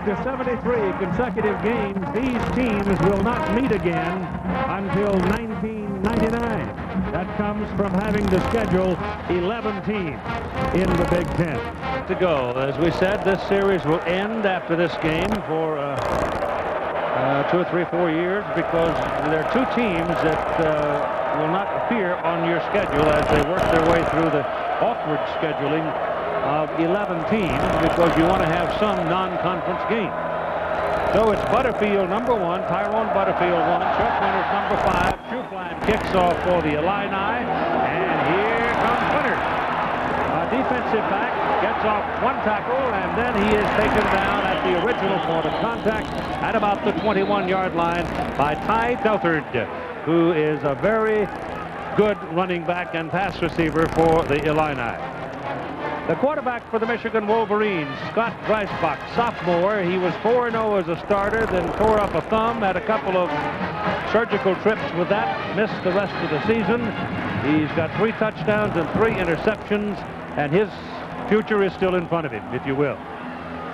After 73 consecutive games, these teams will not meet again until 1999. That comes from having to schedule 11 teams in the Big Ten. To go. As we said, this series will end after this game for 2 or 3 or 4 years, because there are 2 teams that will not appear on your schedule as they work their way through the awkward scheduling of 11 teams, because you want to have some non-conference games. So it's Butterfield number 1, Tyrone Butterfield 1, Chuck Winters number 5. Schuflein kicks off for the Illini, and here comes Winters. A defensive back gets off 1 tackle, and then he is taken down at the original point of contact at about the 21-yard line by Ty Douthard, who is a very good running back and pass receiver for the Illini. The quarterback for the Michigan Wolverines, Scott Dreisbach, sophomore. He was 4-0 as a starter, then tore up a thumb, had a couple of surgical trips with that, missed the rest of the season. He's got 3 touchdowns and 3 interceptions, and his future is still in front of him, if you will.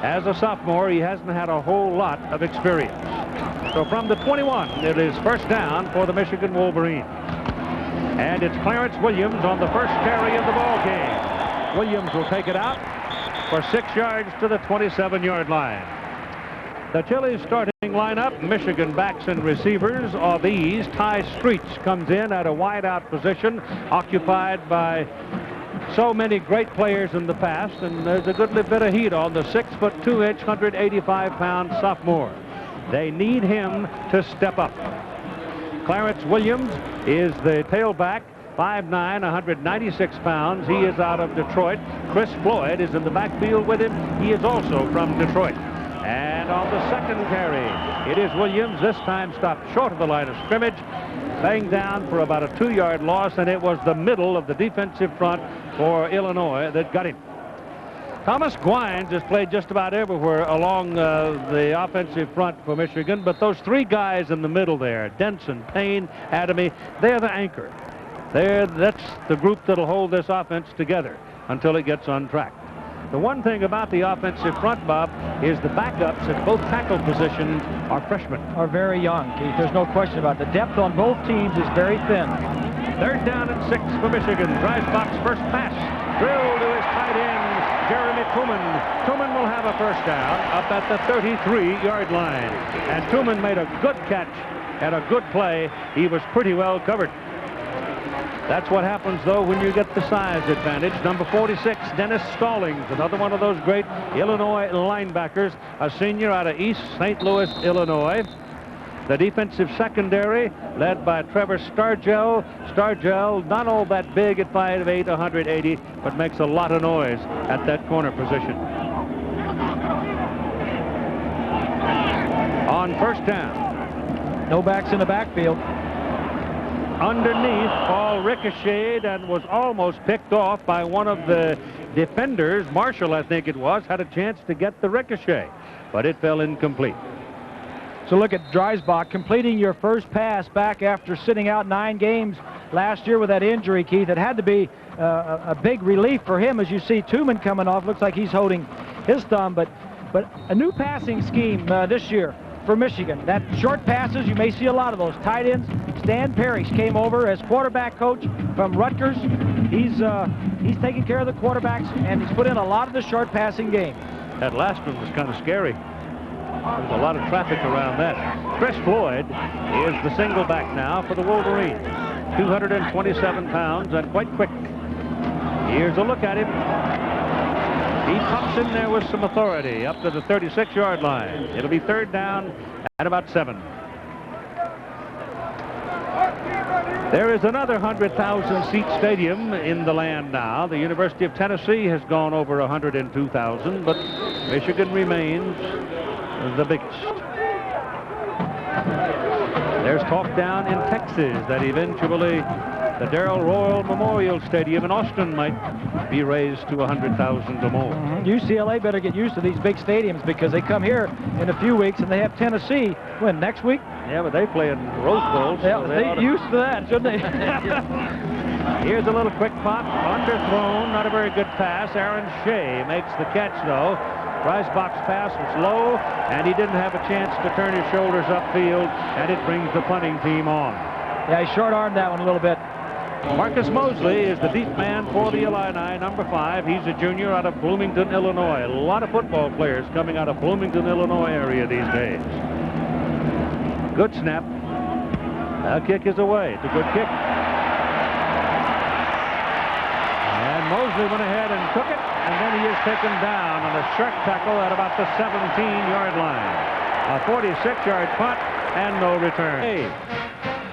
As a sophomore, he hasn't had a whole lot of experience. So from the 21, it is first down for the Michigan Wolverines. And it's Clarence Williams on the first carry of the ball game. Williams will take it out for 6 yards to the 27-yard line. The Chili's starting lineup, Michigan backs and receivers are these. Ty Streets comes in at a wideout position, occupied by so many great players in the past, and there's a good bit of heat on the 6'2", 185-pound sophomore. They need him to step up. Clarence Williams is the tailback, 5'9", 196 pounds. He is out of Detroit. Chris Floyd is in the backfield with him. He is also from Detroit. And on the second carry, it is Williams, this time stopped short of the line of scrimmage, banged down for about a 2-yard loss, and it was the middle of the defensive front for Illinois that got him. Thomas Gwines has played just about everywhere along the offensive front for Michigan, but those 3 guys in the middle there, Denson, Payne, Adamy, they're the anchor. That's the group that'll hold this offense together until it gets on track. The one thing about the offensive front, Bob, is the backups at both tackle positions are freshmen. Are very young, Keith. There's no question about it. The depth on both teams is very thin. Third down and 6 for Michigan. Dreisbach's first pass. Drilled to his tight end, Jeremy Tuman. Tuman will have a first down up at the 33-yard line. And Tuman made a good catch and a good play. He was pretty well covered. That's what happens, though, when you get the size advantage. Number 46, Dennis Stallings, another one of those great Illinois linebackers, a senior out of East St. Louis, Illinois. The defensive secondary, led by Trevor Stargell. Stargell, not all that big at 5'8", 180, but makes a lot of noise at that corner position. On first down. No backs in the backfield. Underneath, ball ricocheted and was almost picked off by one of the defenders. Marshall, I think it was, had a chance to get the ricochet, but it fell incomplete. So look at Dreisbach completing your first pass back after sitting out 9 games last year with that injury, Keith. It had to be a big relief for him. As you see Tuman coming off, looks like he's holding his thumb, but a new passing scheme this year for Michigan. That short passes, you may see a lot of those. Tight ends. Stan Parrish came over as quarterback coach from Rutgers. He's taking care of the quarterbacks, and he's put in a lot of the short passing game. That last one was kind of scary. There's a lot of traffic around that. Chris Floyd is the single back now for the Wolverines. 227 pounds and quite quick. Here's a look at him. He pops in there with some authority up to the 36-yard line. It'll be third down and about 7. There is another 100,000-seat stadium in the land now. The University of Tennessee has gone over 102,000, but Michigan remains the biggest. There's talk down in Texas that eventually the Darrell Royal Memorial Stadium in Austin might be raised to 100,000 or more. UCLA better get used to these big stadiums, because they come here in a few weeks and they have Tennessee when next week. Yeah, but they play in Rose Bowl. Yeah, so they're used to that, shouldn't they? Here's a little quick pop, underthrown, not a very good pass. Aaron Shea makes the catch, though, Dreisbach's pass was low, and he didn't have a chance to turn his shoulders upfield, and it brings the punting team on. Yeah, he short-armed that one a little bit. Marcus Mosley is the deep man for the Illini, number 5. He's a junior out of Bloomington, Illinois. A lot of football players coming out of Bloomington, Illinois area these days. Good snap. The kick is away. It's a good kick. And Mosley went ahead and took it, and then he is taken down on a sharp tackle at about the 17-yard line. A 46-yard punt and no return. Hey.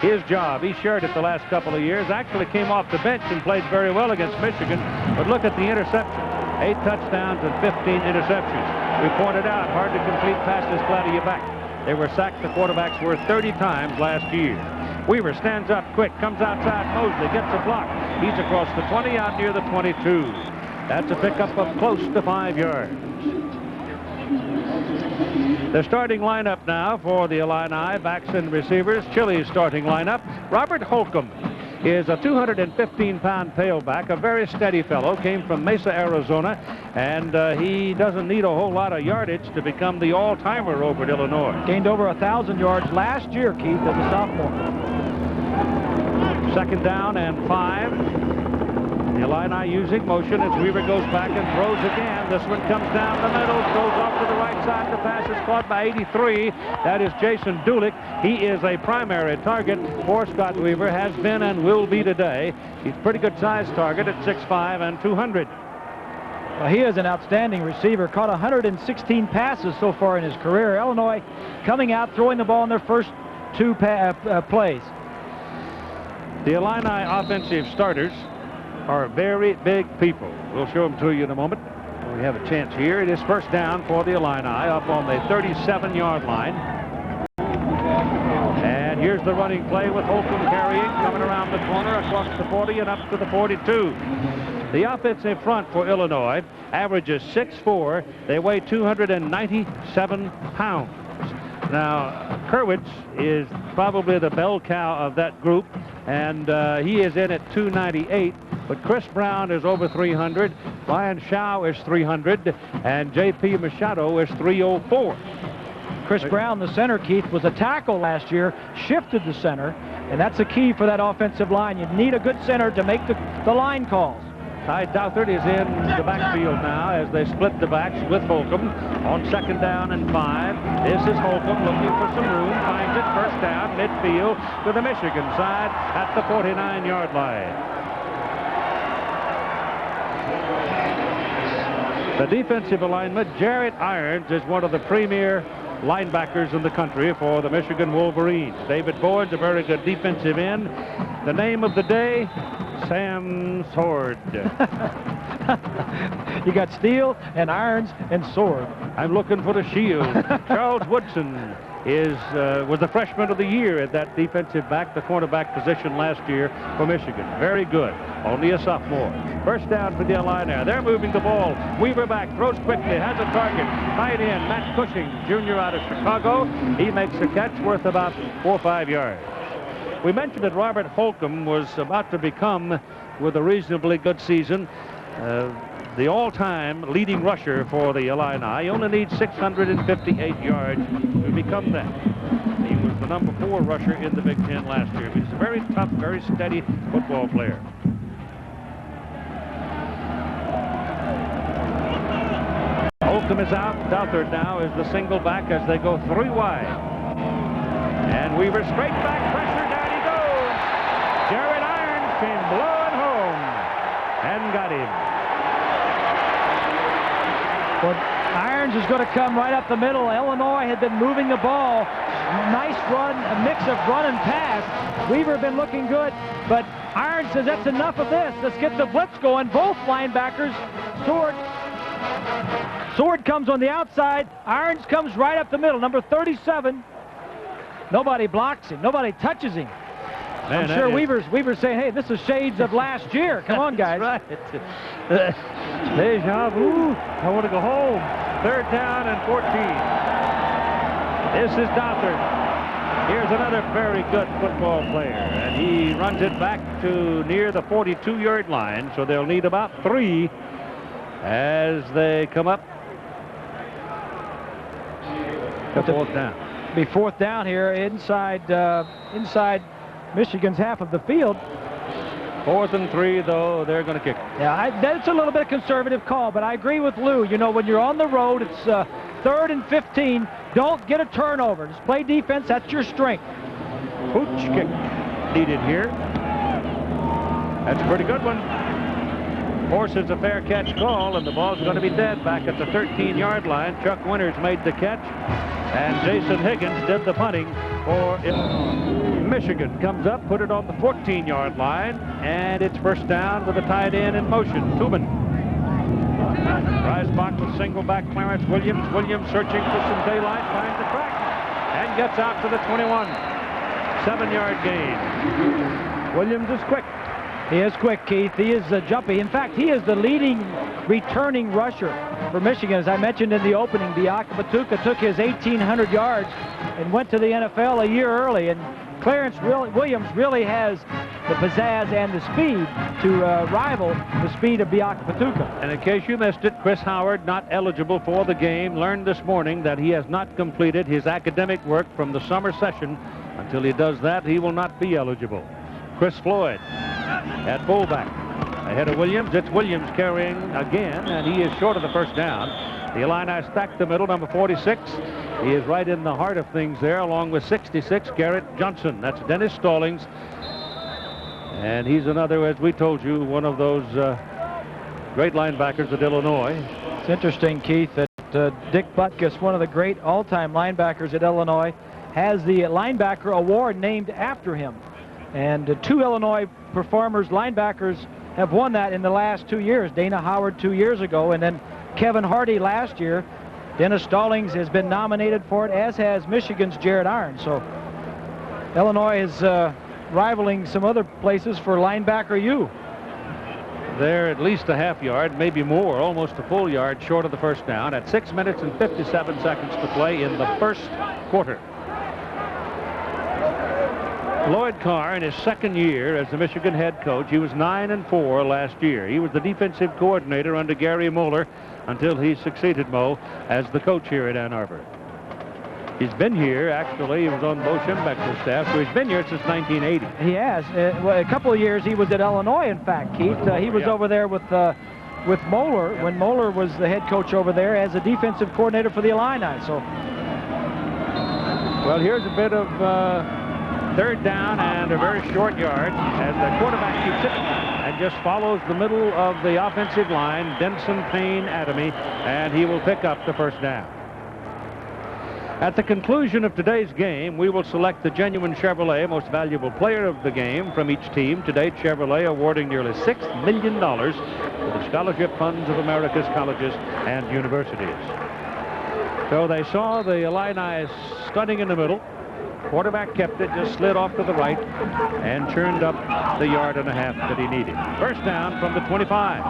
His job, he shared it the last couple of years, actually came off the bench and played very well against Michigan, but look at the interceptions. 8 touchdowns and 15 interceptions. We pointed out, hard to complete passes flat of your back. They were sacked, the quarterbacks were 30 times last year. Weaver stands up quick, comes outside, Mosley gets a block. He's across the 20 out near the 22. That's a pickup of close to 5 yards. The starting lineup now for the Illini, backs and receivers. Chile's starting lineup. Robert Holcomb is a 215-pound tailback, a very steady fellow, came from Mesa, Arizona, and he doesn't need a whole lot of yardage to become the all-timer over at Illinois. Gained over 1,000 yards last year, Keith, as a sophomore. Second down and 5. The Illini using motion as Weaver goes back and throws again. This one comes down the middle, goes off to the right side. The pass is caught by 83. That is Jason Dulick. He is a primary target for Scott Weaver, has been and will be today. He's a pretty good size target at 6'5" and 200. Well, he is an outstanding receiver. Caught 116 passes so far in his career. Illinois coming out, throwing the ball in their first 2 plays. The Illini offensive starters are very big people. We'll show them to you in a moment. We have a chance here. It is first down for the Illini up on the 37-yard line. And here's the running play with Holcomb carrying, coming around the corner across the 40 and up to the 42. The offensive front for Illinois averages 6'4". They weigh 297 pounds. Now, Kerwitz is probably the bell cow of that group, and he is in at 298. But Chris Brown is over 300, Ryan Shaw is 300, and J.P. Machado is 304. Chris Brown, the center, Keith, was a tackle last year, shifted the center, and that's a key for that offensive line. You need a good center to make the line calls. Ty Douthert is in the backfield now as they split the backs with Holcomb on second down and 5. This is Holcomb looking for some room, finds it, first down, midfield to the Michigan side at the 49-yard line. The defensive alignment, Jarrett Irons is one of the premier linebackers in the country for the Michigan Wolverines. David Boyd's a very good defensive end. The name of the day, Sam Sword. You got Steele and Irons and Sword. I'm looking for the shield. Charles Woodson was the freshman of the year at that defensive back, the cornerback position last year for Michigan. Very good. Only a sophomore. First down for the Illini. They're moving the ball. Weaver back, throws quickly, has a target. Tight end, Matt Cushing, junior out of Chicago. He makes a catch worth about 4 or 5 yards. We mentioned that Robert Holcomb was about to become, with a reasonably good season, the all-time leading rusher for the Illini. He only needs 658 yards to become that. He was the number 4 rusher in the Big Ten last year. He's a very tough, very steady football player. Holcomb is out. Douthert now is the single back as they go 3 wide. And Weaver straight back pressure. Down he goes. Jarrett Irons came blowing home and got him. Well, Irons is going to come right up the middle. Illinois had been moving the ball. Nice run, a mix of run and pass. Weaver had been looking good, but Irons says that's enough of this. Let's get the blitz going. Both linebackers, Sword comes on the outside. Irons comes right up the middle, number 37. Nobody blocks him. Nobody touches him. Man, I'm sure Weaver's saying, hey, this is shades of last year. Come on, guys. Right. Deja vu. I want to go home. Third down and 14. This is Douthert. Here's another very good football player. And he runs it back to near the 42-yard line. So they'll need about 3 as they come up The fourth down. Be fourth down here inside Michigan's half of the field. 4th and 3, though, they're going to kick. Yeah, that's a little bit of conservative call, but I agree with Lou. You know, when you're on the road, it's 3rd and 15. Don't get a turnover. Just play defense. That's your strength. Pooch kick needed here. That's a pretty good one. Forces a fair catch call, and the ball's going to be dead back at the 13-yard line. Chuck Winters made the catch, and Jason Higgins did the punting for Michigan. Comes up, put it on the 14-yard line, and it's first down with a tight end in motion. Tubman. Dreisbach with single back clearance. Williams searching for some daylight, finds the track, and gets out to the 21. 7-yard gain. Williams is quick. He is quick, Keith. He is jumpy. In fact, he is the leading returning rusher for Michigan. As I mentioned in the opening, Biaka Batuka took his 1,800 yards and went to the NFL a year early. And Clarence Williams really has the pizzazz and the speed to rival the speed of Biaka Batuka. And in case you missed it, Chris Howard, not eligible for the game, learned this morning that he has not completed his academic work from the summer session. Until he does that, he will not be eligible. Chris Floyd at fullback. Ahead of Williams, it's Williams carrying again, and he is short of the first down. The Illini stack the middle, number 46. He is right in the heart of things there, along with 66, Garrett Johnson. That's Dennis Stallings. And he's another, as we told you, one of those great linebackers at Illinois. It's interesting, Keith, that Dick Butkus, one of the great all-time linebackers at Illinois, has the linebacker award named after him. And 2 Illinois performers, linebackers, have won that in the last 2 years. Dana Howard 2 years ago, and then Kevin Hardy last year. Dennis Stallings has been nominated for it, as has Michigan's Jared Irons. So Illinois is rivaling some other places for linebacker U. They're at least a half yard, maybe more, almost a full yard short of the first down at 6 minutes and 57 seconds to play in the first quarter. Lloyd Carr, in his second year as the Michigan head coach, he was 9-4 last year. He was the defensive coordinator under Gary Moeller until he succeeded Mo as the coach here at Ann Arbor. He's been here, actually. He was on Bo Schembechler's staff, so he's been here since 1980. He has. Well, a couple of years he was at Illinois, in fact, Keith. He was over there with Moeller when Moeller was the head coach over there as a defensive coordinator for the Illini. So, well, here's a bit of third down and a very short yard as the quarterback keeps it and just follows the middle of the offensive line, Denson Payne Adamy, and he will pick up the first down. At the conclusion of today's game, we will select the Genuine Chevrolet Most Valuable Player of the Game from each team. To date, Chevrolet awarding nearly $6 million to the scholarship funds of America's colleges and universities. So they saw the Illini stunting in the middle. Quarterback kept it, just slid off to the right and churned up the 1.5 yards that he needed. First down from the 25.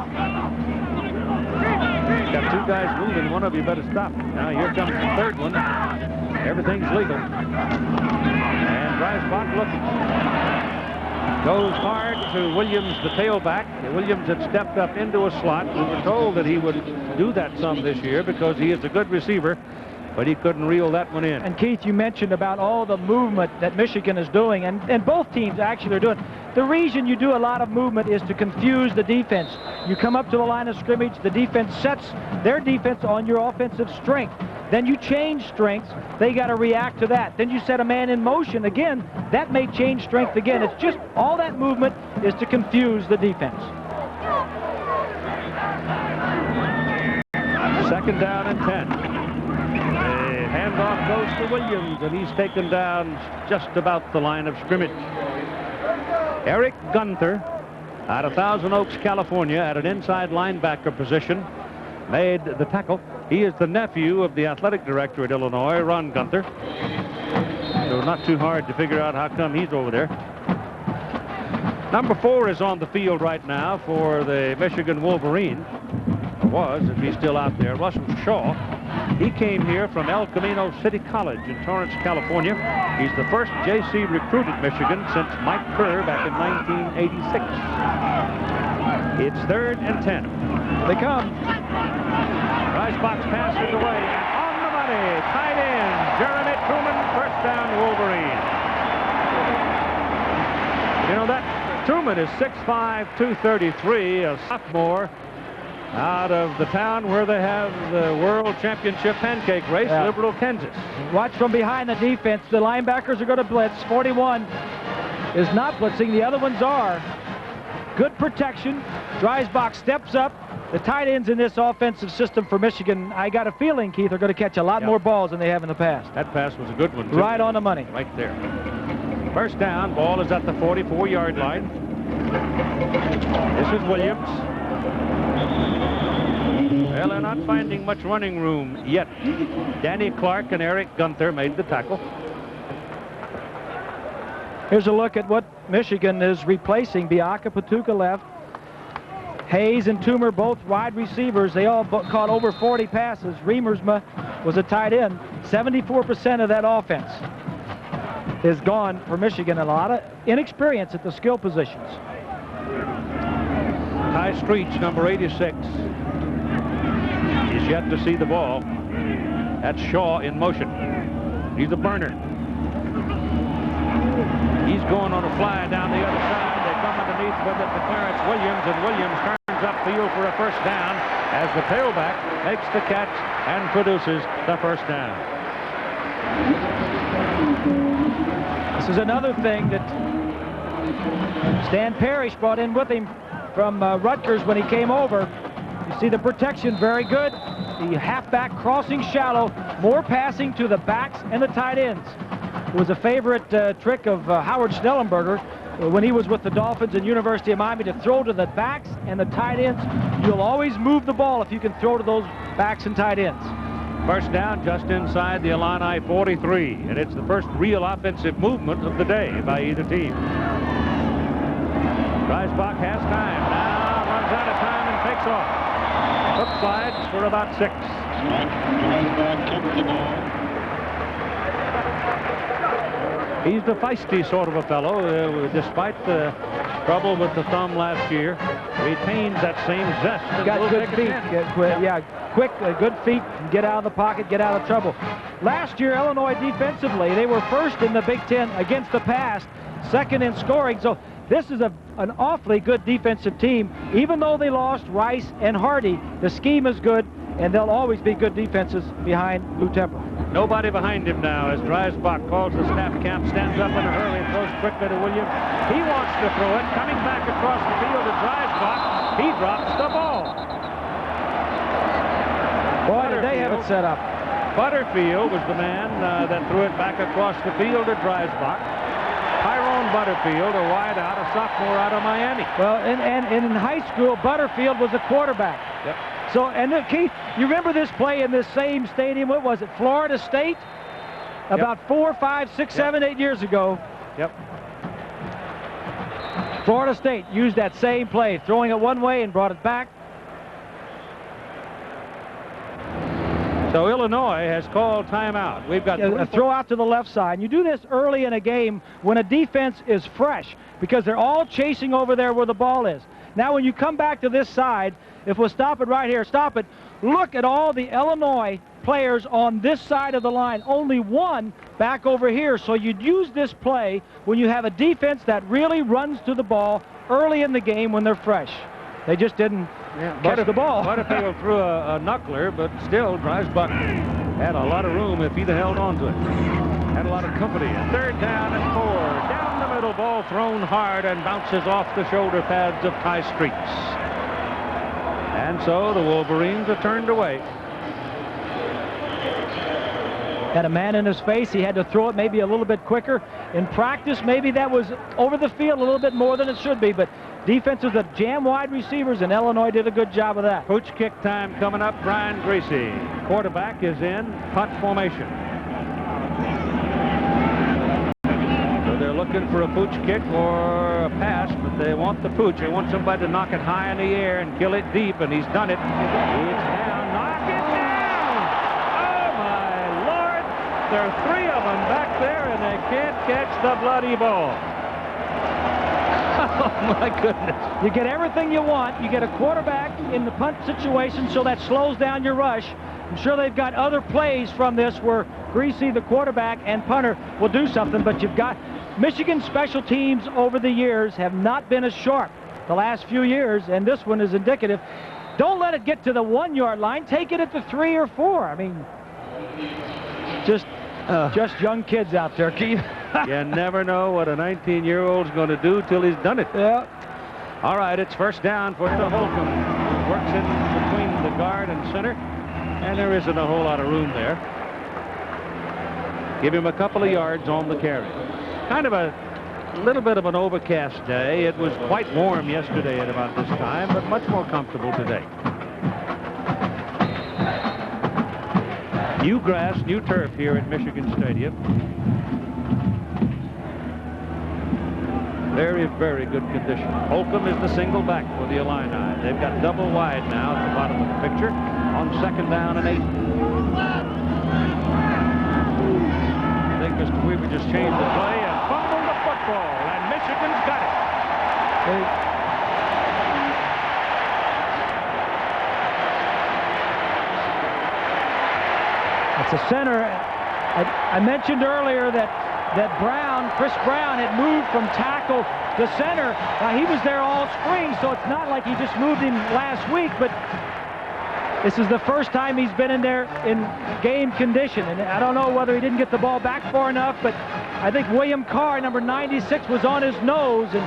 Got 2 guys moving. One of you better stop. Now here comes the third one. Everything's legal. And Dreisbach looking. Goes hard to Williams, the tailback. Williams had stepped up into a slot. We were told that he would do that some this year because he is a good receiver, but he couldn't reel that one in. And Keith, you mentioned about all the movement that Michigan is doing, and both teams actually are doing. The reason you do a lot of movement is to confuse the defense. You come up to the line of scrimmage, the defense sets their defense on your offensive strength. Then you change strengths, they got to react to that. Then you set a man in motion again, that may change strength again. It's just all that movement is to confuse the defense. Second down and 10. The handoff goes to Williams, and he's taken down just about the line of scrimmage. Eric Gunther, out of Thousand Oaks, California, at an inside linebacker position, made the tackle. He is the nephew of the athletic director at Illinois, Ron Gunther. So not too hard to figure out how come he's over there. Number 4 is on the field right now for the Michigan Wolverines. Was, if he's still out there, Russell Shaw. He came here from El Camino City College in Torrance, California. He's the first JC recruit at Michigan since Mike Kerr back in 1986. It's 3rd and 10. They come. Dreisbach's pass is away. On the money, tight end, Tuman is 6'5", 233, a sophomore out of the town where they have the World Championship pancake race, Liberal, Kansas. Watch from behind the defense. The linebackers are going to blitz. 41 is not blitzing. The other ones are. Good protection. Dreisbach steps up. The tight ends in this offensive system for Michigan, I got a feeling, Keith, are going to catch a lot more balls than they have in the past. That pass was a good one, too. Right on the money. Right there. First down, ball is at the 44-yard line. This is Williams. Well, they're not finding much running room yet. Danny Clark and Eric Gunther made the tackle. Here's a look at what Michigan is replacing. Bianca Patuka left. Hayes and Toomer, both wide receivers. They all caught over 40 passes. Riemersma was a tight end. 74% of that offense is gone for Michigan. A lot of inexperience at the skill positions. Ty Streets, number 86. He's yet to see the ball. That's Shaw in motion. He's a burner. He's going on a fly down the other side. They come underneath with it to Clarence Williams, and Williams turns upfield for a first down as the tailback makes the catch and produces the first down. This is another thing that Stan Parrish brought in with him from Rutgers when he came over. You see the protection, very good. The halfback crossing shallow, more passing to the backs and the tight ends. It was a favorite trick of Howard Schnellenberger when he was with the Dolphins and University of Miami to throw to the backs and the tight ends. You'll always move the ball if you can throw to those backs and tight ends. First down just inside the Illini 43, and it's the first real offensive movement of the day by either team. Dreisbach has time, now runs out of time and takes off. Hook slides for about 6. He's the feisty sort of a fellow, despite the trouble with the thumb last year. Retains that same zest. Got good feet. Quick, good feet. Get out of the pocket, get out of trouble. Last year, Illinois defensively, they were first in the Big Ten against the pass, second in scoring. So this is an awfully good defensive team. Even though they lost Rice and Hardy, the scheme is good, and they'll always be good defenses behind Lou Temple. Nobody behind him now as Dreisbach calls the snap count, stands up in a hurry, throws quickly to Williams. He wants to throw it, coming back across the field to Dreisbach. He drops the ball. Boy, did they have it set up. Butterfield was the man that threw it back across the field to Dreisbach. Tyrone Butterfield, a wideout, a sophomore out of Miami. Well, and in high school, Butterfield was a quarterback. Yep. So, and Keith, you remember this play in this same stadium? What was it, Florida State? About 4, 5, 6, 7, 8 years ago. Yep. Florida State used that same play, throwing it one way and brought it back. So Illinois has called timeout. We've got a throw out to the left side. You do this early in a game when a defense is fresh because they're all chasing over there where the ball is. Now when you come back to this side, if we'll stop it right here, stop it. Look at all the Illinois players on this side of the line. Only one back over here. So you'd use this play when you have a defense that really runs to the ball early in the game when they're fresh. They just didn't bust the ball. Butterfield threw a knuckler, but still, Dreisbach had a lot of room if he'd have held on to it. Had a lot of company. And third down and 4. Down the middle, ball thrown hard and bounces off the shoulder pads of Ty Streets. And so the Wolverines are turned away. Had a man in his face. He had to throw it maybe a little bit quicker. In practice, maybe that was over the field a little bit more than it should be, but defenses that jam wide receivers, and Illinois did a good job of that. Pooch kick time coming up. Brian Greasy. Quarterback is in punt formation. So they're looking for a pooch kick or a pass, but they want the pooch. They want somebody to knock it high in the air and kill it deep, and he's done it. It's down. Knock it down! Oh, my Lord! There are 3 of them back there, and they can't catch the bloody ball. Oh, my goodness. You get everything you want. You get a quarterback in the punt situation, so that slows down your rush. I'm sure they've got other plays from this where Greasy, the quarterback, and punter will do something, but you've got Michigan's special teams over the years have not been as sharp the last few years, and this one is indicative. Don't let it get to the 1-yard line. Take it at the 3 or 4. I mean, just young kids out there, Keith. You never know what a 19-year-old's going to do till he's done it. Yeah. All right, it's first down for Holcomb. Works in between the guard and center, and there isn't a whole lot of room there. Give him a couple of yards on the carry. Kind of a little bit of an overcast day. It was quite warm yesterday at about this time, but much more comfortable today. New grass, new turf here at Michigan Stadium. Very, very good condition. Holcomb is the single back for the Illini. They've got double wide now at the bottom of the picture on 2nd down and 8. I think Mr. Weaver just changed the play and fumbled the football, and Michigan's got it. It's a center. I mentioned earlier that Chris Brown had moved from tackle to center. He was there all spring, so it's not like he just moved him last week, but this is the first time he's been in there in game condition. And I don't know whether he didn't get the ball back far enough, but I think William Carr, number 96, was on his nose, and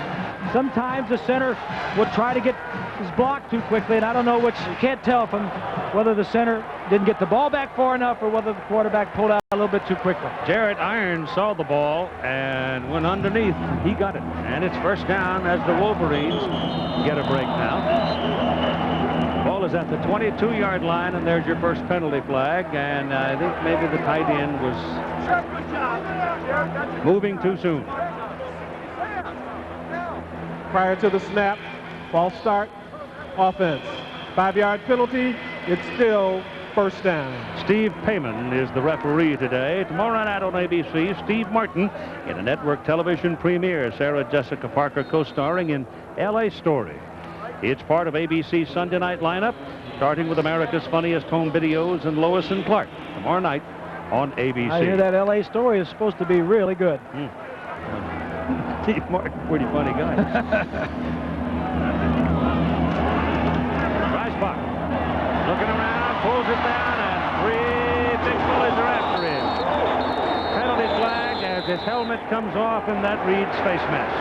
sometimes the center would try to get his block too quickly, and I don't know which. You can't tell from whether the center didn't get the ball back far enough or whether the quarterback pulled out a little bit too quickly. Jarrett Irons saw the ball and went underneath. He got it, and it's first down as the Wolverines get a break now. Ball is at the 22-yard line, and there's your first penalty flag, and I think maybe the tight end was moving too soon. Prior to the snap, false start, offense. 5-yard penalty, it's still first down. Steve Payman is the referee today. Tomorrow night on ABC, Steve Martin in a network television premiere. Sarah Jessica Parker co-starring in L.A. Story. It's part of ABC's Sunday night lineup, starting with America's Funniest Home Videos and Lois and Clark tomorrow night on ABC. I hear that L.A. Story is supposed to be really good. Steve Martin, pretty funny guy. Dreisbach looking around, pulls it down, and 3 big bullies are after him. Penalty flag as his helmet comes off, and that reads face mask.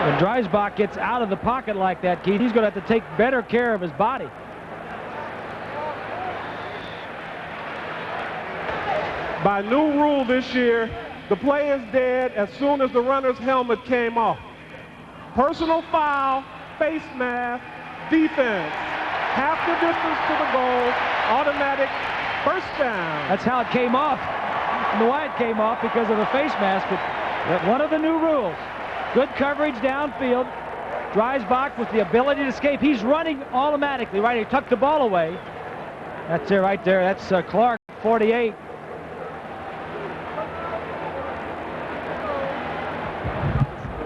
When Dreisbach gets out of the pocket like that, Keith, he's going to have to take better care of his body. By new rule this year, the play is dead as soon as the runner's helmet came off. Personal foul, face mask, defense. Half the distance to the goal, automatic first down. That's how it came off. I don't know why it came off because of the face mask, but one of the new rules. Good coverage downfield. Dreisbach with the ability to escape. He's running automatically, right? He tucked the ball away. That's it right there. That's Clark, 48.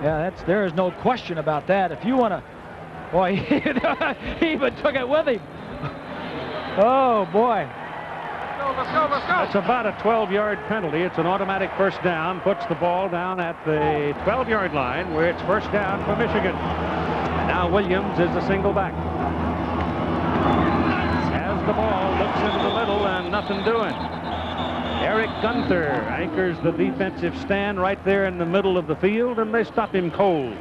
Yeah, there is no question about that. If you want to, boy, he even took it with him. Oh boy. Let's go. That's about a 12-yard penalty. It's an automatic first down. Puts the ball down at the 12-yard line where it's first down for Michigan. And now Williams is the single back. Has the ball, looks into the middle, and nothing doing. Eric Gunther anchors the defensive stand right there in the middle of the field, and they stop him cold.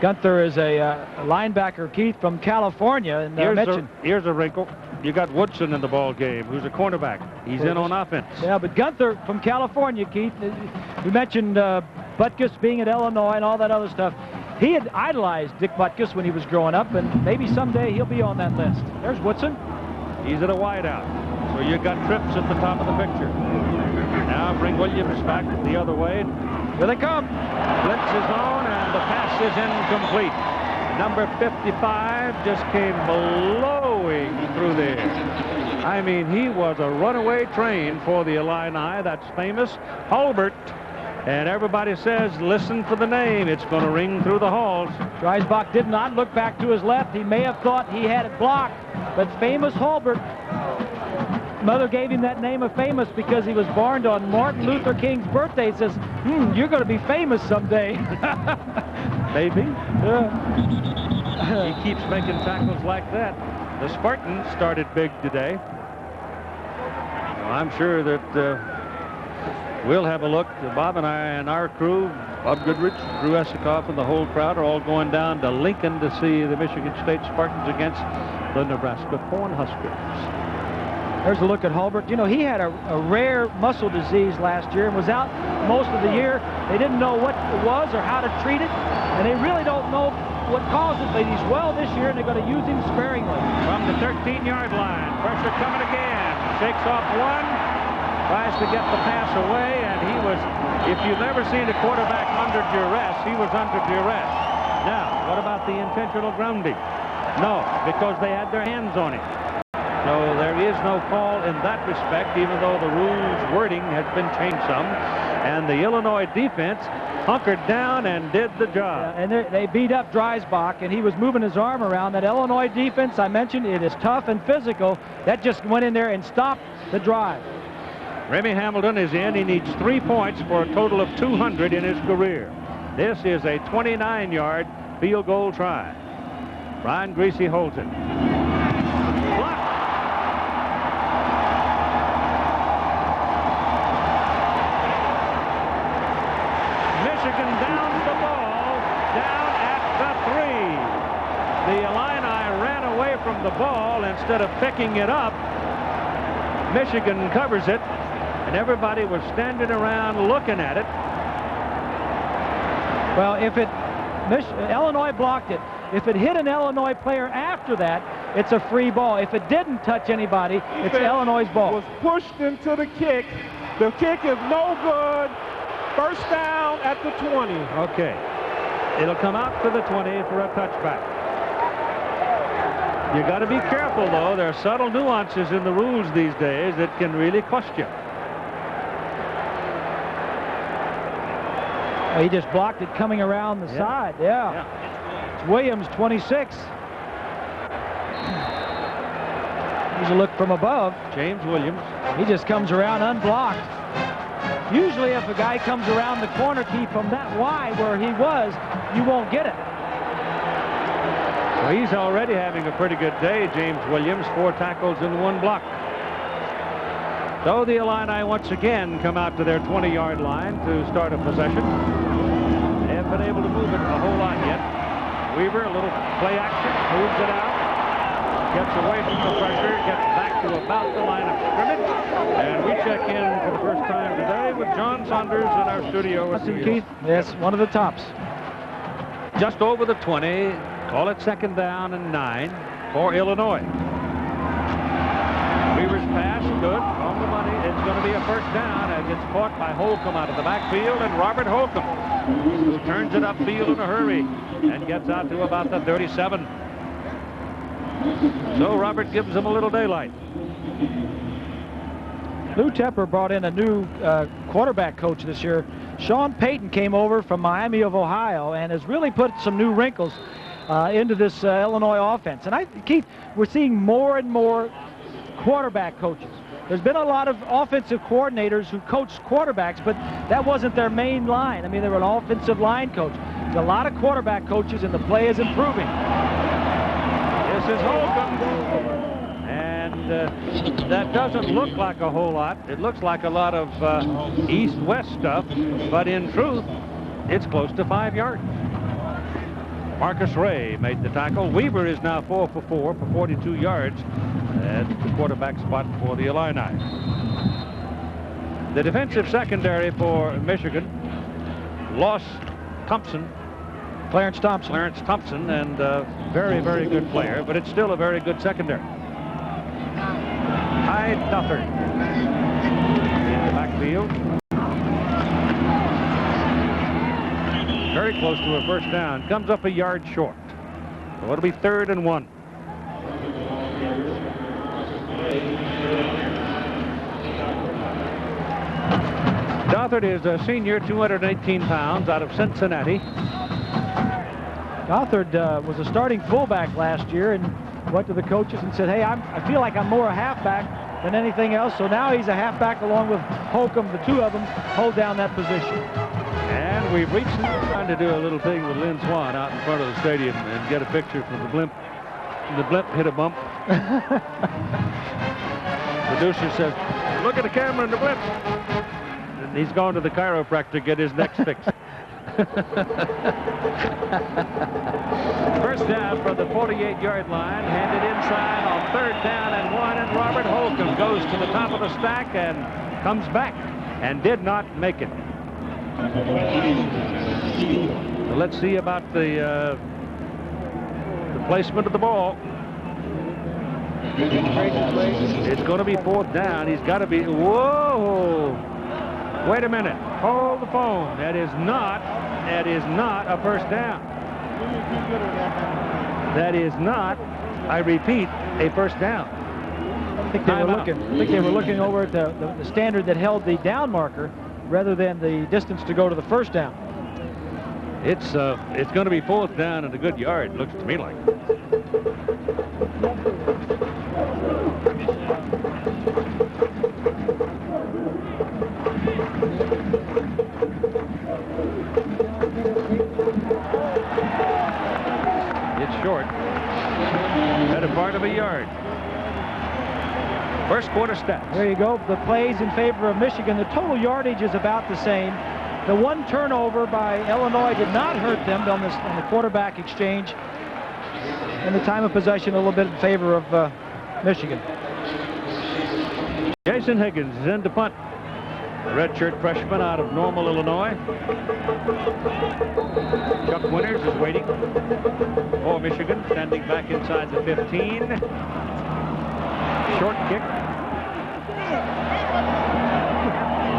Gunther is a linebacker, Keith, from California. And here's a wrinkle. You got Woodson in the ball game, who's a cornerback. He's in on offense. Yeah, but Gunther from California, Keith. We mentioned Butkus being at Illinois and all that other stuff. He had idolized Dick Butkus when he was growing up, and maybe someday he'll be on that list. There's Woodson. He's at a wideout. So you got Trips at the top of the picture. Now bring Williams back the other way. Here they come. Blitz is on, and the pass is incomplete. Number 55 just came blowing through there. I mean, he was a runaway train for the Illini. That's famous. Hulbert And everybody says, listen for the name. It's going to ring through the halls. Dreisbach did not look back to his left. He may have thought he had it blocked, but Famous Hulbert, mother gave him that name of Famous because he was born on Martin Luther King's birthday. It says, you're going to be famous someday. Maybe. He keeps making tackles like that. The Spartans started big today. Well, I'm sure that we'll have a look. Bob and I and our crew, Bob Goodrich, Drew Esikoff, and the whole crowd are all going down to Lincoln to see the Michigan State Spartans against the Nebraska Cornhuskers. There's a look at Hulbert. You know, he had a rare muscle disease last year and was out most of the year. They didn't know what it was or how to treat it, and they really don't know what caused it, but he's well this year, and they're going to use him sparingly. From the 13-yard line, pressure coming again. Shakes off one, tries to get the pass away, and he was, if you've ever seen a quarterback under duress, he was under duress. Now, what about the intentional grounding? No, because they had their hands on him. So there is no call in that respect, even though the rules wording has been changed some. And the Illinois defense hunkered down and did the job. Yeah, and they beat up Dreisbach, and he was moving his arm around. That Illinois defense, I mentioned, it is tough and physical. That just went in there and stopped the drive. Remy Hamilton is in. He needs 3 points for a total of 200 in his career. This is a 29-yard field goal try. Brian Greasy holds it. Blocked. Michigan downs the ball down at the 3. The Illini ran away from the ball instead of picking it up. Michigan covers it, and everybody was standing around looking at it. Well, if Illinois blocked it. If it hit an Illinois player after that, it's a free ball. If it didn't touch anybody, it's Illinois' ball. Was pushed into the kick. The kick is no good. First down at the 20. Okay. It'll come out to the 20 for a touchback. You got to be careful, though. There are subtle nuances in the rules these days that can really cost you. He just blocked it coming around the side. Yeah. It's Williams, 26. Here's a look from above. James Williams. He just comes around unblocked. Usually if a guy comes around the corner key from that wide where he was, you won't get it. Well, he's already having a pretty good day, James Williams. 4 tackles and 1 block. So the Illini once again come out to their 20-yard line to start a possession. They haven't been able to move it a whole lot yet. Weaver, a little play action, moves it out, gets away from the pressure, gets back to about the line of scrimmage. And we check in for the first time today with John Saunders in our studio. Keith, yes, one of the tops. Just over the 20, call it second down and 9 for Illinois. Weaver's pass, good, on the money. It's going to be a first down as it's caught by Holcomb out of the backfield, and Robert Holcomb, who turns it upfield in a hurry and gets out to about the 37. So Robert gives him a little daylight. Lou Tepper brought in a new quarterback coach this year. Sean Payton came over from Miami of Ohio and has really put some new wrinkles into this Illinois offense. And Keith, we're seeing more and more quarterback coaches. There's been a lot of offensive coordinators who coached quarterbacks, but that wasn't their main line. I mean, they were an offensive line coach. There's a lot of quarterback coaches, and the play is improving. This is Holcomb. And that doesn't look like a whole lot. It looks like a lot of east-west stuff, but in truth, it's close to 5 yards. Marcus Ray made the tackle. Weaver is now 4 for 4 for 42 yards at the quarterback spot for the Illini. The defensive secondary for Michigan lost Clarence Thompson, and a very, very good player, but it's still a very good secondary. Hyde Dufford in the backfield. Very close to a first down. Comes up a yard short. So it'll be 3rd and 1. Gothard is a senior, 218 pounds, out of Cincinnati. Gothard was a starting fullback last year and went to the coaches and said, hey, I feel like I'm more a halfback than anything else. So now he's a halfback along with Holcomb. The two of them hold down that position. And we've reached trying to do a little thing with Lynn Swan out in front of the stadium and get a picture from the blimp. And the blimp hit a bump. Producer says, look at the camera in the blimp. And he's going to the chiropractor to get his neck fixed. First down from the 48-yard line, handed inside on 3rd down and 1, and Robert Holcomb goes to the top of the stack and comes back and did not make it. So let's see about the placement of the ball. It's going to be 4th down. He's got to be, whoa! Wait a minute. Hold the phone. That is not a first down. That is not, I repeat, a first down. I think they were looking over at the standard that held the down marker rather than the distance to go to the first down. It's going to be 4th down and a good yard, looks to me like. It's short. Better part of a yard. First quarter stats. There you go. The plays in favor of Michigan. The total yardage is about the same. The one turnover by Illinois did not hurt them on the quarterback exchange. And the time of possession a little bit in favor of Michigan. Jason Higgins is in to punt. Redshirt freshman out of Normal, Illinois. Chuck Winters is waiting for Michigan, standing back inside the 15. Short kick.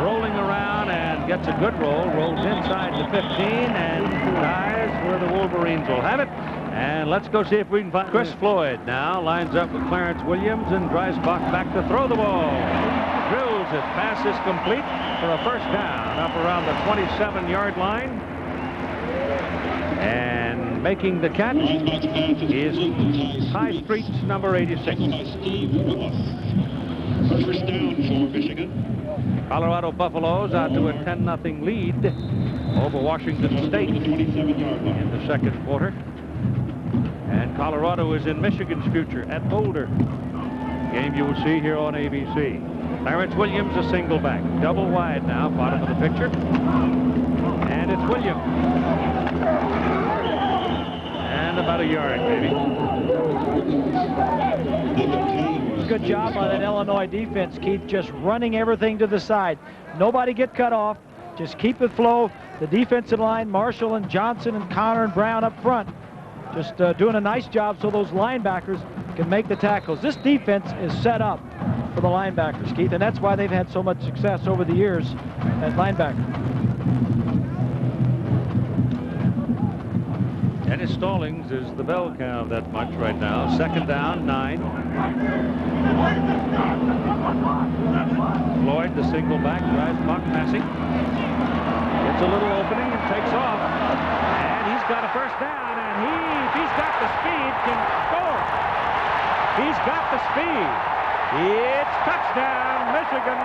Rolling around and gets a good roll. Rolls inside the 15 and dies where the Wolverines will have it. And let's go see if we can find Chris Floyd now. Lines up with Clarence Williams and Dreisbach back to throw the ball. Drills it. Pass is complete for a first down up around the 27-yard line. And making the catch is Ty Streets, number 86. First down for Michigan. Colorado Buffaloes out to a 10-0 lead over Washington State in the second quarter. And Colorado is in Michigan's future at Boulder. Game you will see here on ABC. Clarence Williams, a single back. Double wide now, bottom of the picture. And it's Williams. And about a yard, maybe. Good job by that Illinois defense, Keith, just running everything to the side. Nobody get cut off. Just keep it flow. The defensive line, Marshall and Johnson and Connor and Brown up front, just doing a nice job so those linebackers can make the tackles. This defense is set up for the linebackers, Keith, and that's why they've had so much success over the years at linebacker. Dennis Stallings is the bell cow of that much right now. Second down, 9. Floyd, the single back, drives Buck passing. Gets a little opening and takes off. And he's got a first down, and if he's got the speed, can score. He's got the speed. It's touchdown, Michigan.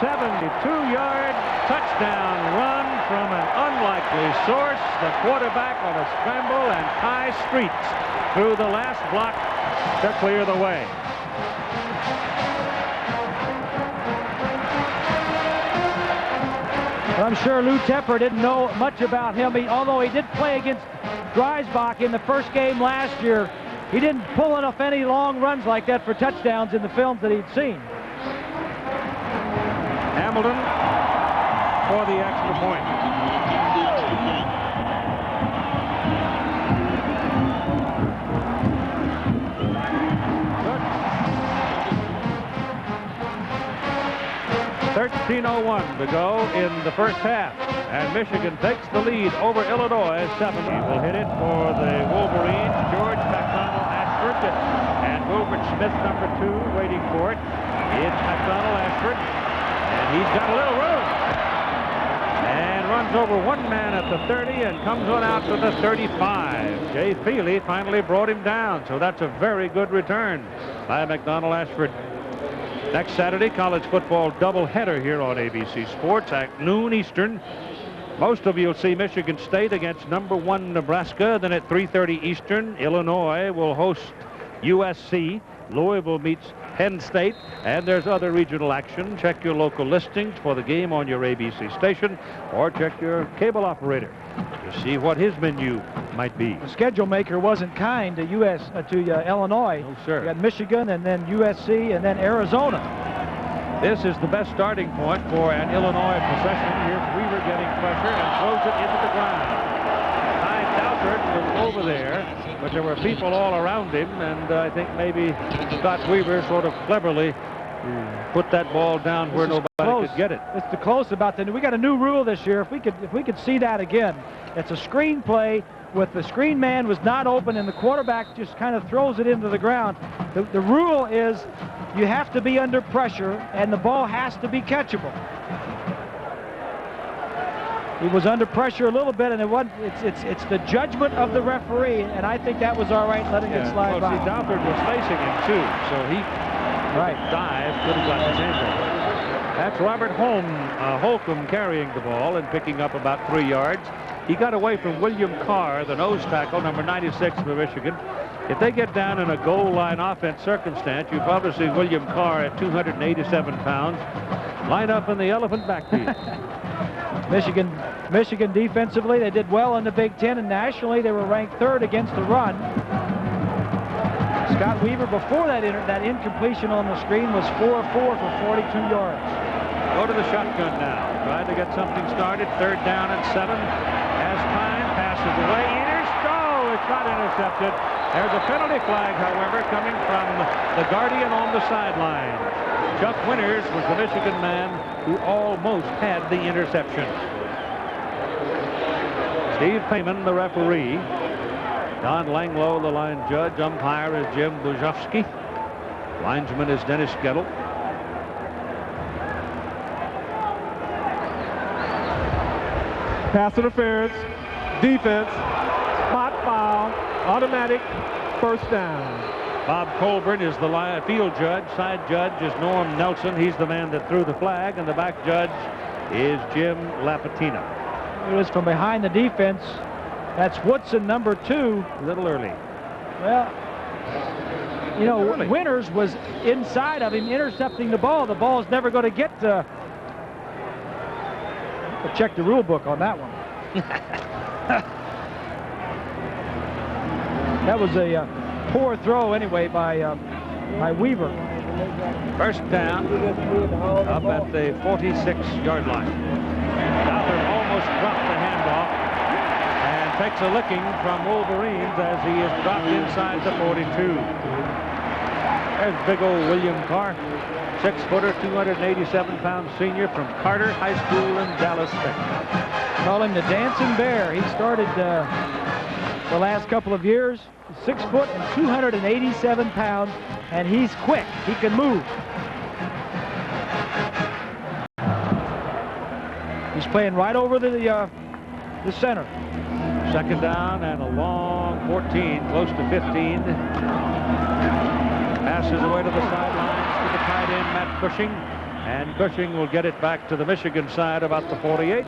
72-yard touchdown run from an unlikely source. The quarterback on a scramble, and Ty Streets through the last block to clear the way. Well, I'm sure Lou Tepper didn't know much about him, although he did play against Dreisbach in the first game last year. He didn't pull enough any long runs like that for touchdowns in the films that he'd seen. Hamilton for the extra point. Good. 13:01 to go in the first half, and Michigan takes the lead over Illinois. 70 will hit it for the Wolverines. George McConnell Ashford, and Wilbert Smith, number 2, waiting for it. It's McDonald Ashford, and he's got a little room. And runs over one man at the 30 and comes on out to the 35. Jay Feely finally brought him down, so that's a very good return by McDonald Ashford. Next Saturday, college football doubleheader here on ABC Sports at noon Eastern. Most of you will see Michigan State against number 1 Nebraska. Then at 3:30 Eastern, Illinois will host USC. Louisville meets Penn State, and there's other regional action. Check your local listings for the game on your ABC station, or check your cable operator to see what his menu might be. The schedule maker wasn't kind to Illinois. No, sir. You got Michigan, and then USC, and then Arizona. This is the best starting point for an Illinois possession. Here's Weaver getting pressure and throws it into the ground. Ty Doukert was over there, but there were people all around him, and I think maybe Scott Weaver sort of cleverly put that ball down where nobody could get it. It's the close about the. We got a new rule this year. If we could see that again, it's a screen play with the screen man was not open, and the quarterback just kind of throws it into the ground. The rule is you have to be under pressure, and the ball has to be catchable. He was under pressure a little bit, and it's the judgment of the referee, and I think that was all right, letting it slide by. See, Doukert was facing him too, so he dive could have gotten his hands on it. That's Robert Holcomb carrying the ball and picking up about 3 yards. He got away from William Carr, the nose tackle, number 96 for Michigan. If they get down in a goal line offense circumstance, you probably see William Carr at 287 pounds line up in the elephant backfield. Michigan defensively, they did well in the Big Ten, and nationally they were ranked 3rd against the run. Scott Weaver, before that incompletion on the screen, was 4 of 4 for 42 yards. Go to the shotgun now. Trying to get something started. 3rd down and 7. Has time. Passes away. It's not intercepted. There's a penalty flag, however, coming from the Guardian on the sideline. Chuck Winters was the Michigan man who almost had the interception. Steve Payman, the referee. Don Langlow, the line judge. Umpire is Jim Bujovsky. Linesman is Dennis Gettle. Pass interference, defense, spot foul, automatic first down. Bob Colburn is the field judge. Side judge is Norm Nelson. He's the man that threw the flag, and the back judge is Jim Lapatina. It was from behind the defense. That's Woodson, number 2. A little early. Well, you know, Winters was inside of him intercepting the ball. The ball's never going to get to... I'll check the rule book on that one. That was a poor throw anyway by Weaver. First down up at the 46-yard line. Doukert almost dropped the handoff and takes a licking from Wolverines as he is dropped inside the 42. There's big old William Carr, 6-footer, 287-pound senior from Carter High School in Dallas, Texas. Call him the Dancing Bear. He started the last couple of years. 6 foot and 287 pounds, and he's quick. He can move. He's playing right over the center. Second down and a long 14, close to 15. Passes away to the sidelines to the tight end, Matt Cushing. And Cushing will get it back to the Michigan side about the 48.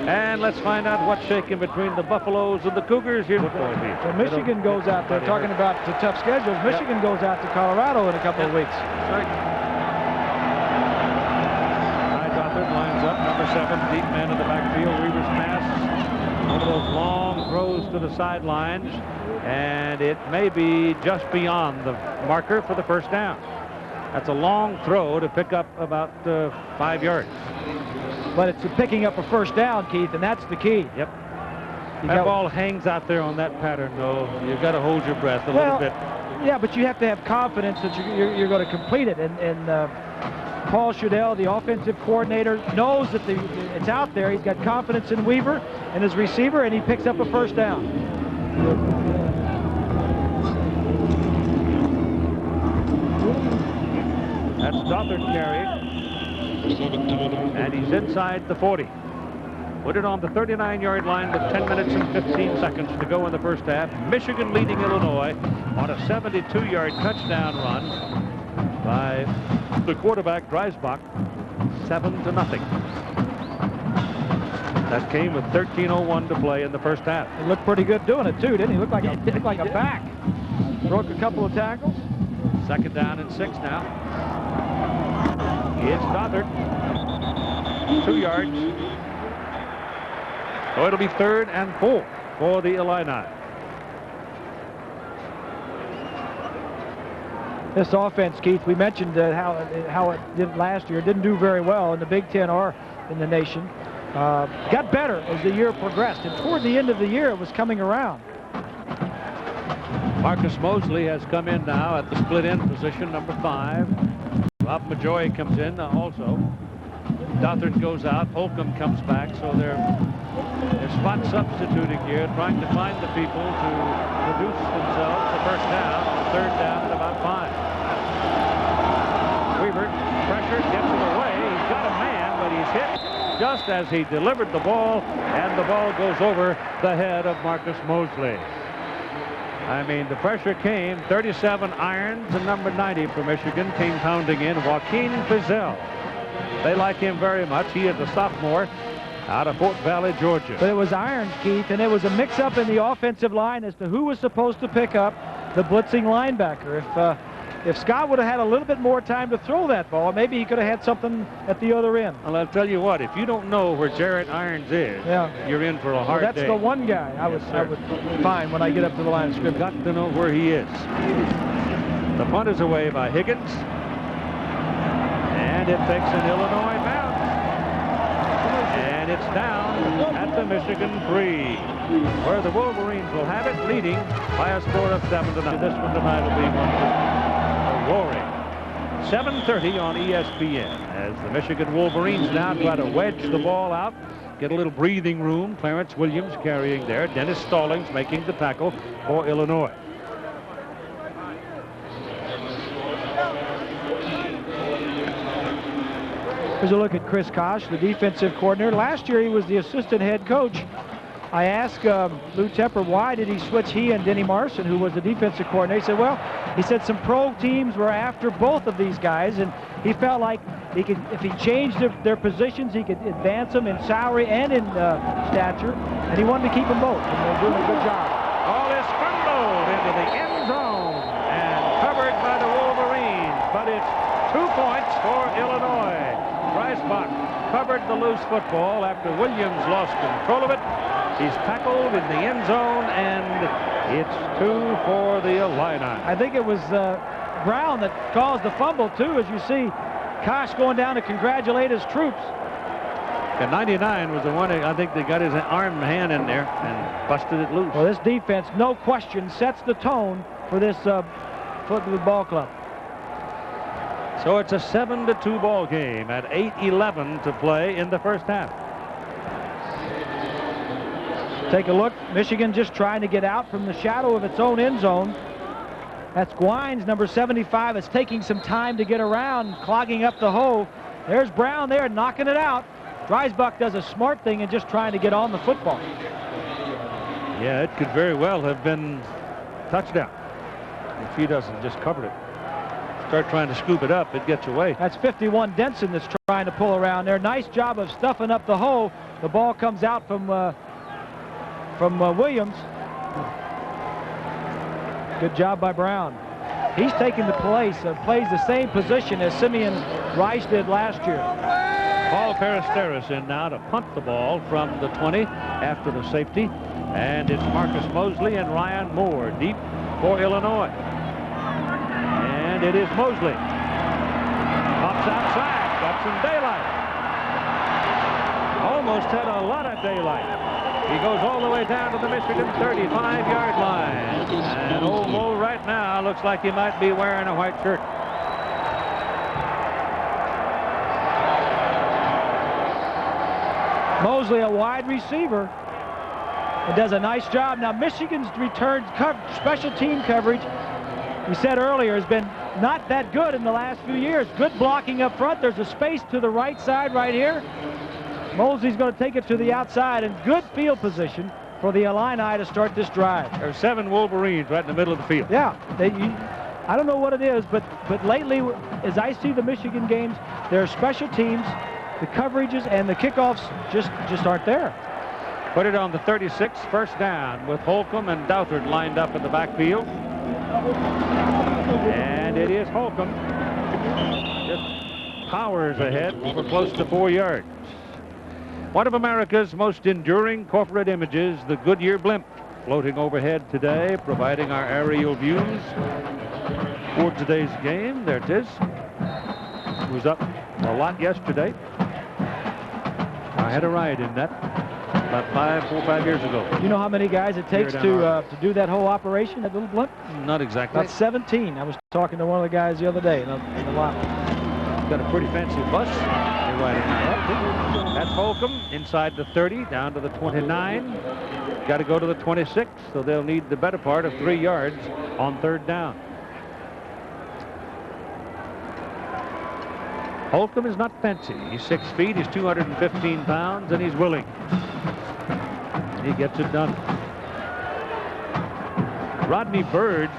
And let's find out what's shaking between the Buffaloes and the Cougars here. So Michigan goes out there, talking about the tough schedules. Michigan goes out to Colorado in a couple of weeks. Right. Ty Doukert lines up, number 7, deep man in the backfield. Weaver's pass. One of those long throws to the sidelines. And it may be just beyond the marker for the first down. That's a long throw to pick up about 5 yards. But it's picking up a first down, Keith, and that's the key. Yep. That ball hangs out there on that pattern, though. You've got to hold your breath a little bit. Yeah, but you have to have confidence that you're going to complete it. And Paul Shadell, the offensive coordinator, knows that it's out there. He's got confidence in Weaver and his receiver, and he picks up a first down. That's Stothard carrying. And he's inside the 40. Put it on the 39-yard line with 10 minutes and 15 seconds to go in the first half. Michigan leading Illinois on a 72-yard touchdown run by the quarterback, Dreisbach, 7-0. That came with 13:01 to play in the first half. He looked pretty good doing it, too, didn't he? Looked like a back. Broke a couple of tackles. Second down and 6 now. It's Stothard. 2 yards. So it'll be 3rd and 4 for the Illini. This offense, Keith, we mentioned how it did last year. It didn't do very well in the Big Ten or in the nation. Got better as the year progressed, and toward the end of the year, it was coming around. Marcus Mosley has come in now at the split end position, number 5. Bob Majoy comes in also. Stothard goes out. Holcomb comes back, so they're spot substituting here, trying to find the people to produce themselves the first down on 3rd down at about 5. Weaver pressured, gets it away. He's got a man, but he's hit just as he delivered the ball, and the ball goes over the head of Marcus Mosley. I mean, the pressure came. 37 irons, and number 90 for Michigan came pounding in. Joaquin Fizel. They like him very much. He is a sophomore out of Fort Valley, Georgia. But it was irons, Keith, and it was a mix-up in the offensive line as to who was supposed to pick up the blitzing linebacker. If Scott would have had a little bit more time to throw that ball, maybe he could have had something at the other end. Well, I'll tell you what, if you don't know where Jarrett Irons is, you're in for a hard that's day. The one guy I would find when I get up to the line of scrimmage. Got to know where he is. The punt is away by Higgins. And it takes an Illinois bounce. And it's down at the Michigan 3, where the Wolverines will have it, leading by a score of 7-9. This one tonight will be one roaring. 7:30 on ESPN as the Michigan Wolverines now try to wedge the ball out, get a little breathing room. Clarence Williams carrying there. Dennis Stallings making the tackle for Illinois. Here's a look at Chris Kosh, the defensive coordinator. Last year he was the assistant head coach. I asked Lou Tepper, why did he switch he and Denny Marson, who was the defensive coordinator? He said some pro teams were after both of these guys, and he felt like he could, if he changed their positions, he could advance them in salary and in stature, and he wanted to keep them both, and they're doing a good job. Ball is fumbled into the end zone and covered by the Wolverines, but it's 2 points for Illinois. Dreisbach covered the loose football after Williams lost control of it. He's tackled in the end zone, and it's 2 for the Illini. I think it was Brown that caused the fumble, too, as you see Kosh going down to congratulate his troops. And 99 was the one, I think, that got his arm and hand in there and busted it loose. Well, this defense, no question, sets the tone for this football club. So it's a 7-2 ball game at 8:11 to play in the first half. Take a look. Michigan just trying to get out from the shadow of its own end zone. That's Gwines, number 75. It's taking some time to get around, clogging up the hole. There's Brown there, knocking it out. Dreisbach does a smart thing and just trying to get on the football. Yeah, it could very well have been touchdown if he doesn't just cover it. Start trying to scoop it up, it gets away. That's 51 Denson that's trying to pull around there. Nice job of stuffing up the hole. The ball comes out from Williams. Good job by Brown. He's taking the plays the same position as Simeon Rice did last year. Paul Peristeris in now to punt the ball from the 20 after the safety. And it's Marcus Mosley and Ryan Moore deep for Illinois. And it is Mosley. Pops outside, got some daylight. Almost had a lot of daylight. He goes all the way down to the Michigan 35-yard line. And old Mo right now looks like he might be wearing a white shirt. Mosley, a wide receiver, and does a nice job. Now Michigan's return special team coverage we said earlier, has been not that good in the last few years. Good blocking up front. There's a space to the right side right here. Mosley's going to take it to the outside, and good field position for the Illini to start this drive. There's 7 Wolverines right in the middle of the field. Yeah, I don't know what it is, but lately, as I see the Michigan games, their special teams, the coverages, and the kickoffs just aren't there. Put it on the 36, first down, with Holcomb and Douthert lined up in the backfield. And it is Holcomb. Just powers ahead for close to 4 yards. One of America's most enduring corporate images, the Goodyear blimp, floating overhead today, providing our aerial views for today's game. There it is. It was up a lot yesterday. I had a ride in that about 4 or 5 years ago. You know how many guys it takes to do that whole operation, that little blimp? Not exactly. About 17. I was talking to one of the guys the other day in the lot. Got a pretty fancy bus. You're riding that. That's Holcomb inside the 30, down to the 29. Got to go to the 26, so they'll need the better part of 3 yards on third down. Holcomb is not fancy. He's 6 feet, he's 215 pounds, and he's willing. He gets it done. Rodney Byrd,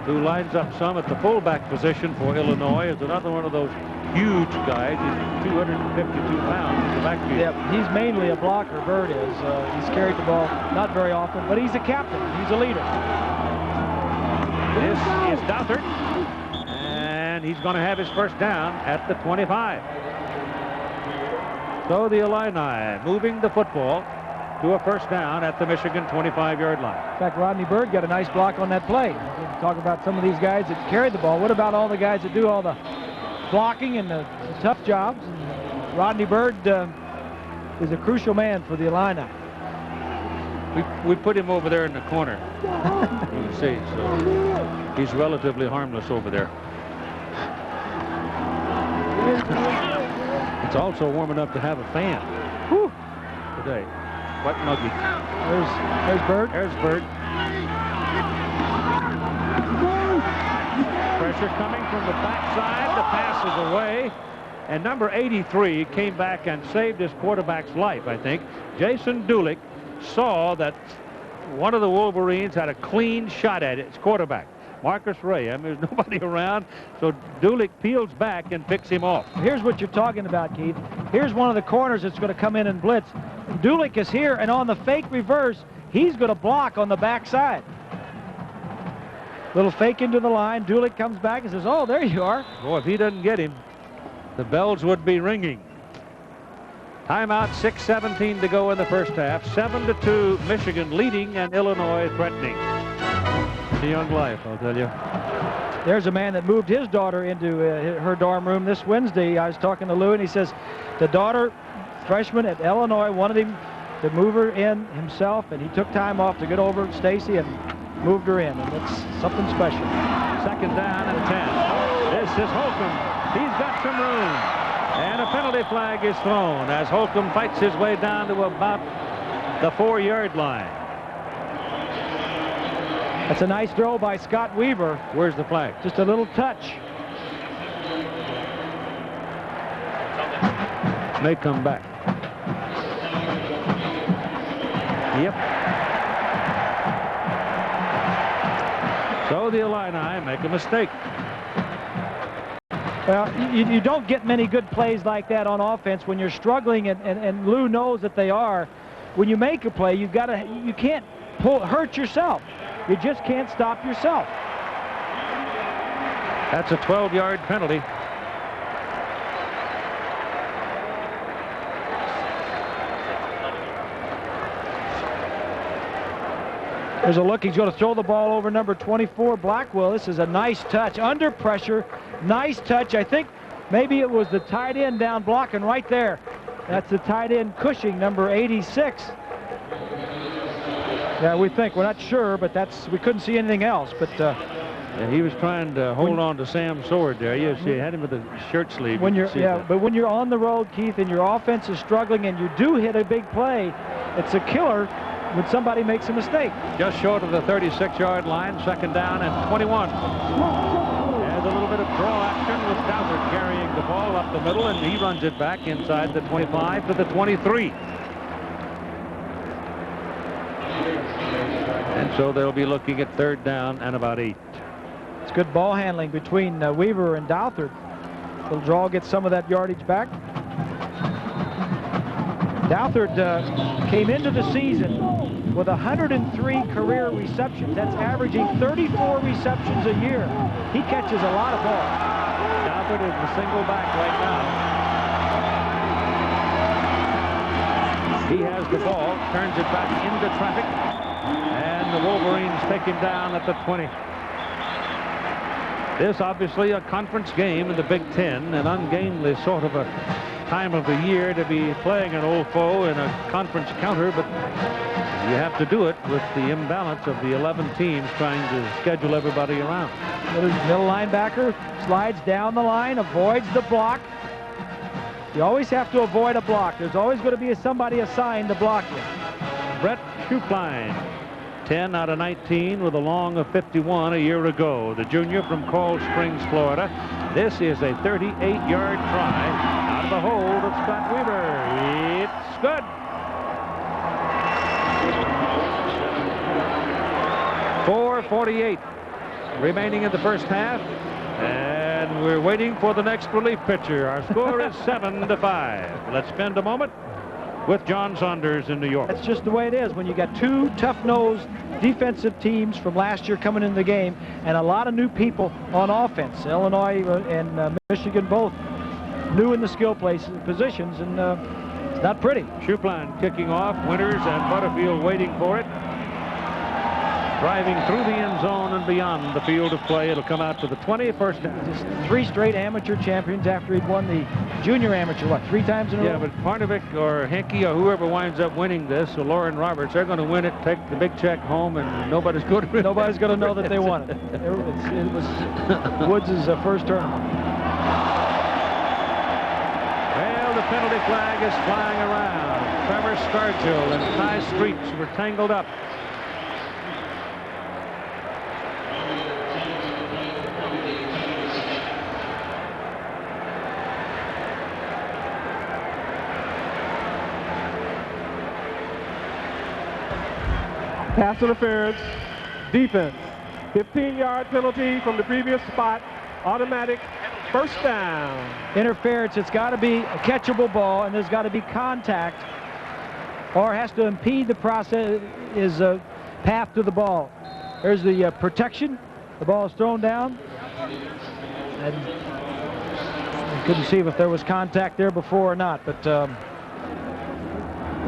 who lines up some at the fullback position for Illinois, is another one of those huge guys. He's 252 pounds in the backfield. Yep, he's mainly a blocker, Byrd is. He's carried the ball not very often, but he's a captain. He's a leader. This is Douthert, and he's going to have his first down at the 25. So the Illini moving the football to a first down at the Michigan 25-yard line. In fact, Rodney Byrd got a nice block on that play. Talk about some of these guys that carried the ball. What about all the guys that do all the blocking and the tough jobs? And Rodney Byrd is a crucial man for the Illini. We put him over there in the corner. You can see, so he's relatively harmless over there. It's also warm enough to have a fan. Whew, today. Quite muggy. There's Byrd. There's Byrd. Pressure coming from the backside. The pass is away. And number 83 came back and saved his quarterback's life, I think. Jason Dulick saw that one of the Wolverines had a clean shot at its quarterback, Marcus Ray. I mean, there's nobody around, so Dulick peels back and picks him off. Here's what you're talking about, Keith. Here's one of the corners that's going to come in and blitz. Dulick is here, and on the fake reverse, he's going to block on the backside. Little fake into the line. Dulick comes back and says, oh, there you are. Boy, if he doesn't get him, the bells would be ringing. Timeout, 6:17 to go in the first half. 7-2, Michigan leading and Illinois threatening. It's a young life, I'll tell you. There's a man that moved his daughter into her dorm room this Wednesday. I was talking to Lou, and he says the daughter, freshman at Illinois, wanted him to move her in himself, and he took time off to get over Stacy and moved her in, and it's something special. Second down and 10. This is Holcomb. He's got some room. And a penalty flag is thrown as Holcomb fights his way down to about the 4-yard line. That's a nice throw by Scott Weaver. Where's the flag? Just a little touch. May come back. Yep. So the Illini make a mistake. Well, you don't get many good plays like that on offense when you're struggling, and Lou knows that they are. When you make a play, you can't hurt yourself. You just can't stop yourself. That's a 12-yard penalty. There's a look. He's going to throw the ball over number 24, Blackwell. This is a nice touch. Under pressure. Nice touch. I think maybe it was the tight end down blocking right there. That's the tight end Cushing, number 86. Yeah, we think. We're not sure, but we couldn't see anything else. But yeah, he was trying to hold on to Sam Sword there. You see, he had him with the shirt sleeve. But when you're on the road, Keith, and your offense is struggling and you do hit a big play, it's a killer when somebody makes a mistake. Just short of the 36-yard line, 2nd down and 21. There's a little bit of draw action with Douthert carrying the ball up the middle, and he runs it back inside the 25 to the 23. And so they'll be looking at 3rd down and about 8. It's good ball handling between Weaver and Douthert. The draw gets some of that yardage back. Douthert came into the season with 103 career receptions. That's averaging 34 receptions a year. He catches a lot of balls. Douthert is the single back right now. He has the ball, turns it back into traffic, and the Wolverines take him down at the 20. This obviously a conference game in the Big Ten, an ungainly sort of a time of the year to be playing an old foe in a conference counter, but you have to do it with the imbalance of the 11 teams trying to schedule everybody around. Middle linebacker slides down the line, avoids the block. You always have to avoid a block. There's always going to be somebody assigned to block you. Brett Schuplein, 10 out of 19 with a long of 51 a year ago. The junior from Coral Springs, Florida. This is a 38-yard try out of the hold of Scott Weaver. It's good. 4:48 remaining in the first half, and we're waiting for the next relief pitcher. Our score is 7-5. Let's spend a moment with John Saunders in New York. That's just the way it is when you got two tough-nosed defensive teams from last year coming in the game and a lot of new people on offense. Illinois and Michigan both new in the skill positions, and it's not pretty. Schuplein kicking off. Winters and Butterfield waiting for it. Driving through the end zone and beyond the field of play. It'll come out to the 21st down. Just 3 straight amateur champions after he'd won the junior amateur, what, 3 times in a row? Yeah, but Parnevik or Henke or whoever winds up winning this, or Lauren Roberts, they're going to win it, take the big check home, and nobody's going to know that they won it. It was Woods' first tournament. Well, the penalty flag is flying around. Trevor Scargill and Ty Streets were tangled up. Pass interference, defense. 15-yard penalty from the previous spot, automatic first down. Interference, it's got to be a catchable ball, and there's got to be contact, or has to impede the process, is a path to the ball. There's the protection. The ball is thrown down, and I couldn't see if there was contact there before or not, but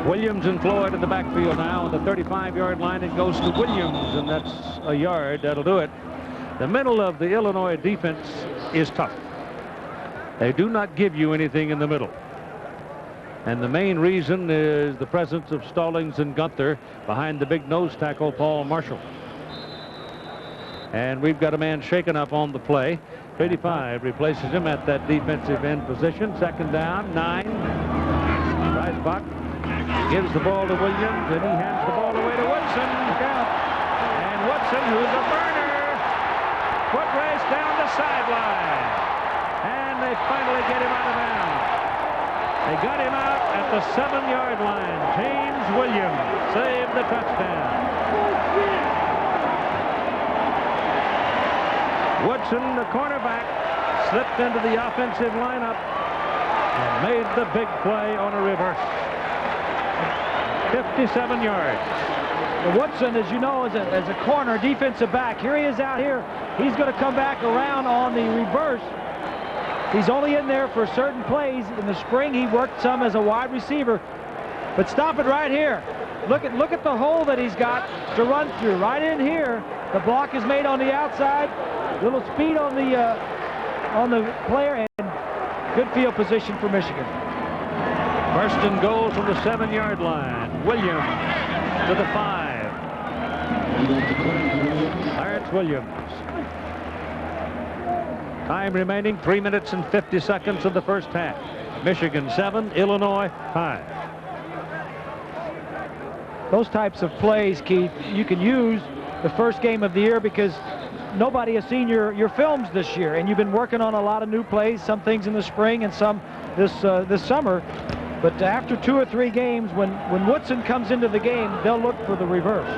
Williams and Floyd in the backfield now on the 35-yard line. It goes to Williams, and that's a yard. That'll do it. The middle of the Illinois defense is tough. They do not give you anything in the middle. And the main reason is the presence of Stallings and Gunther behind the big nose tackle, Paul Marshall. And we've got a man shaken up on the play. 35 replaces him at that defensive end position. 2nd down, 9. Dreisbach gives the ball to Williams, and he hands the ball away to Woodson. And Woodson, who's a burner, foot race down the sideline. And they finally get him out of bounds. They got him out at the 7-yard line. James Williams saved the touchdown. Woodson, the cornerback, slipped into the offensive lineup and made the big play on a reverse. 57 yards. Well, Woodson, as you know, as a corner defensive back. Here he is out here. He's going to come back around on the reverse. He's only in there for certain plays. In the spring, he worked some as a wide receiver. But stop it right here. Look at the hole that he's got to run through. Right in here, the block is made on the outside. Little speed on the player, and good field position for Michigan. First and goal from the 7-yard line. Williams to the 5. Clarence Williams. Time remaining 3 minutes and 50 seconds of the first half. Michigan 7, Illinois 5. those types of plays, Keith, you can use the first game of the year because nobody has seen your films this year, and you've been working on a lot of new plays, some things in the spring and some this summer. But after 2 or 3 games, when Woodson comes into the game, they'll look for the reverse.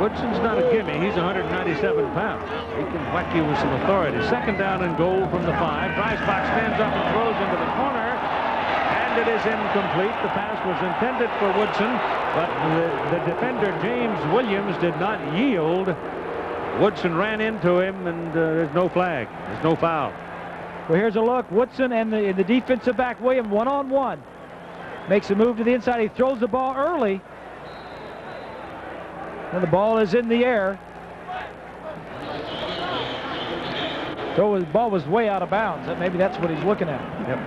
Woodson's not a gimme. He's 197 pounds. He can whack you with some authority. Second down and goal from the 5. Dreisbach stands up and throws into the corner, and it is incomplete. The pass was intended for Woodson, but the defender, James Williams, did not yield. Woodson ran into him, and there's no flag. There's no foul. Well, here's a look. Woodson and the defensive back, Williams, one-on-one. Makes a move to the inside. He throws the ball early. And the ball is in the air. So the ball was way out of bounds. Maybe that's what he's looking at. Yep.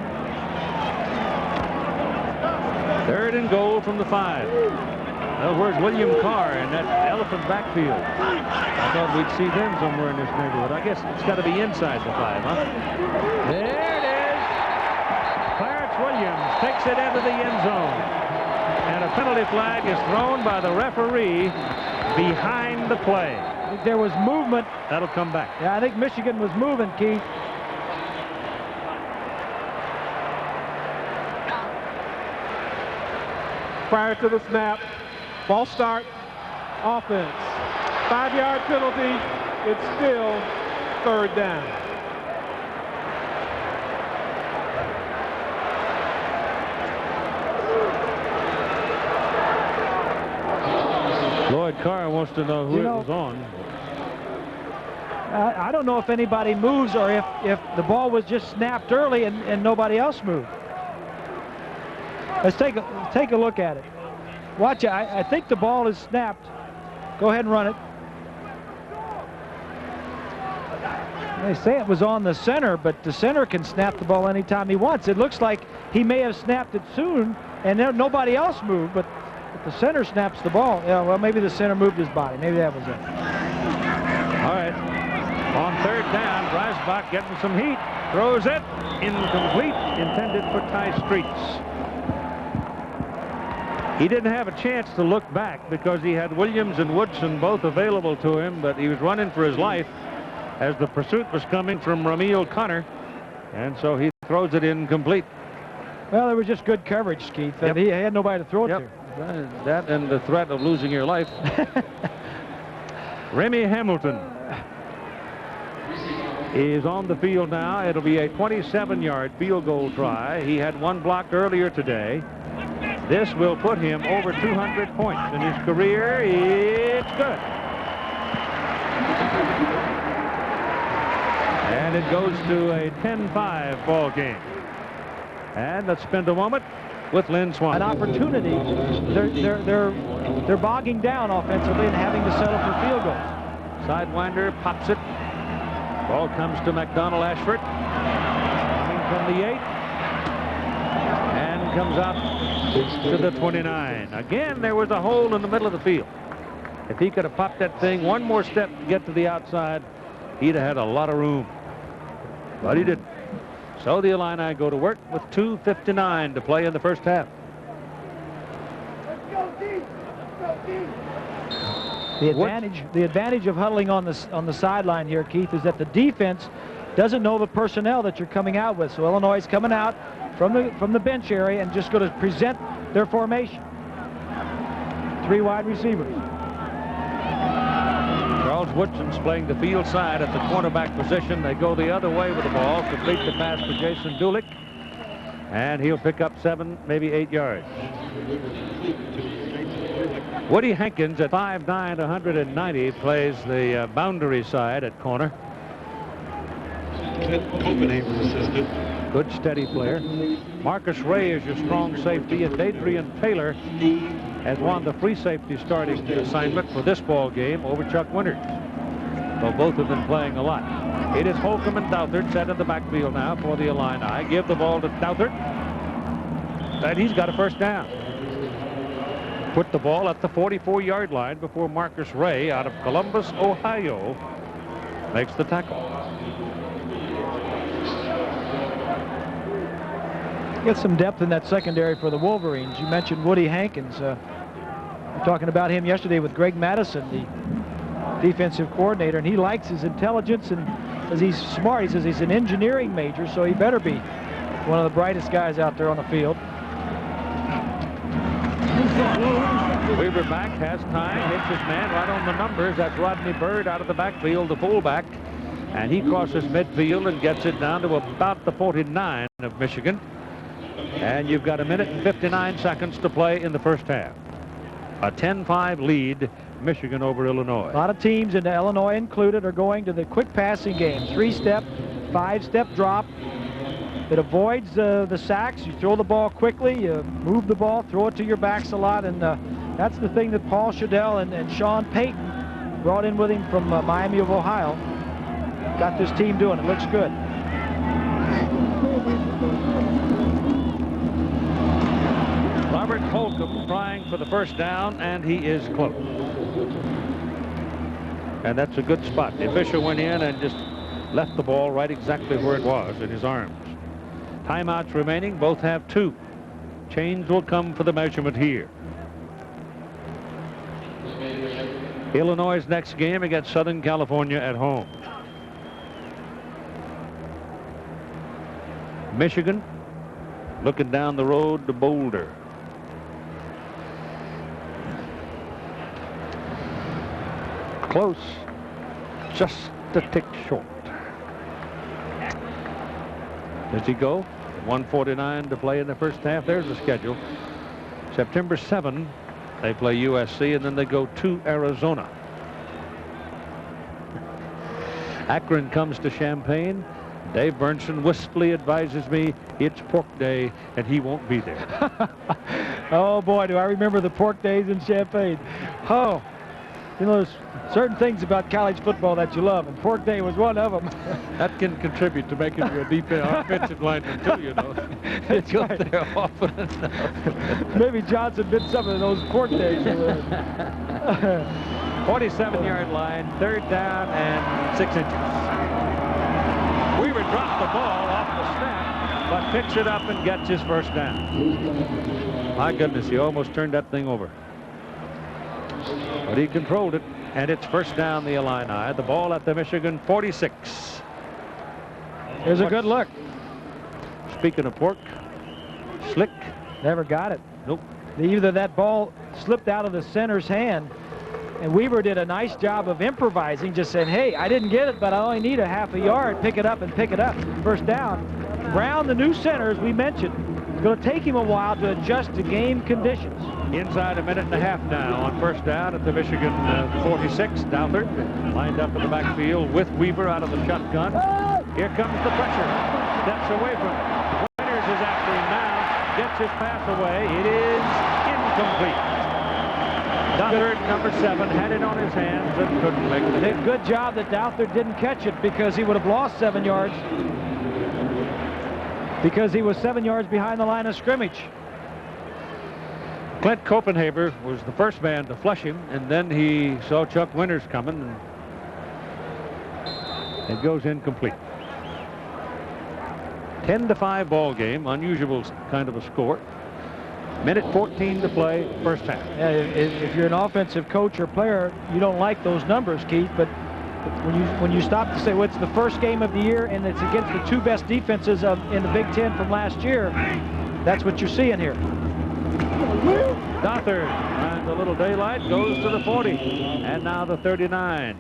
Third and goal from the 5. Well, where's William Carr in that elephant backfield? I thought we'd see them somewhere in this neighborhood. I guess it's got to be inside the 5, huh? There it is. Clarence Williams takes it into the end zone. And a penalty flag is thrown by the referee behind the play. I think there was movement. That'll come back. Yeah, I think Michigan was moving, Keith. Prior to the snap, false start, offense. 5-yard penalty. It's still 3rd down. Lloyd Carr wants to know who it was on. I don't know if anybody moves or if the ball was just snapped early and nobody else moved. Let's take a look at it. Watch it. I think the ball is snapped. Go ahead and run it. They say it was on the center, but the center can snap the ball anytime he wants. It looks like he may have snapped it soon, and nobody else moved, but the center snaps the ball. Yeah, well, maybe the center moved his body. Maybe that was it. All right. On 3rd down, Dreisbach getting some heat. Throws it. Incomplete. Intended for Ty Streets. He didn't have a chance to look back because he had Williams and Woodson both available to him, but he was running for his life as the pursuit was coming from Ramil Connor, and so he throws it incomplete. Well, there was just good coverage, Keith. Yep. He had nobody to throw it to. That and the threat of losing your life. Remy Hamilton is on the field now. It'll be a 27-yard field goal try. He had one blocked earlier today. This will put him over 200 points in his career. It's good. And it goes to a 10-5 ball game. And let's spend a moment with Lynn Swann. An opportunity. They're bogging down offensively and having to settle for field goals. Sidewinder pops it. Ball comes to McDonald Ashford. Coming from the 8. And comes out to the 29. Again, there was a hole in the middle of the field. If he could have popped that thing one more step to get to the outside, he'd have had a lot of room. But he didn't. So the Illini go to work with 2:59 to play in the first half. The advantage of huddling on the sideline here, Keith, is that the defense doesn't know the personnel that you're coming out with. So Illinois is coming out from the bench area and just going to present their formation. 3 wide receivers. Charles Woodson's playing the field side at the cornerback position. They go the other way with the ball, complete the pass for Jason Dulick, and he'll pick up 7, maybe 8 yards. Woody Hankins at 5'9", 190, plays the boundary side at corner. Ted Copenhaver's assistant. Good steady player. Marcus Ray is your strong safety, and Adrian Taylor has won the free safety starting assignment for this ball game over Chuck Winters. So both have been playing a lot. It is Holcomb and Douthert set in the backfield now for the Illini. Give the ball to Douthert, and he's got a first down. Put the ball at the 44-yard line before Marcus Ray out of Columbus, Ohio, makes the tackle. Get some depth in that secondary for the Wolverines. You mentioned Woody Hankins. We're talking about him yesterday with Greg Madison, the defensive coordinator, and he likes his intelligence, and as he's smart, he says he's an engineering major, so he better be one of the brightest guys out there on the field. Weaver back, has time, hits his man right on the numbers. That's Rodney Byrd out of the backfield, the fullback. And he crosses midfield and gets it down to about the 49 of Michigan. And you've got 1 minute and 59 seconds to play in the first half. A 10-5 lead, Michigan over Illinois. A lot of teams, and Illinois included, are going to the quick passing game. 3-step, 5-step drop. It avoids the sacks. You throw the ball quickly, you move the ball, throw it to your backs a lot, and that's the thing that Paul Shadell and Sean Payton brought in with him from Miami of Ohio. Got this team doing it. Looks good. Robert Holcomb trying for the first down, and he is close. And that's a good spot. The official went in and just left the ball right exactly where it was in his arms. Timeouts remaining. Both have 2. Change will come for the measurement here. Illinois' next game against Southern California at home. Michigan looking down the road to Boulder. Close, just a tick short. Does he go? 1:49 to play in the first half. There's the schedule. September 7, they play USC, and then they go to Arizona. Akron comes to Champaign. Dave Burnson wistfully advises me it's pork day, and he won't be there. Oh, boy, do I remember the pork days in Champaign. Oh, you know, there's certain things about college football that you love, and pork day was one of them. That can contribute to making you a deep offensive lineman, too, you know. It's Go right. there often enough. Maybe Johnson bit some of those pork days. 47-yard line, 3rd down and 6 inches. Weaver dropped the ball off the snap, but picks it up and gets his first down. My goodness, he almost turned that thing over. But he controlled it, and it's first down the Illini. The ball at the Michigan 46. Here's a good look. Speaking of pork, Slick. Never got it. Nope. Either that ball slipped out of the center's hand, and Weaver did a nice job of improvising, just saying, hey, I didn't get it, but I only need a half a yard. Pick it up and pick it up. First down. Brown, the new center, as we mentioned, it's going to take him a while to adjust to game conditions. Inside 1.5 minutes now on first down at the Michigan 46. Douthert lined up in the backfield with Weaver out of the shotgun. Here comes the pressure. Steps away from it. Winters is after him now. Gets his pass away. It is incomplete. Douthert, number 7, had it on his hands and couldn't make the hit. Good job that Douthert didn't catch it, because he would have lost 7 yards. Because he was 7 yards behind the line of scrimmage. Clint Copenhaver was the first man to flush him, and then he saw Chuck Winters coming, and it goes incomplete. 10-5 ball game, unusual kind of a score. 1:14 to play, first half. Yeah, if you're an offensive coach or player, you don't like those numbers, Keith, but when you stop to say, well, it's the first game of the year and it's against the 2 best defenses in the Big Ten from last year, that's what you're seeing here. Douthert finds a little daylight, goes to the 40, and now the 39.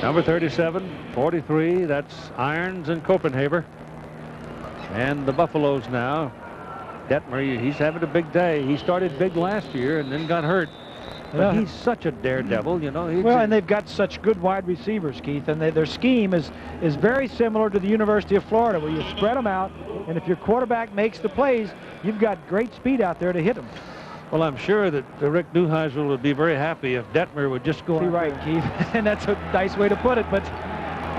Number 37, 43, that's Irons and Copenhaver. And the Buffaloes now. Detmer, he's having a big day. He started big last year and then got hurt. But he's such a daredevil, you know. Well, and they've got such good wide receivers, Keith, and their scheme is very similar to the University of Florida, where you spread them out, and if your quarterback makes the plays, you've got great speed out there to hit them. Well, I'm sure that Rick Neuheisel would be very happy if Detmer would just go. You're right, Keith, and that's a nice way to put it, but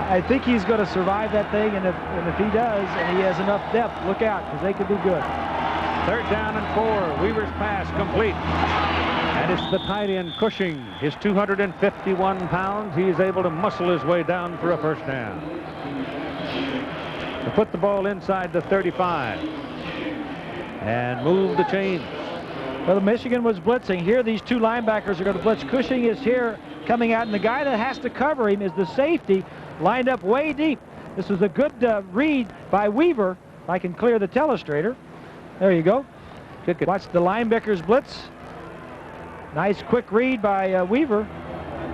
I think he's going to survive that thing, and if he does, and he has enough depth, look out, because they could be good. 3rd down and 4. Weaver's pass complete. And it's the tight end Cushing. His 251 pounds. He's able to muscle his way down for a first down. to put the ball inside the 35 and move the chains. Well, Michigan was blitzing. Here, these two linebackers are going to blitz. Cushing is here coming out, and the guy that has to cover him is the safety, lined up way deep. This was a good read by Weaver. If I can clear the telestrator. There you go. Watch the linebackers blitz. Nice quick read by Weaver.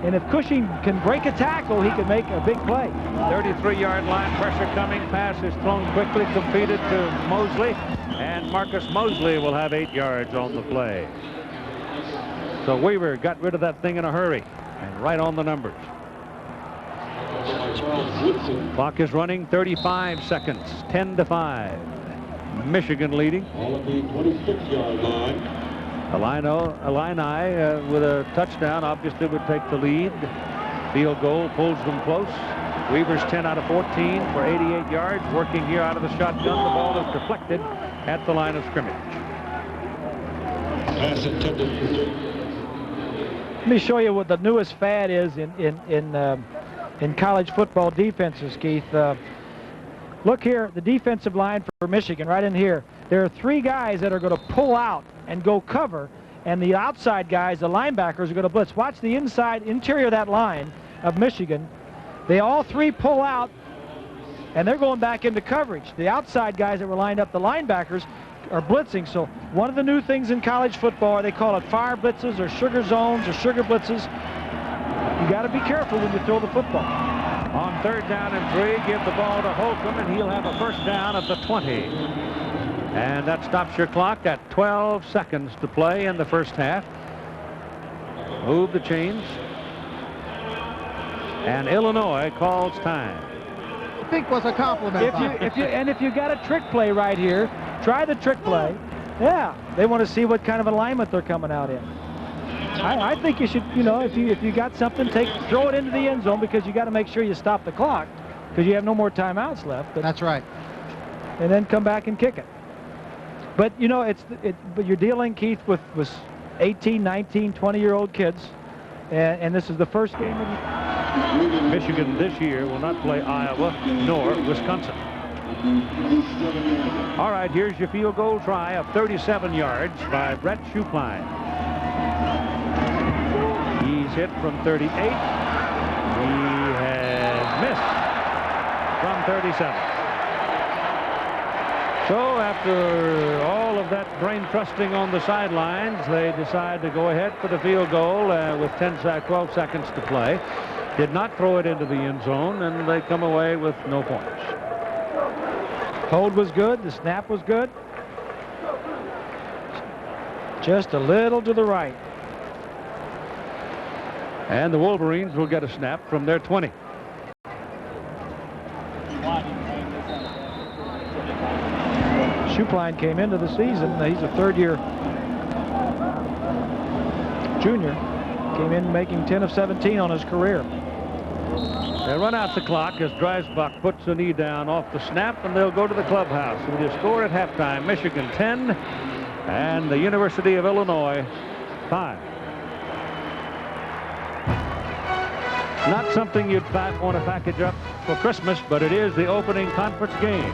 And if Cushing can break a tackle, he can make a big play. 33-yard line, pressure coming. Pass is thrown quickly, completed to Mosley. And Marcus Mosley will have 8 yards on the play. So Weaver got rid of that thing in a hurry and right on the numbers. Clock is running, 35 seconds, 10-5. Michigan leading. All of the 26-yard line. Illini with a touchdown obviously would take the lead. Field goal pulls them close. Weaver's 10 out of 14 for 88 yards. Working here out of the shotgun. The ball is deflected at the line of scrimmage. Pass intended. Let me show you what the newest fad is in college football defenses, Keith. Look here, the defensive line for Michigan, right in here. There are 3 guys that are going to pull out and go cover, and the outside guys, the linebackers, are going to blitz. Watch the interior of that line of Michigan. They all 3 pull out, and they're going back into coverage. The outside guys that were lined up, the linebackers, are blitzing. So one of the new things in college football, they call it fire blitzes or sugar zones or sugar blitzes. You got to be careful when you throw the football. On 3rd down and 3, give the ball to Holcomb, and he'll have a first down at the 20. And that stops your clock at 12 seconds to play in the first half. Move the chains. And Illinois calls time. I think was a compliment. If you got a trick play right here, try the trick play. Yeah, they want to see what kind of alignment they're coming out in. I think you should, you know, if you got something, throw it into the end zone, because you got to make sure you stop the clock, because you have no more timeouts left. That's right. And then come back and kick it. But you know, but you're dealing, Keith, with 18, 19, 20-year-old kids, and this is the first game of Michigan this year will not play Iowa nor Wisconsin. All right, here's your field goal try of 37 yards by Brett Schupline. He's hit from 38. He has missed from 37. So after all of that brain trusting on the sidelines, they decide to go ahead for the field goal with 12 seconds to play. Did not throw it into the end zone, and they come away with no points. Hold was good. The snap was good. Just a little to the right. And the Wolverines will get a snap from their 20. Schupline came into the season. He's a 3rd-year junior. Came in making 10 of 17 on his career. They run out the clock as Dreisbach puts the knee down off the snap, and they'll go to the clubhouse. With your score at halftime, Michigan 10 and the University of Illinois 5. Not something you'd want to package up for Christmas, but it is the opening conference game.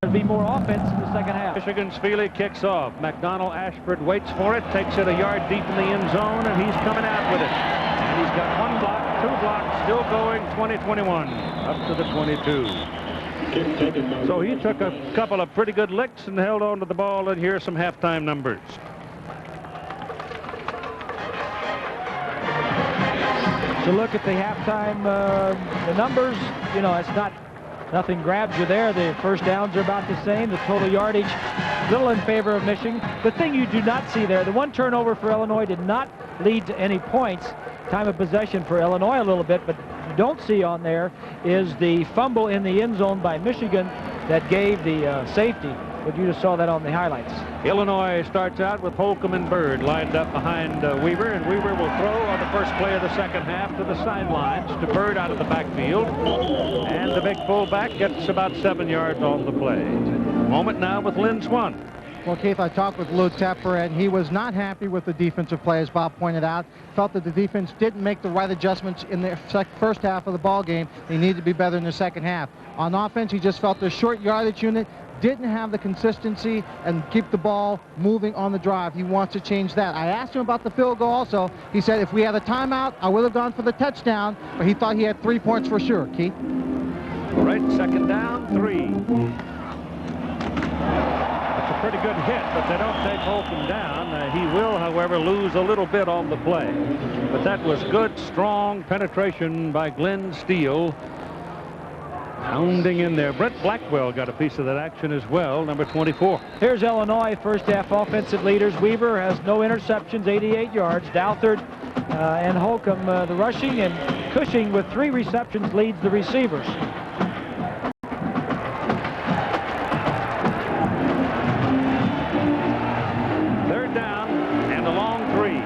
There'll be more offense in the second half. Michigan's Feely kicks off. McDonald Ashford waits for it, takes it a yard deep in the end zone, and he's coming out with it. And he's got 1 block, 2 blocks, still going, 20-21, up to the 22. So he took a couple of pretty good licks and held on to the ball, and here's some halftime numbers. To look at the halftime the numbers, you know, it's nothing grabs you there. The first downs are about the same. The total yardage, little in favor of Michigan. The thing you do not see there, the 1 turnover for Illinois did not lead to any points. Time of possession for Illinois a little bit, but you don't see on there is the fumble in the end zone by Michigan that gave the safety. But you just saw that on the highlights. Illinois starts out with Holcomb and Bird lined up behind Weaver, and Weaver will throw on the first play of the second half to the sidelines to Bird out of the backfield, and the big fullback gets about 7 yards on the play. Moment now with Lynn Swann. Well, Keith, I talked with Lou Tepper, and he was not happy with the defensive play, as Bob pointed out. Felt that the defense didn't make the right adjustments in the first half of the ball game. They needed to be better in the second half. On offense, he just felt the short yardage unit didn't have the consistency and keep the ball moving on the drive. He wants to change that. I asked him about the field goal also. He said, if we had a timeout, I would have gone for the touchdown, but he thought he had 3 points for sure. Keith? All right, second down, 3. That's a pretty good hit, but they don't take Holcomb down. He will, however, lose a little bit on the play. But that was good, strong penetration by Glenn Steele. Pounding in there. Brent Blackwell got a piece of that action as well, number 24. Here's Illinois, first half offensive leaders. Weaver has no interceptions, 88 yards. Douthert and Holcomb the rushing, and Cushing with 3 receptions leads the receivers. Third down and a long 3.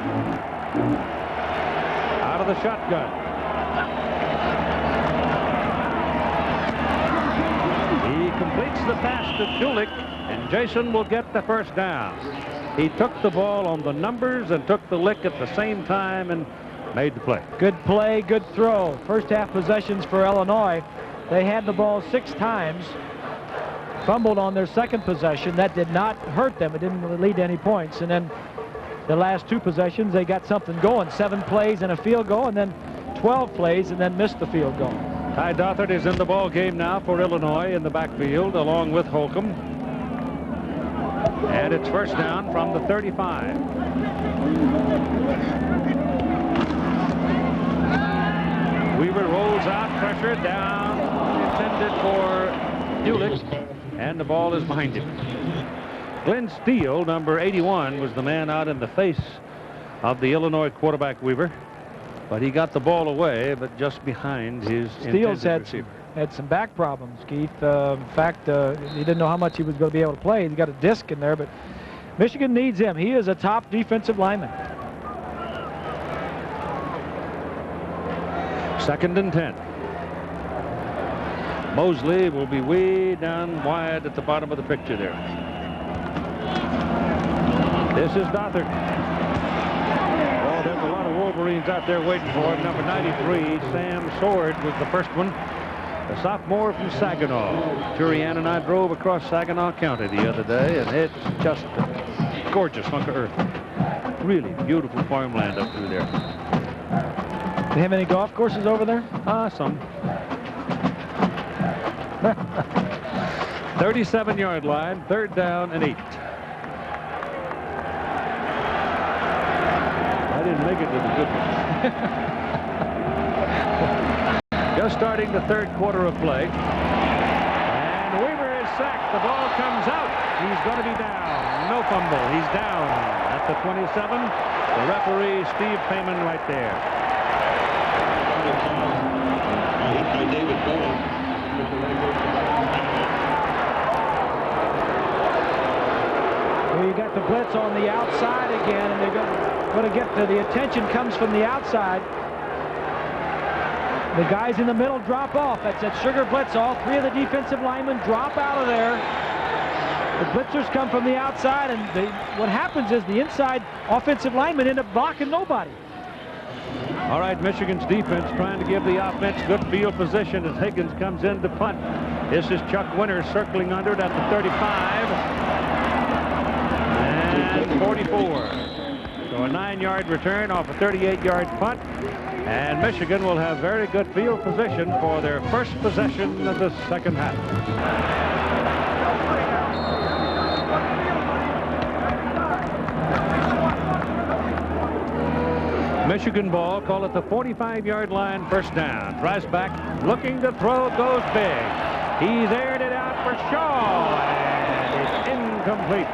Out of the shotgun. He completes the pass to Julich, and Jason will get the first down. He took the ball on the numbers and took the lick at the same time and made the play. Good play, good throw. First half possessions for Illinois. They had the ball 6 times. Fumbled on their second possession. That did not hurt them. It didn't really lead to any points. And then the last 2 possessions, they got something going. 7 plays and a field goal, and then 12 plays and then missed the field goal. Ty Douthert is in the ball game now for Illinois in the backfield along with Holcomb. And it's first down from the 35. Weaver rolls out, pressure down, intended for Julich, and the ball is behind him. Glenn Steele, number 81, was the man out in the face of the Illinois quarterback Weaver. But he got the ball away, but just behind his Steele's had some back problems, Keith. In fact, he didn't know how much he was going to be able to play. He's got a disc in there, but Michigan needs him. He is a top defensive lineman. Second and 10. Mosley will be way down wide at the bottom of the picture there. This is Douthert. Oh, there's a lot of Wolverines out there waiting for him. Number 93, Sam Sword, was the first one. A sophomore from Saginaw. Turian and I drove across Saginaw County the other day, and it's just a gorgeous hunk of earth. Really beautiful farmland up through there. Do you have any golf courses over there? Some. 37-yard line, third down and 8. I didn't make it to the good one. Just starting the third quarter of play. And Weaver is sacked. The ball comes out. He's going to be down. No fumble. He's down at the 27. The referee, Steve Payman, right there. David Bowen. Well, you got the blitz on the outside again, and they're going to get to the attention comes from the outside. The guys in the middle drop off. That's that sugar blitz. All 3 of the defensive linemen drop out of there. The blitzers come from the outside, and what happens is the inside offensive linemen end up blocking nobody. All right, Michigan's defense trying to give the offense good field position as Higgins comes in to punt. This is Chuck Winters circling under it at the 35 and 44. So a 9-yard return off a 38-yard punt, and Michigan will have very good field position for their first possession of the second half. Michigan ball, call it the 45-yard line, first down. Drives back, looking to throw, goes big. He's aired it out for Shaw, and it's incomplete.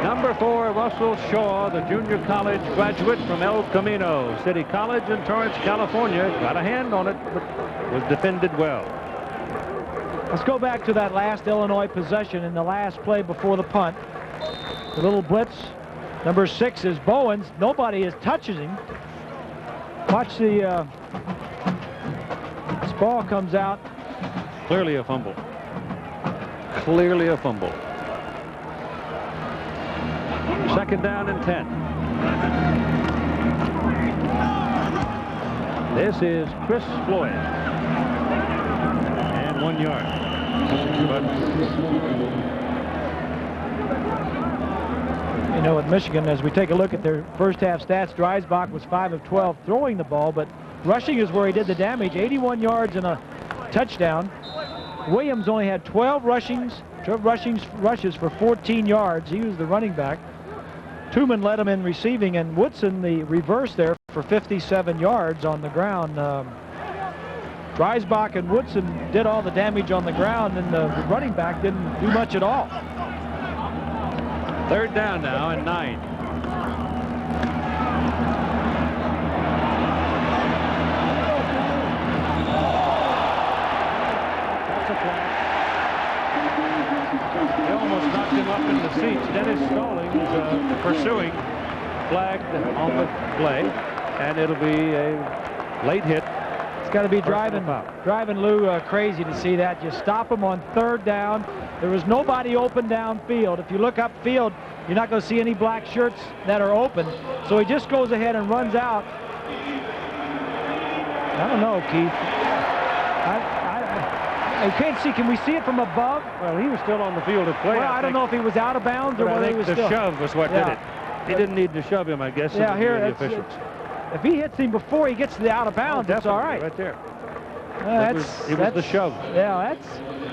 Number 4, Russell Shaw, the junior college graduate from El Camino City College in Torrance, California. Got a hand on it, but was defended well. Let's go back to that last Illinois possession in the last play before the punt. The little blitz. Number 6 is Bowens. Nobody is touching him. Watch the this ball comes out. Clearly a fumble. clearly a fumble. Second down and 10. This is Chris Floyd. And 1 yard. You know, at Michigan, as we take a look at their first half stats, Dreisbach was 5 of 12 throwing the ball, but rushing is where he did the damage. 81 yards and a touchdown. Williams only had 12 rushes for 14 yards. He was the running back. Tuman led him in receiving, and Woodson the reverse there for 57 yards on the ground. Dreisbach and Woodson did all the damage on the ground, and the running back didn't do much at all. Third down now and 9. That's a flag. They almost knocked him up in the seats. Dennis Stallings pursuing, flagged on the play, and it'll be a late hit. It's got to be driving Lou crazy to see that. You stop him on third down. There was nobody open downfield. If you look upfield, you're not going to see any black shirts that are open. So he just goes ahead and runs out. I don't know, Keith. I can't see. Can we see it from above? Well, he was still on the field at play. Well, I don't know if he was out of bounds or whether he was the still. shove was what did it. He didn't need to shove him, I guess. Yeah, here the officials. If he hits him before he gets to the out of bounds, it's all right. Right there. It was the shove. Yeah,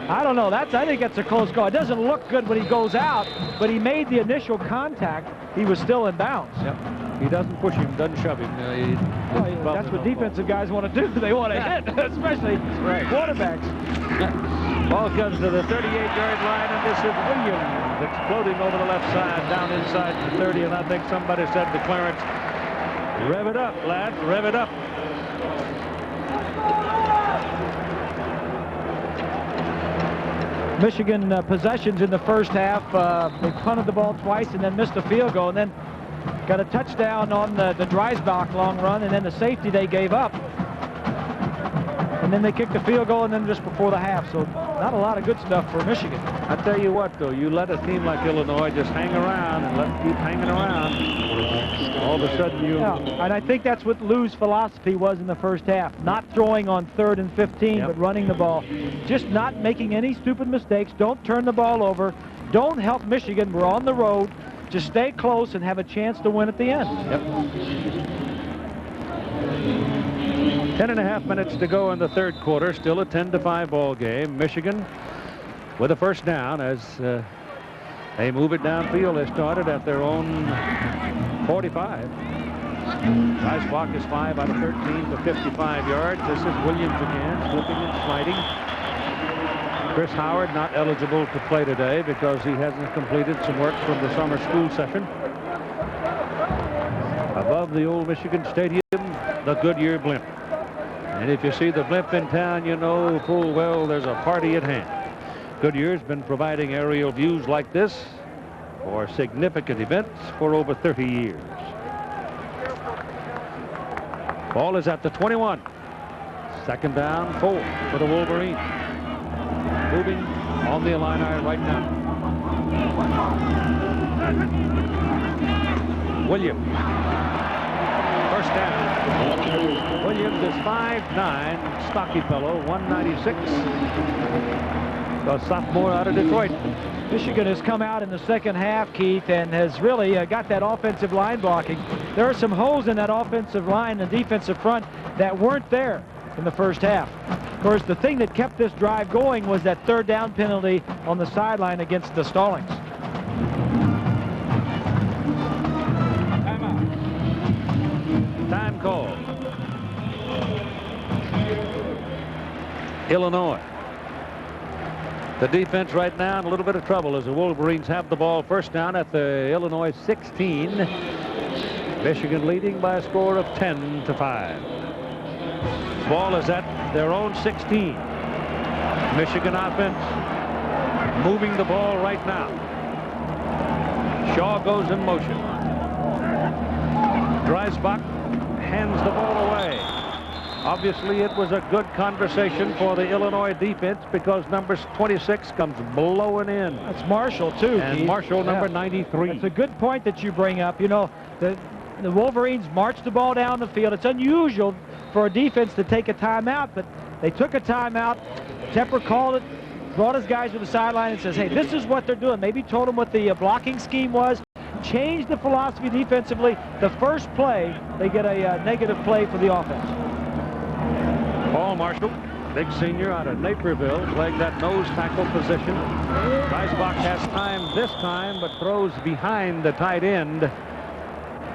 I don't know. I think that's a close call. It doesn't look good when he goes out, but he made the initial contact. He was still in bounds. Yep. He doesn't push him, doesn't shove him. That's what defensive guys want to do. They want to hit, especially quarterbacks. Ball comes to the 38-yard line, and this is Williams exploding over the left side, down inside the 30, and I think somebody said to Clarence, rev it up, lad, rev it up. Michigan possessions in the first half. They punted the ball twice and then missed a field goal, and then got a touchdown on the Dreisbach long run, and then the safety they gave up. And then they kicked the field goal, and then just before the half. So not a lot of good stuff for Michigan. I tell you what, though, you let a team like Illinois just hang around and let them keep hanging around. All of a sudden you... Yeah, and I think that's what Lou's philosophy was in the first half. Not throwing on 3rd and 15, but running the ball. Just not making any stupid mistakes. Don't turn the ball over. Don't help Michigan. We're on the road. Just stay close and have a chance to win at the end. Yep. 10.5 minutes to go in the third quarter. Still a 10-5 ball game. Michigan with a first down as they move it downfield. They started at their own 45. Dreisbach is 5 out of 13 for 55 yards. This is Williams again, slipping and sliding. Chris Howard not eligible to play today because he hasn't completed some work from the summer school session. Above the old Michigan Stadium, the Goodyear blimp. And if you see the blimp in town, you know full well there's a party at hand. Goodyear's been providing aerial views like this for significant events for over 30 years. Ball is at the 21. Second down, 4 for the Wolverines. Moving on the Illini right now. Williams. First down. Williams is 5'9", stocky fellow, 196. The sophomore out of Detroit. Michigan has come out in the second half, Keith, and has really got that offensive line blocking. There are some holes in that offensive line and defensive front that weren't there in the first half. Of course, the thing that kept this drive going was that third down penalty on the sideline against the Stallings. Time call. Illinois. The defense right now in a little bit of trouble as the Wolverines have the ball first down at the Illinois 16. Michigan leading by a score of 10-5. Ball is at their own 16. Michigan offense moving the ball right now. Shaw goes in motion. Dreisbach hands the ball away. Obviously, it was a good conversation for the Illinois defense because number 26 comes blowing in. That's Marshall, too, And Keith. Marshall, number 93. It's a good point that you bring up. You know, the Wolverines marched the ball down the field. It's unusual for a defense to take a timeout, but they took a timeout. Tepper called it, brought his guys to the sideline and says, hey, this is what they're doing. Maybe told them what the blocking scheme was. Changed the philosophy defensively. The first play, they get a negative play for the offense. Paul Marshall, big senior out of Naperville, playing that nose tackle position. Dreisbach has time this time, but throws behind the tight end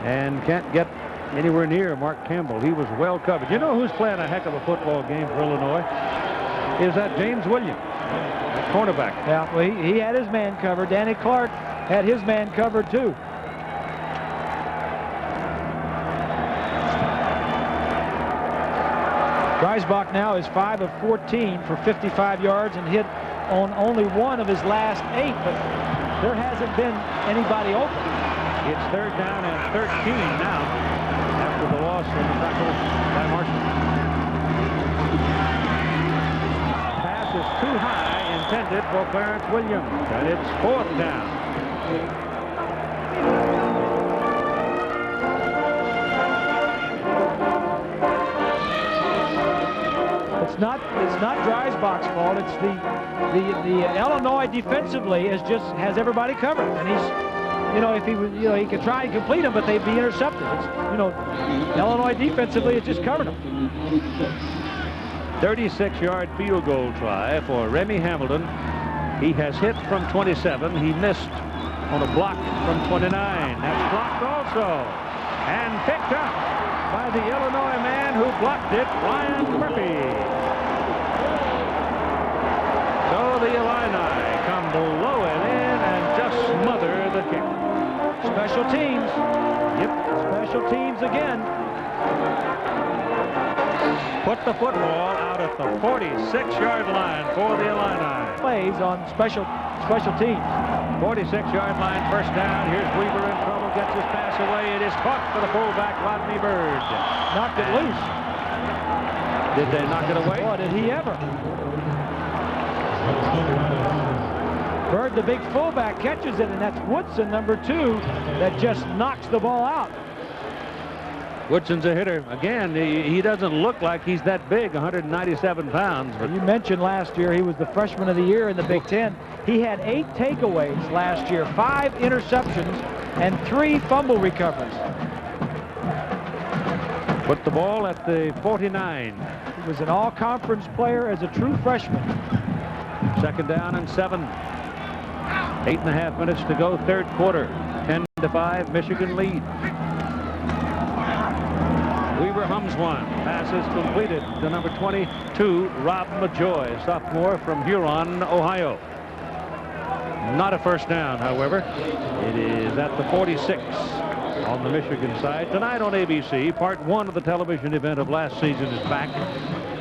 and can't get anywhere near Mark Campbell. He was well covered. You know who's playing a heck of a football game for Illinois? Is that James Williams, cornerback. Yeah, well, he had his man covered. Danny Clark had his man covered, too. Dreisbach now is 5 of 14 for 55 yards and hit on only one of his last 8, but there hasn't been anybody open. It's third down and 13 now after the loss of the tackle by Marshall. Pass is too high, intended for Clarence Williams, and it's fourth down. It's not Dreisbach's fault. It's the Illinois defensively has everybody covered, and he's, you know, if he was, you know, he could try and complete them, but they'd be intercepted. It's, you know, Illinois defensively has just covered them. 36-yard field goal try for Remy Hamilton. He has hit from 27. He missed on a block from 29. That's blocked also and picked up by the Illinois man who blocked it, Ryan Murphy. So the Illini come blowing in and just smother the kick. Special teams. Yep. Special teams again. Put the football out at the 46-yard line for the Illini. Plays on special teams. 46-yard line, first down. Here's Weaver in trouble, gets his pass away. It is caught for the fullback, Rodney Bird. Knocked it loose. Did they knock it away? Boy, did he ever. Bird, the big fullback, catches it, and that's Woodson, number 2, that just knocks the ball out. Woodson's a hitter. Again, he doesn't look like he's that big, 197 pounds. But you mentioned last year he was the freshman of the year in the Big Ten. He had 8 takeaways last year, 5 interceptions, and 3 fumble recoveries. Put the ball at the 49. He was an all-conference player as a true freshman. Second down and 7. 8.5 minutes to go, third quarter. 10-5, Michigan lead. Weaver hums one. Pass is completed to number 22, Rob Majoy, sophomore from Huron, Ohio. Not a first down, however. It is at the 46 on the Michigan side. Tonight on ABC, part 1 of the television event of last season is back.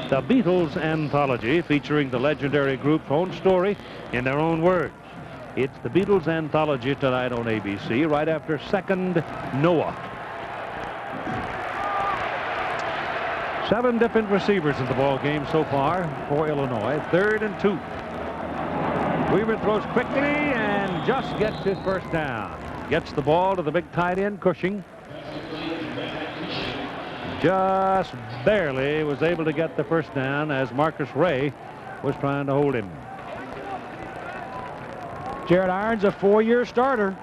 The Beatles Anthology, featuring the legendary group's own story in their own words. It's the Beatles Anthology tonight on ABC, right after Second Noah. 7 different receivers in the ball game so far for Illinois. 3rd and 2. Weaver throws quickly and just gets his first down. Gets the ball to the big tight end, Cushing. Just barely was able to get the first down as Marcus Ray was trying to hold him. Jared Irons, a 4-year starter.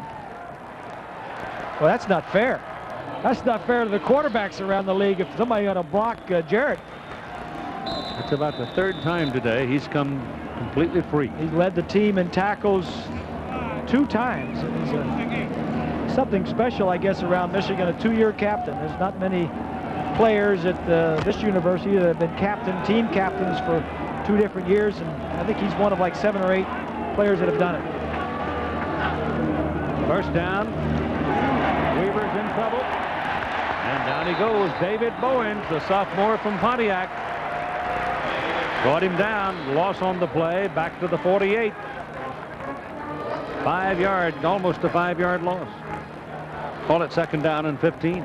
Well, that's not fair. That's not fair to the quarterbacks around the league if somebody ought to block Jarrett. It's about the 3rd time today he's come completely free. He's led the team in tackles 2 times. It's something special, I guess, around Michigan, a 2-year captain. There's not many players at this university that have been team captains for 2 different years, and I think he's one of like 7 or 8 players that have done it. First down. Weaver's in trouble. And down he goes. David Bowens, the sophomore from Pontiac. Brought him down. Loss on the play. Back to the 48. 5 yard, almost a 5-yard loss. Call it second down and 15.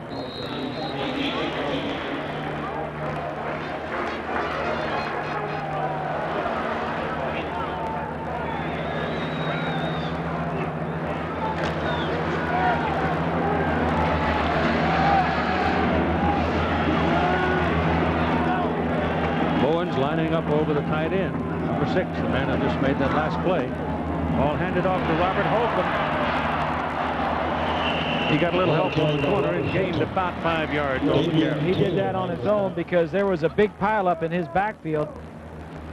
lining up over the tight end. Number 6, the man who just made that last play. Ball handed off to Robert Holcomb. He got a little help from the corner and gained about 5 yards on the carry. He did that on his own because there was a big pileup in his backfield.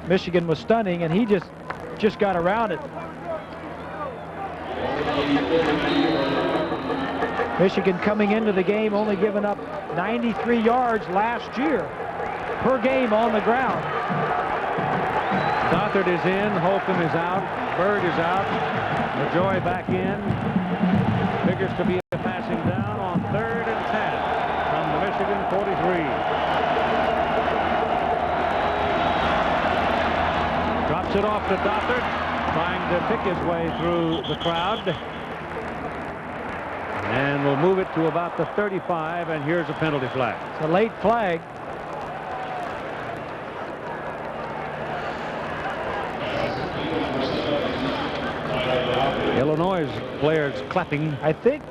Michigan was stunning, and he just got around it. Michigan coming into the game only giving up 93 yards last year per game on the ground. Gothard is in, Holcomb is out, Bird is out, LaJoie back in. Figures to be a passing down on 3rd and 10 from the Michigan 43. Drops it off to Gothard, trying to pick his way through the crowd. And we'll move it to about the 35, and here's a penalty flag. It's a late flag. Illinois players clapping. I think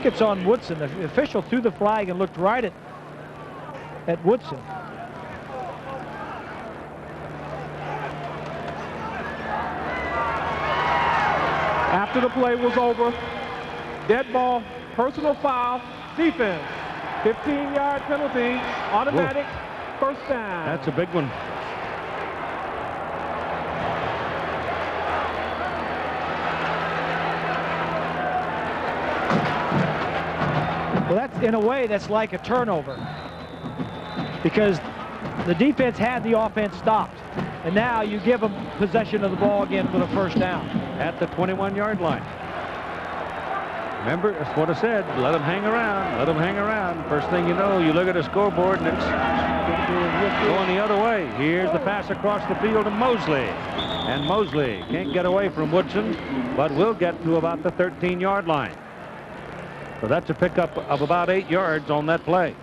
it's on Woodson. The official threw the flag and looked right at Woodson. After the play was over, dead ball, personal foul, defense. 15-yard penalty, automatic, first down. That's a big one. Well, that's, in a way, that's like a turnover because the defense had the offense stopped, and now you give them possession of the ball again for the first down. At the 21-yard line. Remember, that's what I said. Let them hang around. Let them hang around. First thing you know, you look at the scoreboard and it's going the other way. Here's the pass across the field to Mosley. And Mosley can't get away from Woodson, but will get to about the 13-yard line. So that's a pickup of about 8 yards on that play.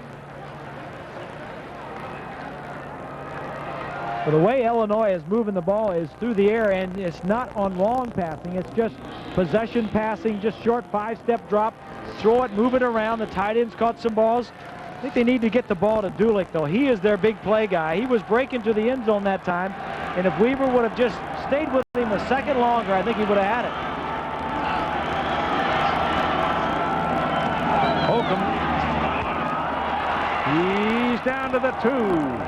Well, the way Illinois is moving the ball is through the air, and it's not on long passing. It's just possession passing, just short 5-step drop, throw it, move it around. The tight ends caught some balls. I think they need to get the ball to Dulick, though. He is their big play guy. He was breaking to the end zone that time, and if Weaver would have just stayed with him a second longer, I think he would have had it. Holcomb. He's down to the 2.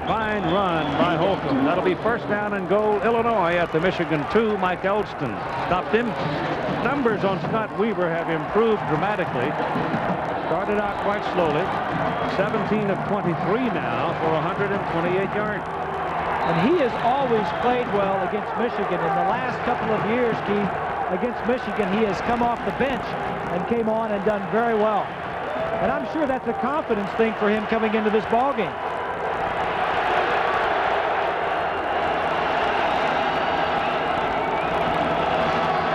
Fine run by Holcomb. That'll be first down and goal, Illinois at the Michigan 2. Mike Elston stopped him. Numbers on Scott Weaver have improved dramatically. Started out quite slowly. 17 of 23 now for 128 yards. And he has always played well against Michigan. In the last couple of years, Keith, against Michigan, he has come off the bench and came on and done very well. And I'm sure that's a confidence thing for him coming into this ball game.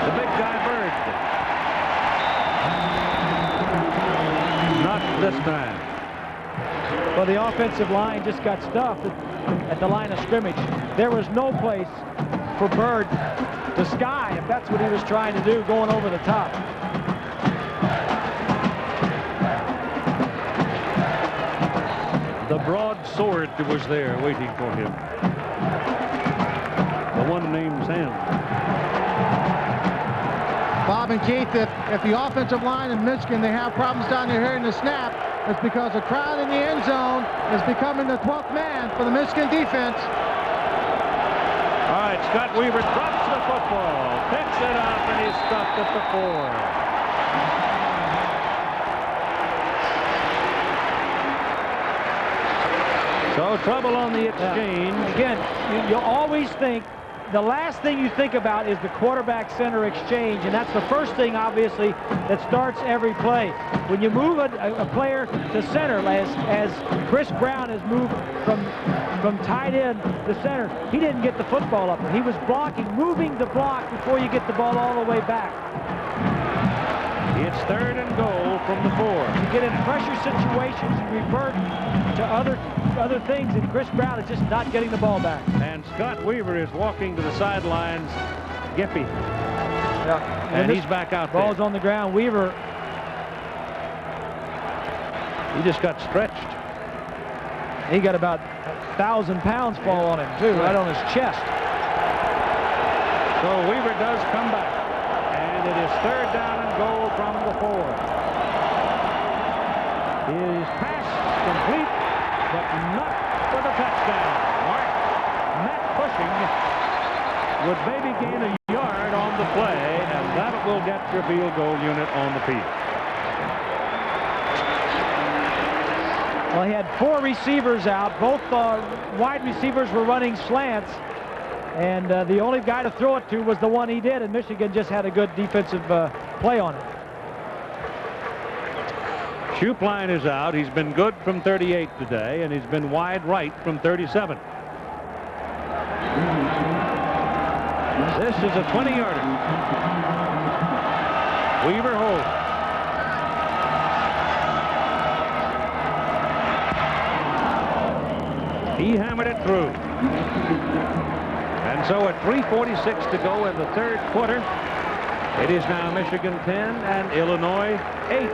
The big guy Bird. Not this time. Well, the offensive line just got stuffed at the line of scrimmage. There was no place for Bird to sky, if that's what he was trying to do, going over the top. The broadsword was there waiting for him. The one named Sam. Bob and Keith, if the offensive line in Michigan, they have problems down there in the snap, it's because the crowd in the end zone is becoming the 12th man for the Michigan defense. All right, Scott Weaver drops the football, picks it up, and he's stopped at the 4. So trouble on the exchange. Yeah. Again, you'll always think, the last thing you think about is the quarterback center exchange, and that's the first thing, obviously, that starts every play. When you move a player to center, as Chris Brown has moved from tight end to center, he didn't get the football up. He was blocking, moving the block before you get the ball all the way back. It's 3rd and goal from the 4. You get in pressure situations, you revert to other things, and Chris Brown is just not getting the ball back. And Scott Weaver is walking to the sidelines, Giffey. Yeah. And he's back out there. Ball's on the ground. Weaver. He just got stretched. He got about 1,000 pounds fall on him, too, right on his chest. So Weaver does come back. And it is 3rd down and goal from the 4. His pass complete, but not for the touchdown. Matt Cushing would maybe gain a yard on the play, and that will get your field goal unit on the field. Well, he had 4 receivers out. Both wide receivers were running slants. And the only guy to throw it to was the one he did, and Michigan just had a good defensive play on it. Schupline is out. He's been good from 38 today, and he's been wide right from 37. This is a 20-yarder. Weaver holds. He hammered it through. And so at 3:46 to go in the 3rd quarter, it is now Michigan 10 and Illinois 8.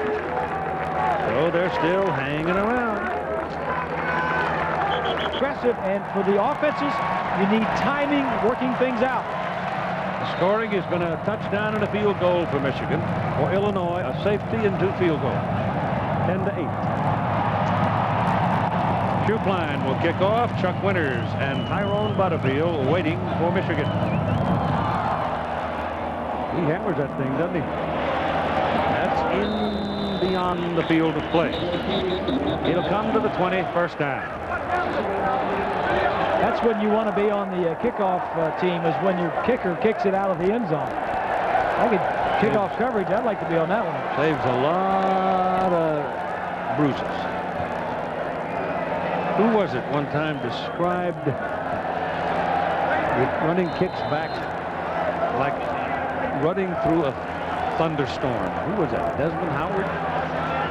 So they're still hanging around. Aggressive, and for the offenses, you need timing, working things out. The scoring has been a touchdown and a field goal for Michigan. For Illinois, a safety and 2 field goals. 10-8. Schupline will kick off. Chuck Winters and Tyrone Butterfield waiting for Michigan. He hammers that thing, doesn't he? That's in beyond the field of play. He'll come to the 20, 1st down. That's when you want to be on the kickoff team, is when your kicker kicks it out of the end zone. I could kick off coverage. I'd like to be on that one. Saves a lot of bruises. Who was it one time described running kicks back like running through a thunderstorm? Who was that? Desmond Howard?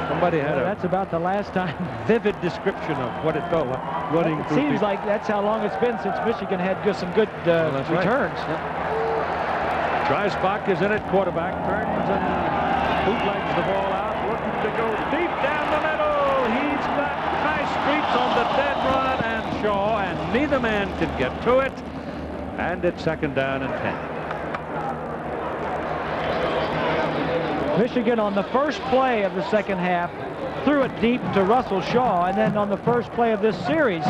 Somebody had that's about the last time. Vivid description of what it felt like running It through. seems like that's how long it's been since Michigan had just some good returns. Right. Yep. Dreisbach is in at quarterback, turns and bootlegs the ball out, looking to go deep down the middle. He's got nice streaks on the dead run and Shaw, and neither man can get to it. And it's 2nd down and 10. Michigan on the first play of the 2nd half threw it deep to Russell Shaw, and then on the first play of this series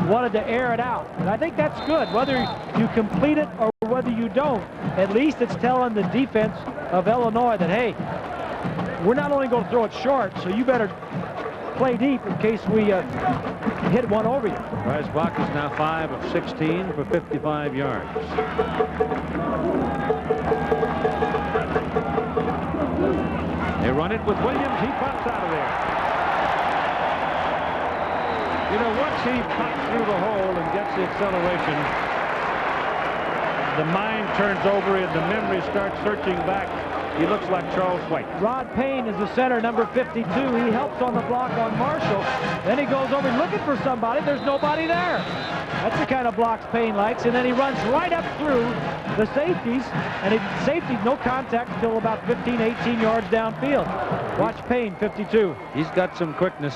wanted to air it out. And I think that's good. Whether you complete it or whether you don't, at least it's telling the defense of Illinois that, hey, we're not only going to throw it short, so you better play deep in case we hit one over you. Dreisbach is now 5 of 16 for 55 yards. They run it with Williams. He punts out of there. You know, once he punts through the hole and gets the acceleration, the mind turns over and the memory starts searching back. He looks like Charles White. Rod Payne is the center, number 52. He helps on the block on Marshall. Then he goes over looking for somebody. There's nobody there. That's the kind of blocks Payne likes. And then he runs right up through the safeties. And safety, no contact until about 15, 18 yards downfield. Watch Payne, 52. He's got some quickness.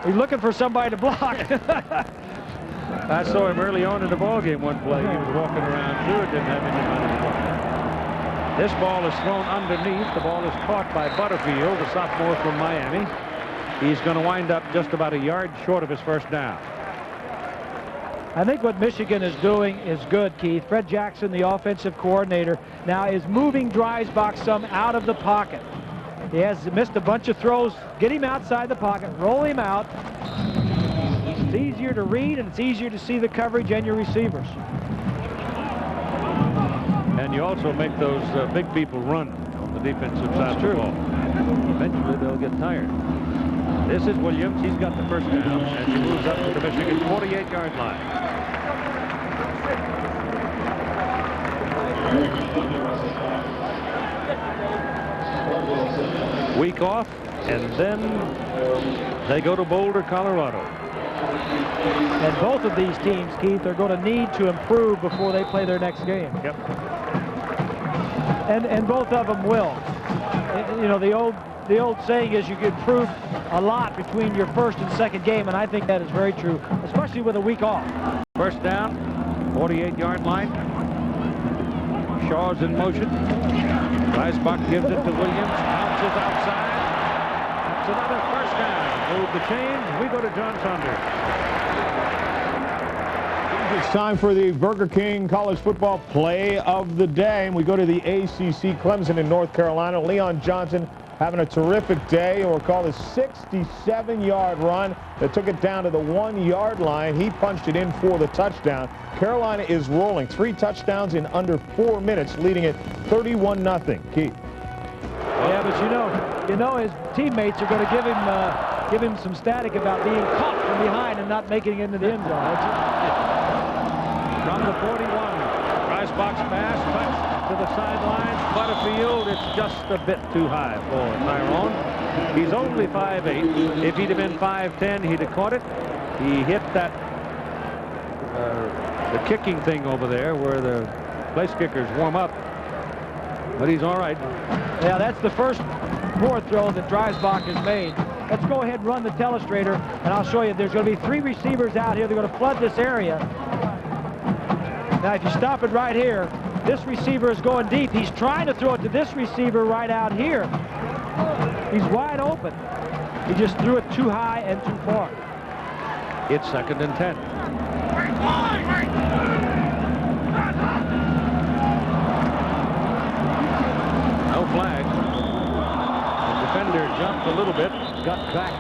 He's looking for somebody to block. I saw him early on in the ballgame one play. He was walking around through it, didn't have anybody to block. This ball is thrown underneath. The ball is caught by Butterfield, the sophomore from Miami. He's going to wind up just about a yard short of his 1st down. I think what Michigan is doing is good, Keith. Fred Jackson, the offensive coordinator, now is moving Dreisbach some out of the pocket. He has missed a bunch of throws. Get him outside the pocket, roll him out. It's easier to read, and it's easier to see the coverage and your receivers. And you also make those big people run on the defensive side of the ball. Eventually, they'll get tired. This is Williams. He's got the 1st down, and he moves up to the Michigan 48-yard line. Week off, and then they go to Boulder, Colorado. And both of these teams, Keith, are going to need to improve before they play their next game. Yep. And both of them will. You know, the old the old saying is you can improve a lot between your first and second game, and I think that is very true, especially with a week off. First down, 48-yard line. Shaw's in motion. Dreisbach gives it to Williams. Bounces outside. That's another first down. Move the chains. We go to John Saunders. It's time for the Burger King College Football Play of the Day. And we go to the ACC, Clemson in North Carolina. Leon Johnson having a terrific day. You'll recall his 67-yard run that took it down to the 1-yard line. He punched it in for the touchdown. Carolina is rolling. 3 touchdowns in under 4 minutes, leading it 31-0. Keith. Yeah, but you know his teammates are going to give him some static about being caught from behind and not making it into the end zone. From the 41, Dreisbach's pass touched to the sidelines. Butterfield, it's just a bit too high for Tyrone. He's only 5'8". If he'd have been 5'10", he'd have caught it. He hit that the kicking thing over there where the place kickers warm up. But he's all right. Yeah, that's the first poor throw that Dreisbach has made. Let's go ahead and run the telestrator, and I'll show you. There's going to be 3 receivers out here. They're going to flood this area. Now, if you stop it right here, this receiver is going deep. He's trying to throw it to this receiver right out here. He's wide open. He just threw it too high and too far. It's 2nd and 10. No flag. The defender jumped a little bit, got back.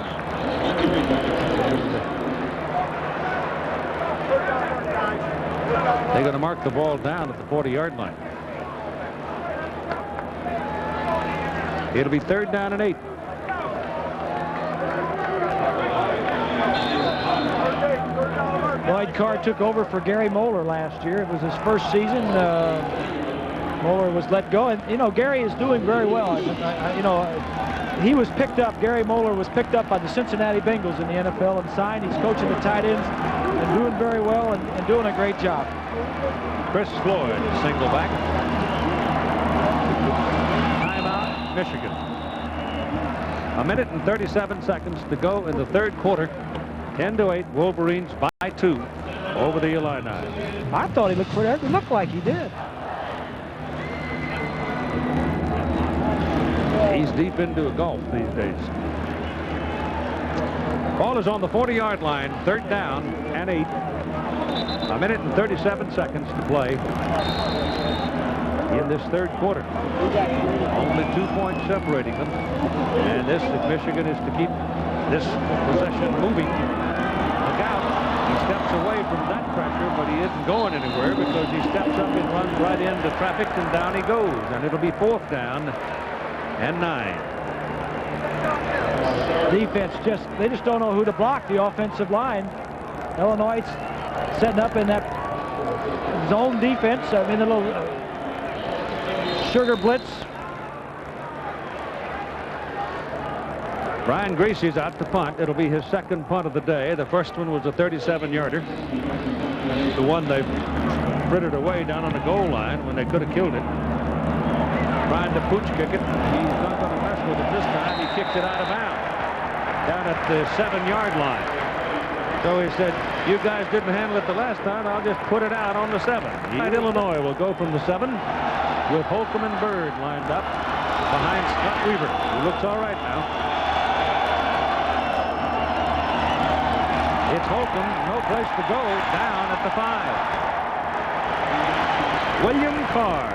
They're going to mark the ball down at the 40-yard line. It'll be 3rd down and 8. Lloyd Carr took over for Gary Moeller last year. It was his first season. Moeller was let go, and you know Gary is doing very well. He was picked up. Gary Moeller was picked up by the Cincinnati Bengals in the NFL and signed. He's coaching the tight ends and doing very well and doing a great job. Chris Floyd, single back. Timeout, Michigan. 1 minute and 37 seconds to go in the 3rd quarter. 10-8, Wolverines by 2 over the Illini. I thought he looked pretty. It looked like he did. He's deep into a golf these days. Ball is on the 40-yard line. 3rd down and 8. 1 minute and 37 seconds to play in this 3rd quarter. Only 2 points separating them. And this, if Michigan is to keep this possession moving, look out. He steps away from that pressure, but he isn't going anywhere because he steps up and runs right into traffic, and down he goes. And it'll be 4th down and 9. Defense they just don't know who to block. The offensive line. Illinois setting up in that zone defense. I mean, the little sugar blitz. Brian Gracie's out to punt. It'll be his 2nd punt of the day. The first one was a 37-yarder. The one they frittered away down on the goal line when they could have killed it. Trying to pooch kick it. He's not going to mess with it this time. He kicks it out of bounds down at the 7-yard line. So he said, you guys didn't handle it the last time. I'll just put it out on the 7. Illinois will go from the 7 with Holcomb and Bird lined up behind Scott Weaver. He looks all right now. It's Holcomb, no place to go, down at the 5. William Carr.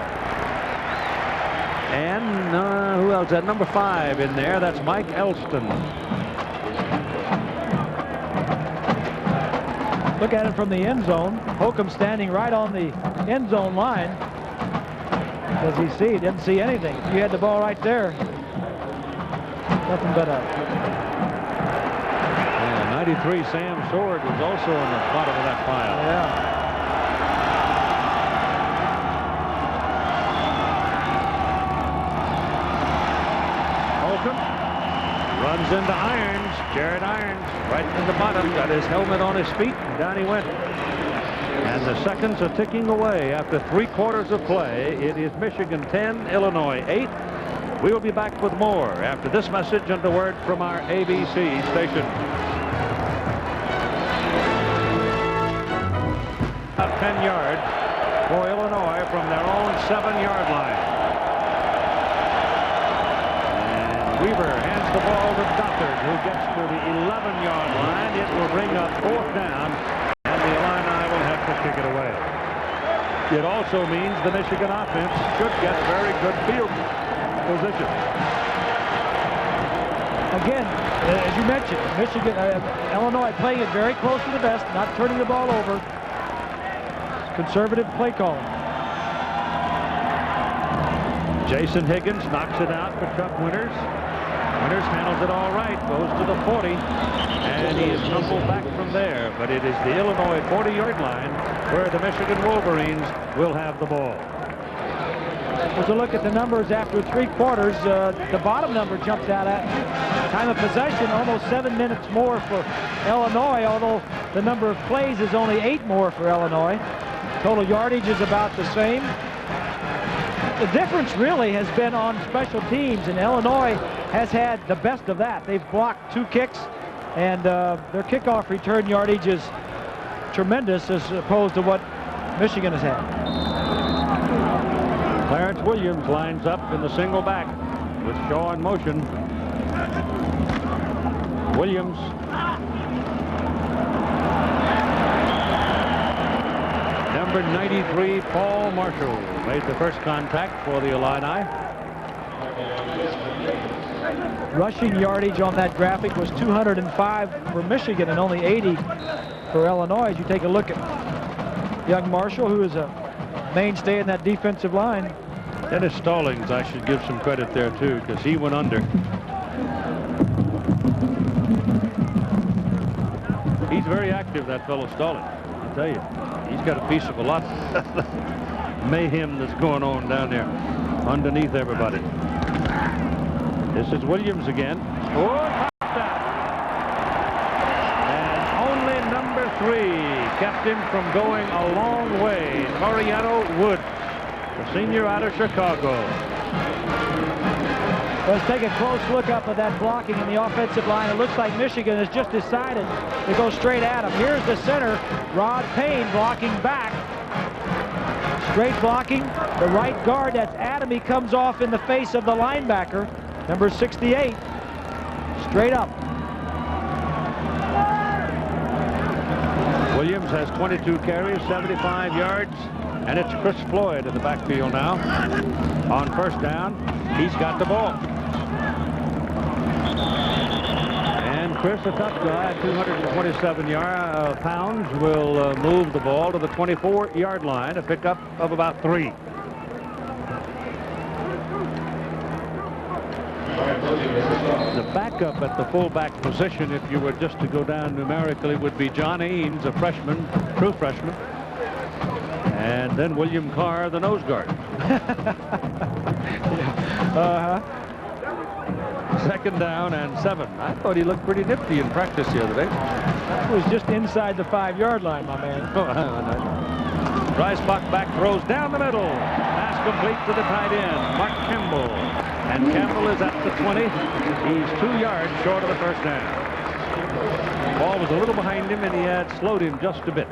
And who else? That number 5 in there. That's Mike Elston. Look at it from the end zone. Holcomb standing right on the end zone line. Does he see? He didn't see anything. If you had the ball right there, nothing but a... 93 Sam Sword was also on the bottom of that pile. Yeah. Holcomb runs into Irons. Jared Irons right in the bottom. Got his helmet on his feet. And down he went. And the seconds are ticking away after 3 quarters of play. It is Michigan 10, Illinois 8. We will be back with more after this message and a word from our ABC station. About 10 yards for Illinois from their own 7-yard line. And Weaver hands the ball to Gothard, who gets to the 11-yard line. It will bring up 4th down, and the Illini will have to kick it away. It also means the Michigan offense should get very good field position. Again, as you mentioned, Illinois playing it very close to the vest, not turning the ball over. Conservative play calling. Jason Higgins knocks it out for Chuck Winters. Winters handles it all right, goes to the 40, and he is tumbled back from there. But it is the Illinois 40-yard line where the Michigan Wolverines will have the ball. As a look at the numbers after 3 quarters, the bottom number jumps out at time of possession, almost 7 minutes more for Illinois, although the number of plays is only 8 more for Illinois. Total yardage is about the same. The difference really has been on special teams, and Illinois has had the best of that. They've blocked 2 kicks, and their kickoff return yardage is tremendous as opposed to what Michigan has had. Clarence Williams lines up in the single back with Shaw in motion. Williams. Number 93, Paul Marshall, made the first contact for the Illini. Rushing yardage on that graphic was 205 for Michigan and only 80 for Illinois. As you take a look at young Marshall, who is a mainstay in that defensive line. Dennis Stallings, I should give some credit there too, because he went under. He's very active, that fellow Stallings. I'll tell you, he's got a piece of a lot mayhem that's going on down there underneath everybody. This is Williams again. Oh, touchdown! And only number 3 kept him from going a long way. Mariano Wood, the senior out of Chicago. Let's take a close look up at that blocking in the offensive line. It looks like Michigan has just decided to go straight at him. Here's the center, Rod Payne, blocking back. Straight blocking. The right guard, that's Adam. He comes off in the face of the linebacker, number 68. Straight up. Williams has 22 carries, 75 yards, and it's Chris Floyd in the backfield now. On first down, he's got the ball. And Chris, a tough guy, 227 pounds, will move the ball to the 24-yard line, a pickup of about 3. The backup at the fullback position, if you were just to go down numerically, would be John Ains, a freshman, true freshman. And then William Carr, the nose guard. Second down and 7. I thought he looked pretty nifty in practice the other day. That was just inside the 5-yard line, my man. Dreisbach back throws down the middle. Pass complete to the tight end, Mark Campbell. And Campbell is at the 20. He's 2 yards short of the first down. Ball was a little behind him, and he had slowed him just a bit.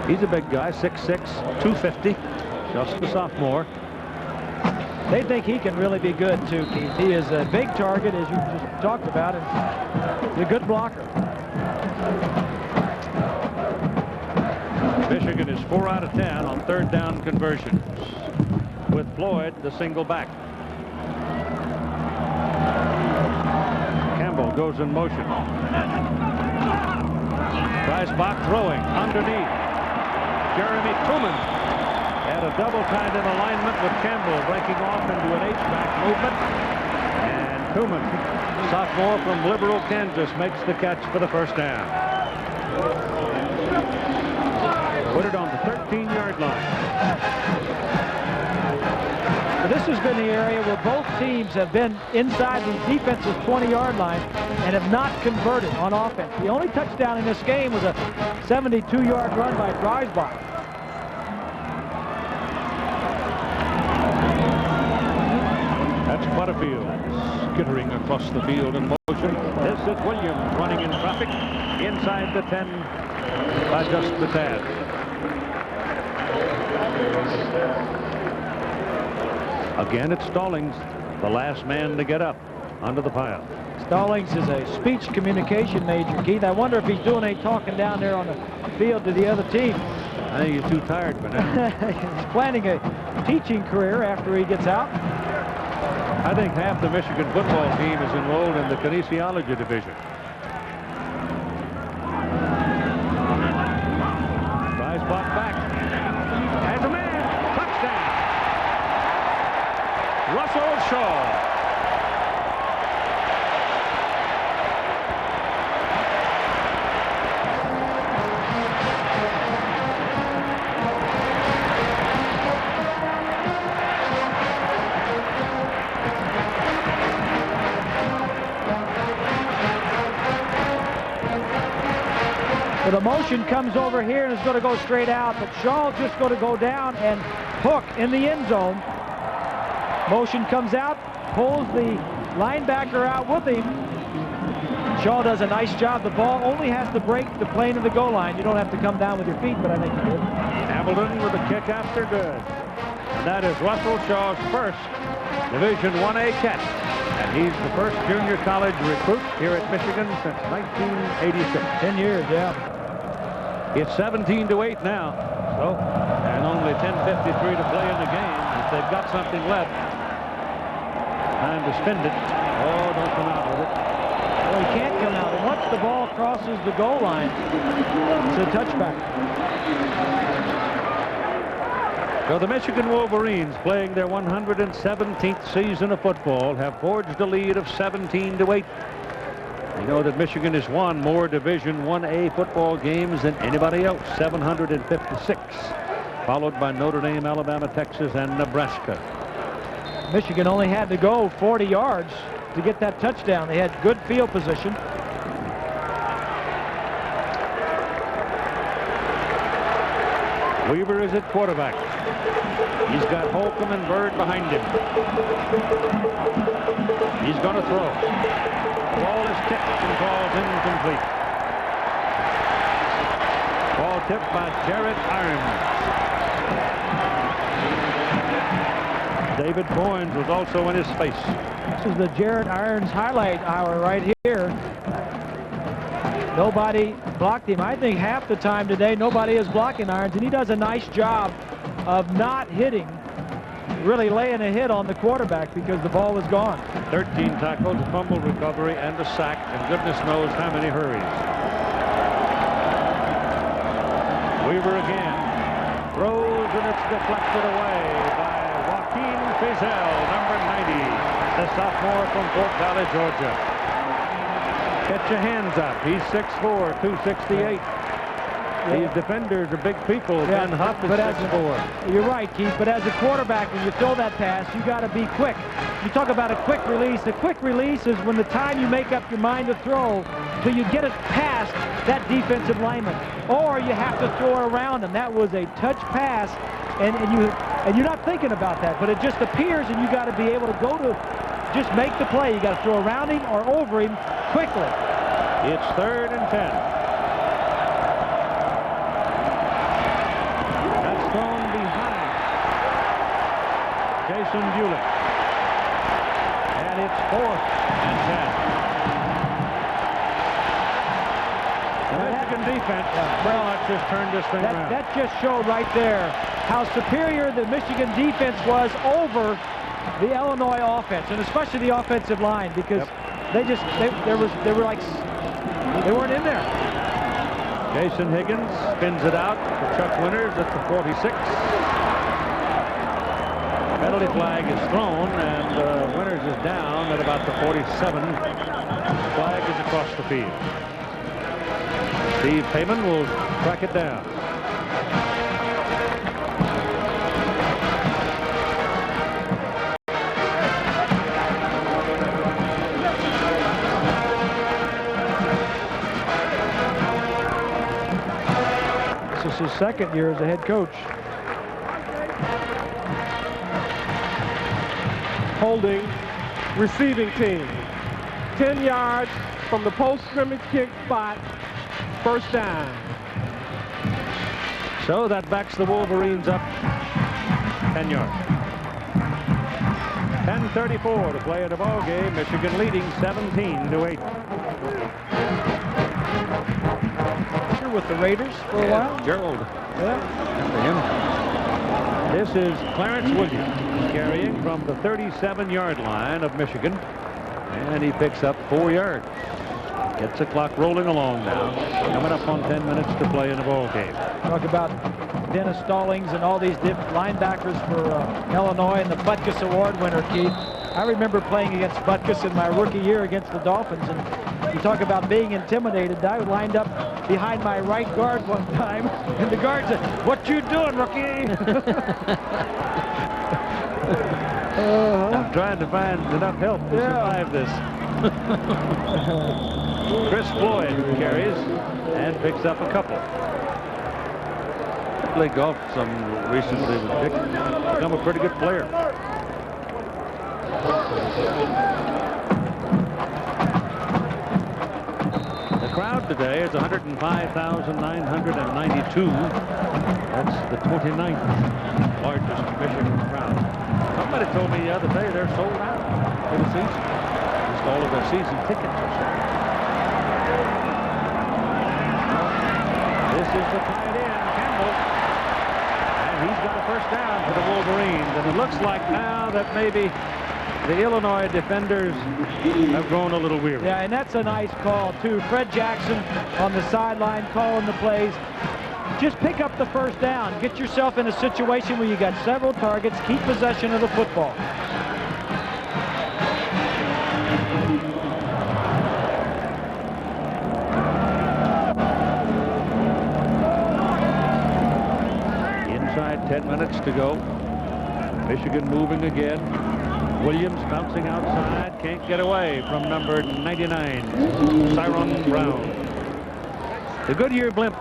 He's a big guy, 6'6", 250, just a sophomore. They think he can really be good, too, Keith. He is a big target, as you just talked about, and he's a good blocker. Michigan is 4 out of 10 on third down conversions, with Floyd the single back. Campbell goes in motion. Dreisbach throwing underneath. Jeremy Truman had a double tight in alignment with Campbell breaking off into an H-back movement. And Truman, sophomore from Liberal, Kansas, makes the catch for the first down. Put it on the 13-yard line. This has been the area where both teams have been inside the defense's 20-yard line and have not converted on offense. The only touchdown in this game was a 72-yard run by Dreisbach. Butterfield skittering across the field in motion. This is Williams running in traffic inside the 10 by just the tad. Again, it's Stallings, the last man to get up under the pile. Stallings is a speech communication major, Keith. I wonder if he's doing any talking down there on the field to the other team. I think he's too tired for now. He's planning a teaching career after he gets out. I think half the Michigan football team is enrolled in the kinesiology division. Dreisbach back. Has a man. Touchdown. Russell Shaw. So the motion comes over here and is going to go straight out, but Shaw's just going to go down and hook in the end zone. Motion comes out, pulls the linebacker out with him. Shaw does a nice job. The ball only has to break the plane of the goal line. You don't have to come down with your feet, but I think he did. Hamilton with a kick after good. And that is Russell Shaw's first Division 1A catch. And he's the first junior college recruit here at Michigan since 1986. 10 years, yeah. It's 17-8 now. So, and only 10:53 to play in the game. If they've got something left, time to spend it. Oh, don't come out with it. Well, he can't come out. And once the ball crosses the goal line, it's a touchback. So the Michigan Wolverines, playing their 117th season of football, have forged a lead of 17-8. You know that Michigan has won more Division 1A football games than anybody else, 756, followed by Notre Dame, Alabama, Texas, and Nebraska. Michigan only had to go 40 yards to get that touchdown. They had good field position. Weaver is at quarterback. He's got Holcomb and Bird behind him. He's going to throw. The ball is tipped and falls incomplete. Ball tipped by Jared Irons. David Boynes was also in his face. This is the Jared Irons highlight hour right here. Nobody blocked him. I think half the time today nobody is blocking Irons, and he does a nice job of not hitting, really laying a hit on the quarterback because the ball was gone. 13 tackles, a fumble recovery, and a sack, and goodness knows how many hurries. Weaver again throws, and it's deflected away by Joaquin Fizel, number 90, the sophomore from Fort Valley, Georgia. Get your hands up. He's 6'4", 268. These defenders are big people. Yeah, Ben Huff is 6'4". You're right, Keith, but as a quarterback, when you throw that pass, you got to be quick. You talk about a quick release. A quick release is when the time you make up your mind to throw till you get it past that defensive lineman, or you have to throw around him. That was a touch pass, and you're not thinking about that, but it just appears, and you got to be able to go to just make the play. You got to throw around him or over him quickly. It's 3rd and 10. That's thrown behind Jason Bulick. And it's 4th and 10. The Michigan defense, well, let's just turn this thing around. That just showed right there how superior the Michigan defense was over the Illinois offense, and especially the offensive line, because they weren't in there. Jason Higgins spins it out for Chuck Winters at the 46. Penalty flag is thrown, and Winters is down at about the 47. Flag is across the field. Steve Payman will track it down. This is his 2nd year as a head coach. Holding receiving team. 10 yards from the post-scrimmage kick spot, first down. So that backs the Wolverines up 10 yards. 10:34 to play in the ball game. Michigan leading 17-8. With the Raiders for a while. Gerald. Yeah. Him. This is Clarence Williams carrying from the 37-yard line of Michigan, and he picks up 4 yards. Gets the clock rolling along now. Coming up on 10 minutes to play in the ball game. Talk about Dennis Stallings and all these linebackers for Illinois and the Butkus Award winner, Keith. I remember playing against Butkus in my rookie year against the Dolphins, and you talk about being intimidated. I lined up behind my right guard one time, and the guard said, "What you doing, rookie?" I'm trying to find enough help to survive this. Chris Floyd carries and picks up a couple. I played golf some recently with Dick. Become a pretty good player. The crowd today is 105,992. That's the 29th largest Michigan crowd. Somebody told me the other day they're sold out for the season. Just all of their season tickets are sold. This is the tight end, Campbell. And he's got a first down for the Wolverines. And it looks like now that maybe the Illinois defenders have grown a little weary. Yeah, and that's a nice call, too. Fred Jackson on the sideline calling the plays. Just pick up the first down. Get yourself in a situation where you got several targets. Keep possession of the football. Inside 10 minutes to go. Michigan moving again. Williams bouncing outside. Can't get away from number 99, Tyrone Brown. The Goodyear blimp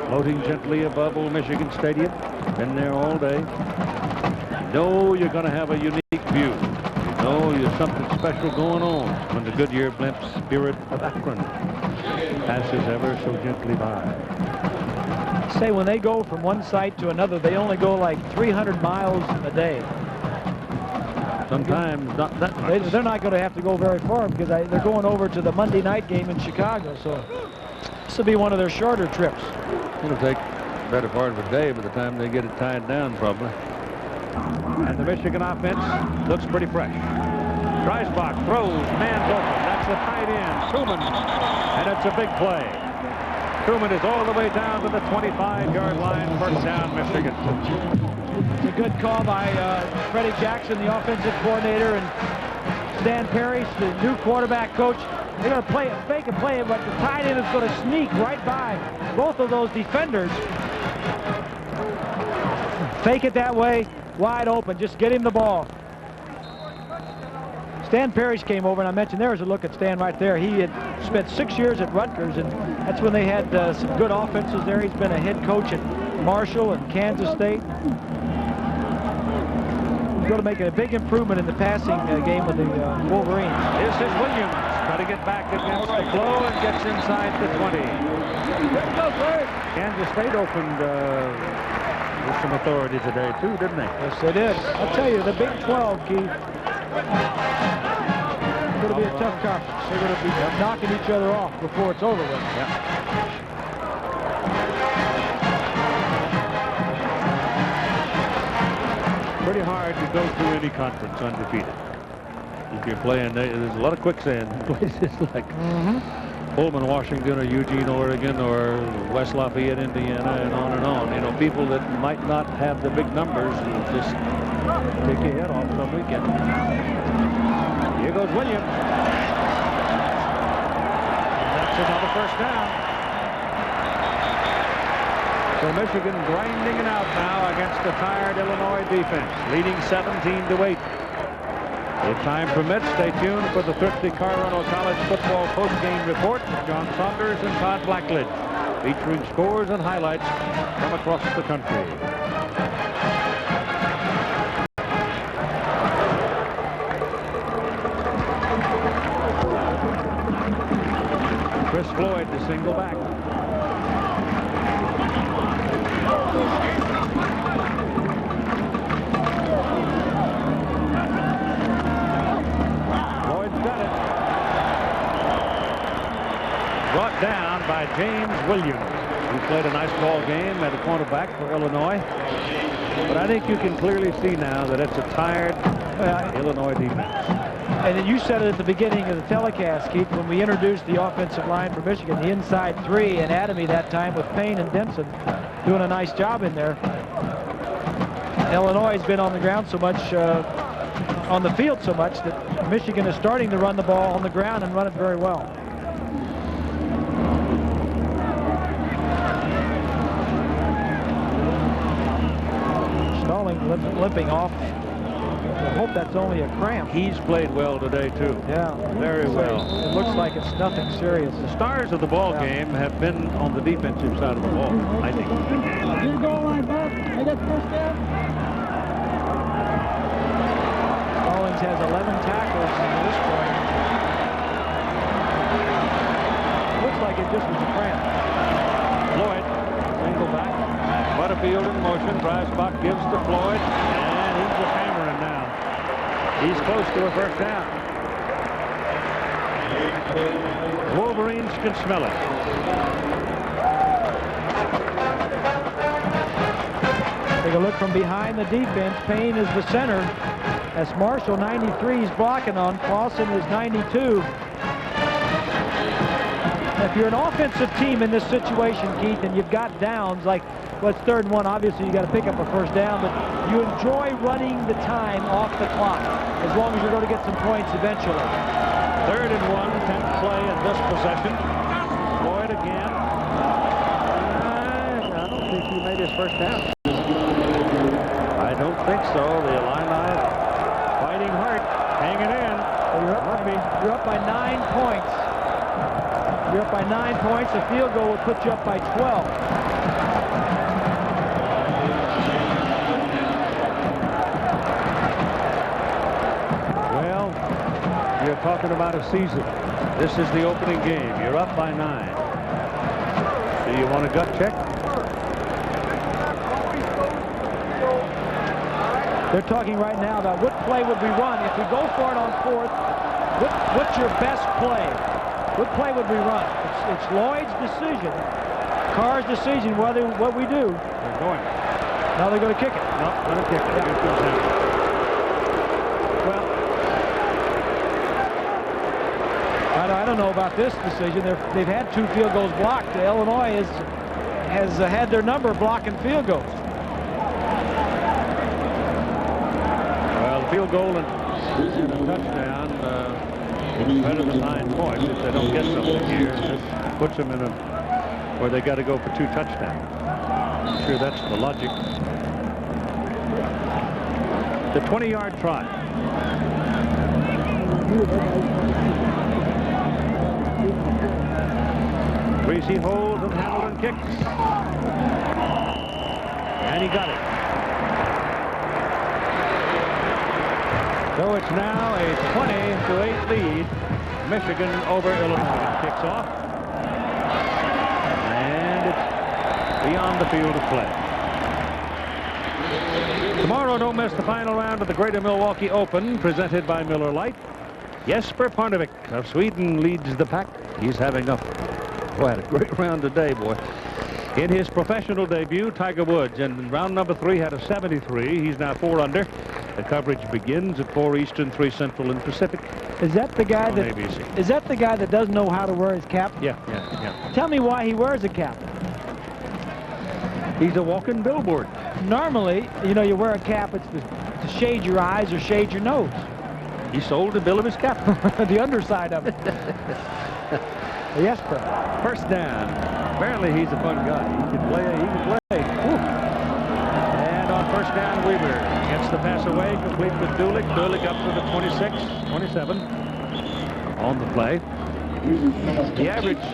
floating gently above Old Michigan Stadium. Been there all day. You know you're going to have a unique view. You know there's something special going on when the Goodyear blimp Spirit of Akron passes ever so gently by. Say when they go from one site to another, they only go like 300 miles a day. Sometimes not that much. They're not going to have to go very far because they're going over to the Monday night game in Chicago. So this will be one of their shorter trips. It'll take the better part of a day by the time they get it tied down, probably. And the Michigan offense looks pretty fresh. Dreisbach throws, man's open. That's the tight end, Truman. And it's a big play. Truman is all the way down to the 25-yard line. First down, Michigan. It's a good call by Freddie Jackson, the offensive coordinator, and Stan Parrish, the new quarterback coach. They're going to play a fake and play it, but the tight end is going to sneak right by both of those defenders. Fake it that way, wide open. Just get him the ball. Stan Parrish came over, and I mentioned there was a look at Stan right there. He had spent 6 years at Rutgers, and that's when they had some good offenses there. He's been a head coach at Marshall and Kansas State. He's going to make a big improvement in the passing game with the Wolverines. This is Williams. Try to get back against the flow and gets inside the 20. Kansas State opened with some authority today, too, didn't they? Yes, they did. I'll tell you, the Big 12, Keith, it's going to be a tough conference. They're going to be knocking each other off before it's over with. Yeah. Pretty hard to go through any conference undefeated. If you're playing, there's a lot of quicksand places like Pullman, Washington, or Eugene, Oregon, or West Lafayette, Indiana, and on and on. You know, people that might not have the big numbers will just take your head off some weekend. Here goes Williams. That's another first down. So Michigan grinding it out now against the tired Illinois defense, leading 17-8. If time permits, stay tuned for the Thrifty Colorado College football post-game report with John Saunders and Todd Blackledge, featuring scores and highlights from across the country. Chris Floyd to single back. Floyd's got it. Brought down by James Williams, who played a nice ball game at a cornerback for Illinois. But I think you can clearly see now that it's a tired Illinois defense. And then you said it at the beginning of the telecast, Keith, when we introduced the offensive line for Michigan, the inside three, anatomy that time with Payne and Denson doing a nice job in there. Illinois has been on the ground so much, on the field so much, that Michigan is starting to run the ball on the ground and run it very well. Stalling limping off. I hope that's only a cramp. He's played well today, too. Yeah. Very well. It looks like it's nothing serious. The stars of the ball game have been on the defensive side of the ball, I think. Good goal line, Bob. I got first down. Stallings has 11 tackles at this point. Looks like it just was a cramp. Floyd, single back. Butterfield in motion. Dreisbach gives to Floyd, and he's just hammering now. He's close to a first down. Wolverines can smell it. Take a look from behind the defense. Payne is the center. As Marshall, 93, is blocking on. Clausen is 92. If you're an offensive team in this situation, Keith, and you've got downs, like, well, it's 3rd and 1, obviously you got to pick up a first down, but you enjoy running the time off the clock as long as you're going to get some points eventually. 3rd and 1, 10th play in this possession. Floyd again. I don't think he made his first down. I don't think so. The Illini fighting hard, hanging in. You're up by 9 points. You're up by 9 points. A field goal will put you up by 12. Well, you're talking about a season. This is the opening game. You're up by 9. Do you want a gut check? They're talking right now about what play would we run. If we go for it on 4th, what's your best play? What play would we run? It's Lloyd's decision, Carr's decision, what we do. They're going. Now they're going to kick it. No, going to kick it. Yeah. Well, I don't know about this decision. They've had 2 field goals blocked. Illinois has had their number blocking field goals. Well, the field goal and a touchdown. Better than 9 points. If they don't get something here, this puts them in where they got to go for 2 touchdowns. I'm sure that's the logic. The 20-yard try. Greasy holds and Hamilton kicks. And he got it. So it's now a 20-8 lead. Michigan over Illinois. Kicks off. And it's beyond the field of play. Tomorrow, don't miss the final round of the Greater Milwaukee Open, presented by Miller Lite. Jesper Parnevik of Sweden leads the pack. He's having had a great round today, boy. In his professional debut, Tiger Woods, in round number 3, had a 73. He's now 4 under. The coverage begins at 4 Eastern, 3 Central, and Pacific. Is that the guy on ABC. Is that the guy that doesn't know how to wear his cap? Yeah. Tell me why he wears a cap. He's a walking billboard. Normally, you wear a cap, it's to shade your eyes or shade your nose. He sold the bill of his cap. The underside of it. Jesper. First down. Apparently he's a fun guy. He can play. Whew. And on first down, Weaver gets the pass away, complete with Dulick. Dulick up to the 26, 27 on the play. The average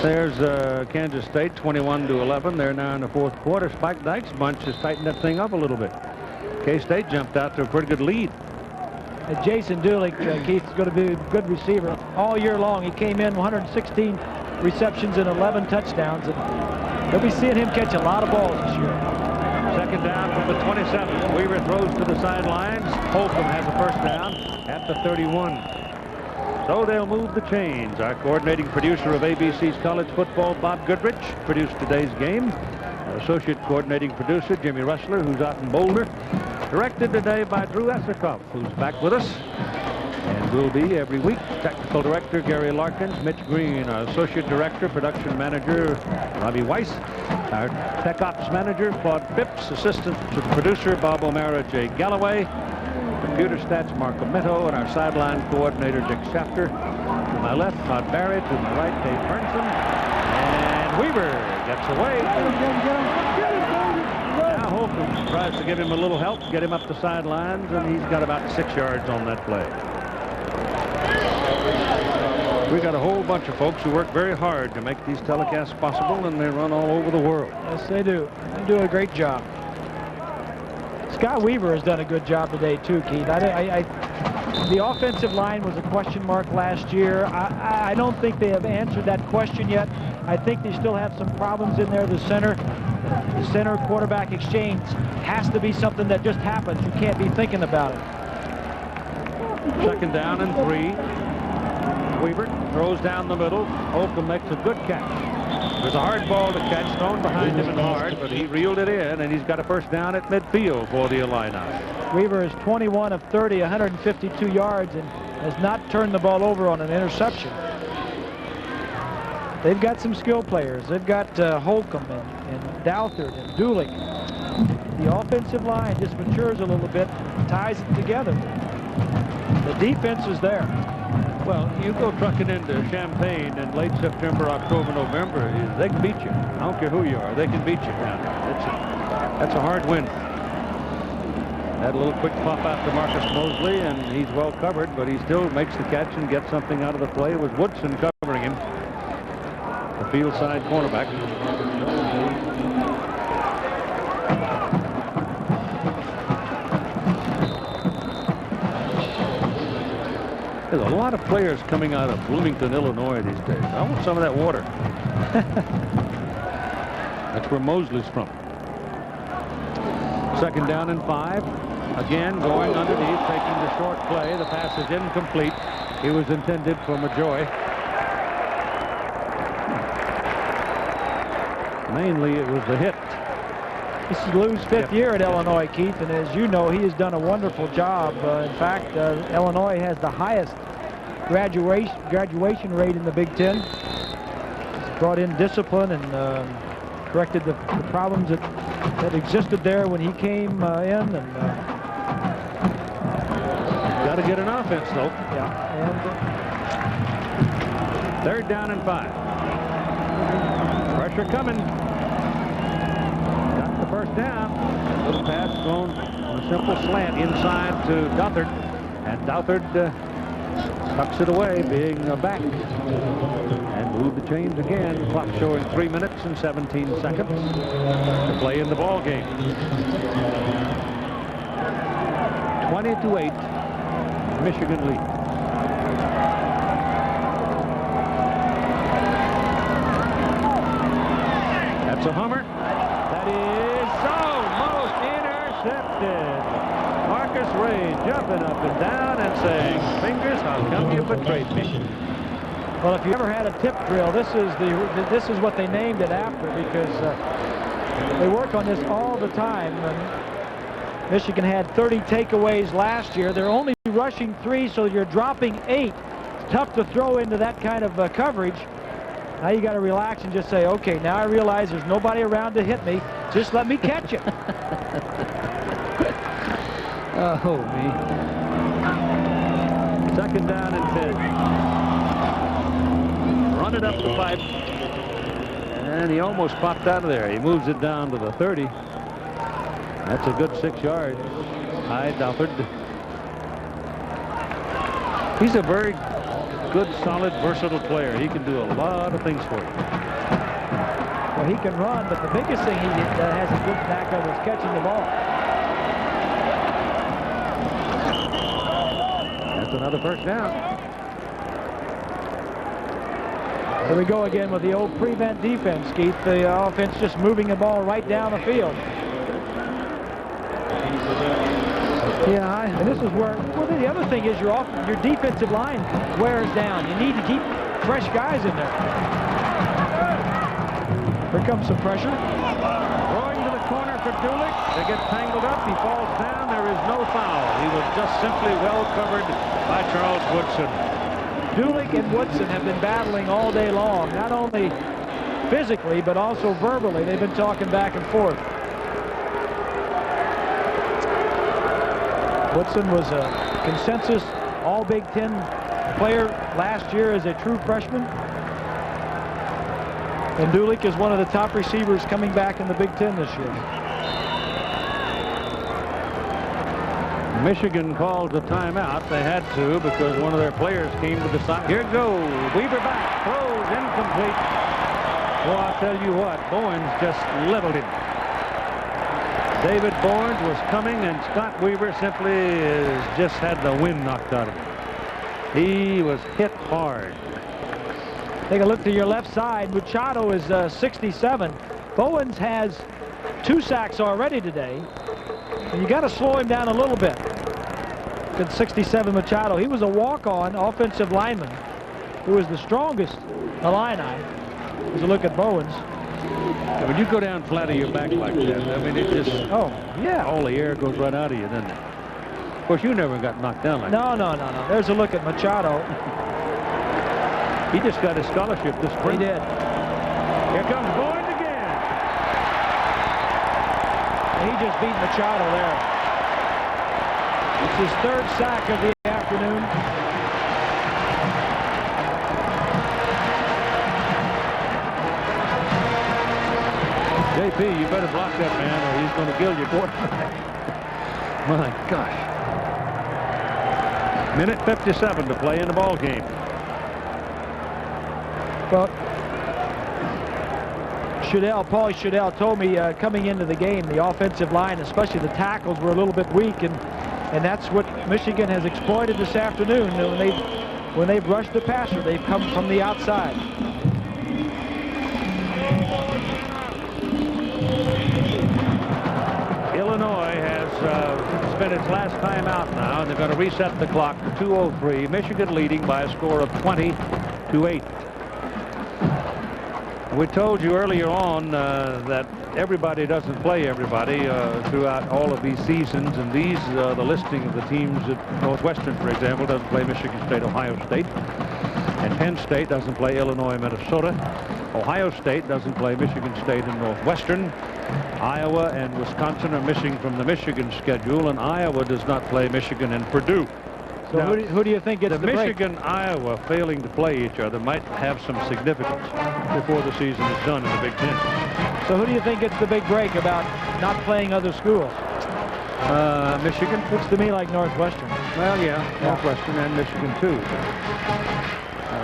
there's Kansas State 21-11. They're now in the 4th quarter. Spike Dykes' bunch has tightened that thing up a little bit. K-State jumped out to a pretty good lead. Jason Dulick, Keith, is going to be a good receiver all year long. He came in 116 receptions and 11 touchdowns, and they'll be seeing him catch a lot of balls this year. Second down from the 27. Weaver throws to the sidelines. Holcomb has a first down at the 31. So they'll move the chains. Our coordinating producer of ABC's College Football, Bob Goodrich, produced today's game. Our associate coordinating producer, Jimmy Russler, who's out in Boulder. Directed today by Drew Esikoff, who's back with us and will be every week. Technical director, Gary Larkins. Mitch Green, our associate director. Production manager, Robbie Weiss. Our tech ops manager, Claude Phipps. Assistant to the producer, Bob O'Mara, Jay Galloway. Computer stats, Mark Ametto, and our sideline coordinator, Dick Shafter. To my left, Todd Barrett. To my right, Dave Burnson. And Weaver gets away. Now Holcomb tries to give him a little help, get him up the sidelines, and he's got about 6 yards on that play. We got a whole bunch of folks who work very hard to make these telecasts possible, and they run all over the world. Yes, they do. They do a great job. Scott Weaver has done a good job today, too, Keith. The offensive line was a question mark last year. I don't think they have answered that question yet. I think they still have some problems in there. The center quarterback exchange has to be something that just happens. You can't be thinking about it. Second down and 3. Weaver throws down the middle. Holcomb makes a good catch. There's a hard ball to catch, thrown behind him and hard, but he reeled it in, and he's got a first down at midfield for the Illini. Weaver is 21 of 30, 152 yards, and has not turned the ball over on an interception. They've got some skill players. They've got Holcomb and Douthert and Dulick. The offensive line just matures a little bit, ties it together. The defense is there. Well, you go trucking into Champaign in late September, October, November, they can beat you. I don't care who you are. They can beat you down there. That's a hard win. Had a little quick pop out to Marcus Mosley, and he's well covered, but he still makes the catch and gets something out of the play. It was Woodson covering him, the field side cornerback. There's a lot of players coming out of Bloomington, Illinois these days. I want some of that water. That's where Mosley's from. Second down and 5. Again, going underneath, taking the short play. The pass is incomplete. It was intended for Majoy. Mainly, it was the hit. This is Lou's 5th year at Illinois, Keith, and as you know, he has done a wonderful job. In fact, Illinois has the highest graduation rate in the Big Ten. He's brought in discipline and corrected the problems that existed there when he came in. And got to get an offense, though. Yeah. And third down and 5. Pressure coming. First down. Little pass thrown on a simple slant inside to Douthert. And Douthert tucks it away, being a back. And move the chains again. Clock showing 3 minutes and 17 seconds to play in the ball game. 20-8. Michigan lead. That's a hummer. That is intercepted. Marcus Ray jumping up and down and saying, "Fingers, how come you betrayed me?" Well, if you ever had a tip drill, this is what they named it after, because they work on this all the time. And Michigan had 30 takeaways last year. They're only rushing 3, so you're dropping 8. It's tough to throw into that kind of coverage. Now you got to relax and just say, okay, now I realize there's nobody around to hit me. Just let me catch it. Oh, me. Second down and 10. Run it up the pipe. And he almost popped out of there. He moves it down to the 30. That's a good 6 yards. High Douthert. He's a very good, solid, versatile player. He can do a lot of things for you. Well, he can run, but the biggest thing he has a good knack of is catching the ball. Another first down. Here we go again with the old prevent defense, Keith. The offense just moving the ball right down the field. Yeah, and this is where, well, the other thing is your defensive line wears down. You need to keep fresh guys in there. Here comes some pressure. Throwing to the corner for Dulick. They get tangled up. He falls down. There is no foul. He was just simply well covered by Charles Woodson. Dulick and Woodson have been battling all day long, not only physically, but also verbally. They've been talking back and forth. Woodson was a consensus All Big Ten player last year as a true freshman. And Dulick is one of the top receivers coming back in the Big Ten this year. Michigan called the timeout. They had to because one of their players came to the side. Here goes. Weaver back. Throws incomplete. Well, I'll tell you what. Bowens just leveled him. David Bowens was coming, and Scott Weaver simply just had the wind knocked out of him. He was hit hard. Take a look to your left side. Machado is 67. Bowens has 2 sacks already today. And you got to slow him down a little bit. At 67 Machado. He was a walk-on offensive lineman who was the strongest Illini. There's a look at Bowens. When you go down flat on your back like that, I mean, it just, oh, yeah, all the air goes right out of you, doesn't it? Of course, you never got knocked down like that. No. There's a look at Machado. He just got his scholarship this spring. He did. Here comes Bowens again. He just beat Machado there. It's his 3rd sack of the afternoon. JP, you better block that man or he's going to kill your quarterback. My gosh. Minute 57 to play in the ball game. Well, Paul Shadell told me coming into the game, the offensive line, especially the tackles, were a little bit weak, and that's what Michigan has exploited this afternoon. When they've rushed the passer, they've come from the outside. Illinois has spent its last time out now, and they're going to reset the clock to 2:03. Michigan leading by a score of 20-8. We told you earlier on that everybody doesn't play everybody throughout all of these seasons, and these the listing of the teams at Northwestern, for example, doesn't play Michigan State, Ohio State, and Penn State doesn't play Illinois, Minnesota. Ohio State doesn't play Michigan State and Northwestern. Iowa and Wisconsin are missing from the Michigan schedule, and Iowa does not play Michigan and Purdue. So now, who do you think gets the Michigan-Iowa failing to play each other might have some significance before the season is done in the Big Ten. So who do you think gets the big break about not playing other schools? Michigan. Looks to me like Northwestern. Well, yeah, Northwestern and Michigan too.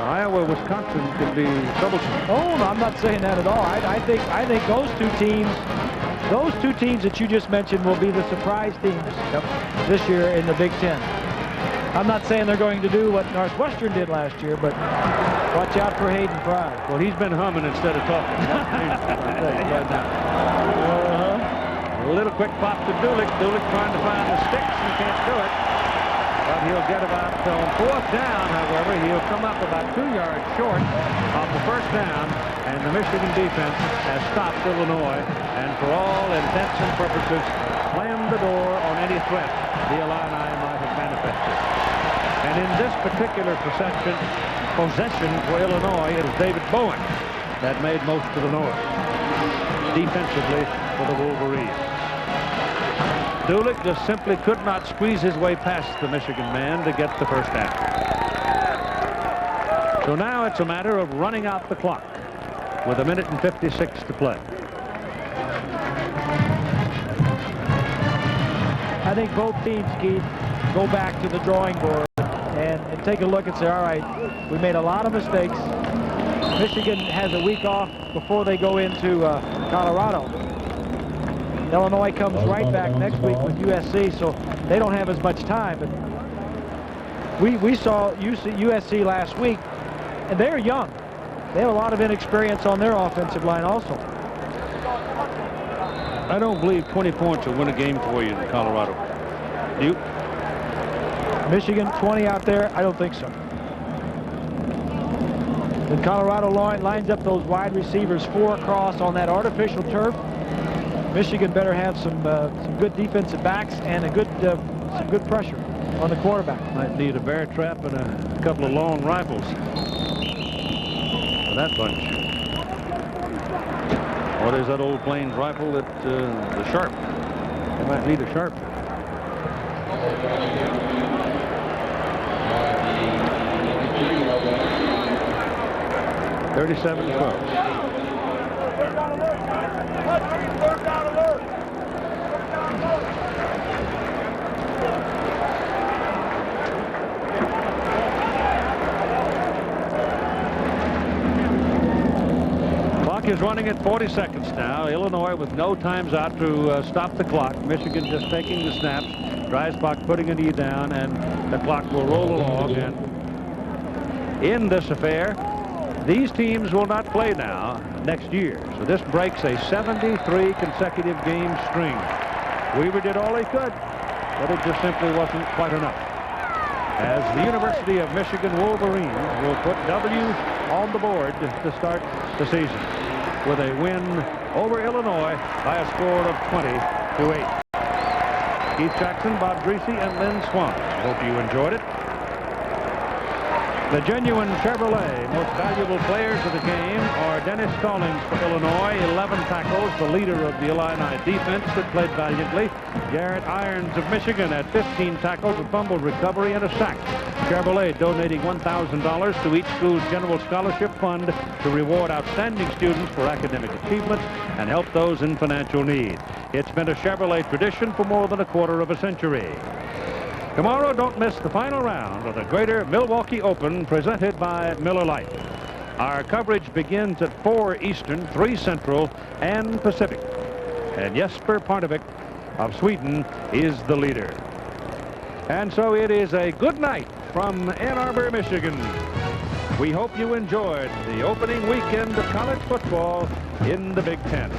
Iowa, Wisconsin could be troublesome. Oh, no, I'm not saying that at all. I think those two teams that you just mentioned will be the surprise teams this year in the Big Ten. I'm not saying they're going to do what Northwestern did last year, but watch out for Hayden Fry. Well, he's been humming instead of talking. A little quick pop to Dulick. Dulick trying to find the sticks and can't do it. But he'll get about on 4th down, however, he'll come up about 2 yards short of the 1st down, and the Michigan defense has stopped Illinois, and for all intents and purposes, slammed the door on any threat the Illini might have manifested. And in this particular possession for Illinois, it was David Bowen that made most of the noise defensively for the Wolverines. Dulick just simply could not squeeze his way past the Michigan man to get the 1st down. So now it's a matter of running out the clock with 1:56 to play. I think both teams, Keith, go back to the drawing board and take a look and say, all right, we made a lot of mistakes. Michigan has a week off before they go into Colorado. Illinois comes right back next week with USC, so they don't have as much time. But We saw USC last week, and they're young. They have a lot of inexperience on their offensive line also. I don't believe 20 points will win a game for you in Colorado. Do you? Michigan 20 out there? I don't think so. The Colorado lines up those wide receivers 4 across on that artificial turf. Michigan better have some good defensive backs and some good pressure on the quarterback. Might need a bear trap and a couple of long rifles for that bunch. What is that old Plains rifle that the Sharp? They might need a Sharp. $37-12. Clock is running at 40 seconds now. Illinois with no times out to stop the clock. Michigan just taking the snaps. Dreisbach putting a knee down, and the clock will roll along. And in this affair, these teams will not play now next year. So this breaks a 73 consecutive game string. Weaver did all he could, but it just simply wasn't quite enough. As the University of Michigan Wolverines will put W on the board to start the season with a win over Illinois by a score of 20-8. Keith Jackson, Bob Greasy, and Lynn Swan. Hope you enjoyed it. The genuine Chevrolet most valuable players of the game are Dennis Stallings for Illinois, 11 tackles, the leader of the Illini defense that played valiantly. Garrett Irons of Michigan had 15 tackles, a fumbled recovery, and a sack. Chevrolet donating $1,000 to each school's general scholarship fund to reward outstanding students for academic achievements and help those in financial need. It's been a Chevrolet tradition for more than a quarter of a century. Tomorrow, don't miss the final round of the Greater Milwaukee Open presented by Miller Lite. Our coverage begins at 4 Eastern, 3 Central, and Pacific. And Jesper Parnevik of Sweden is the leader. And so it is a good night from Ann Arbor, Michigan. We hope you enjoyed the opening weekend of college football in the Big Ten.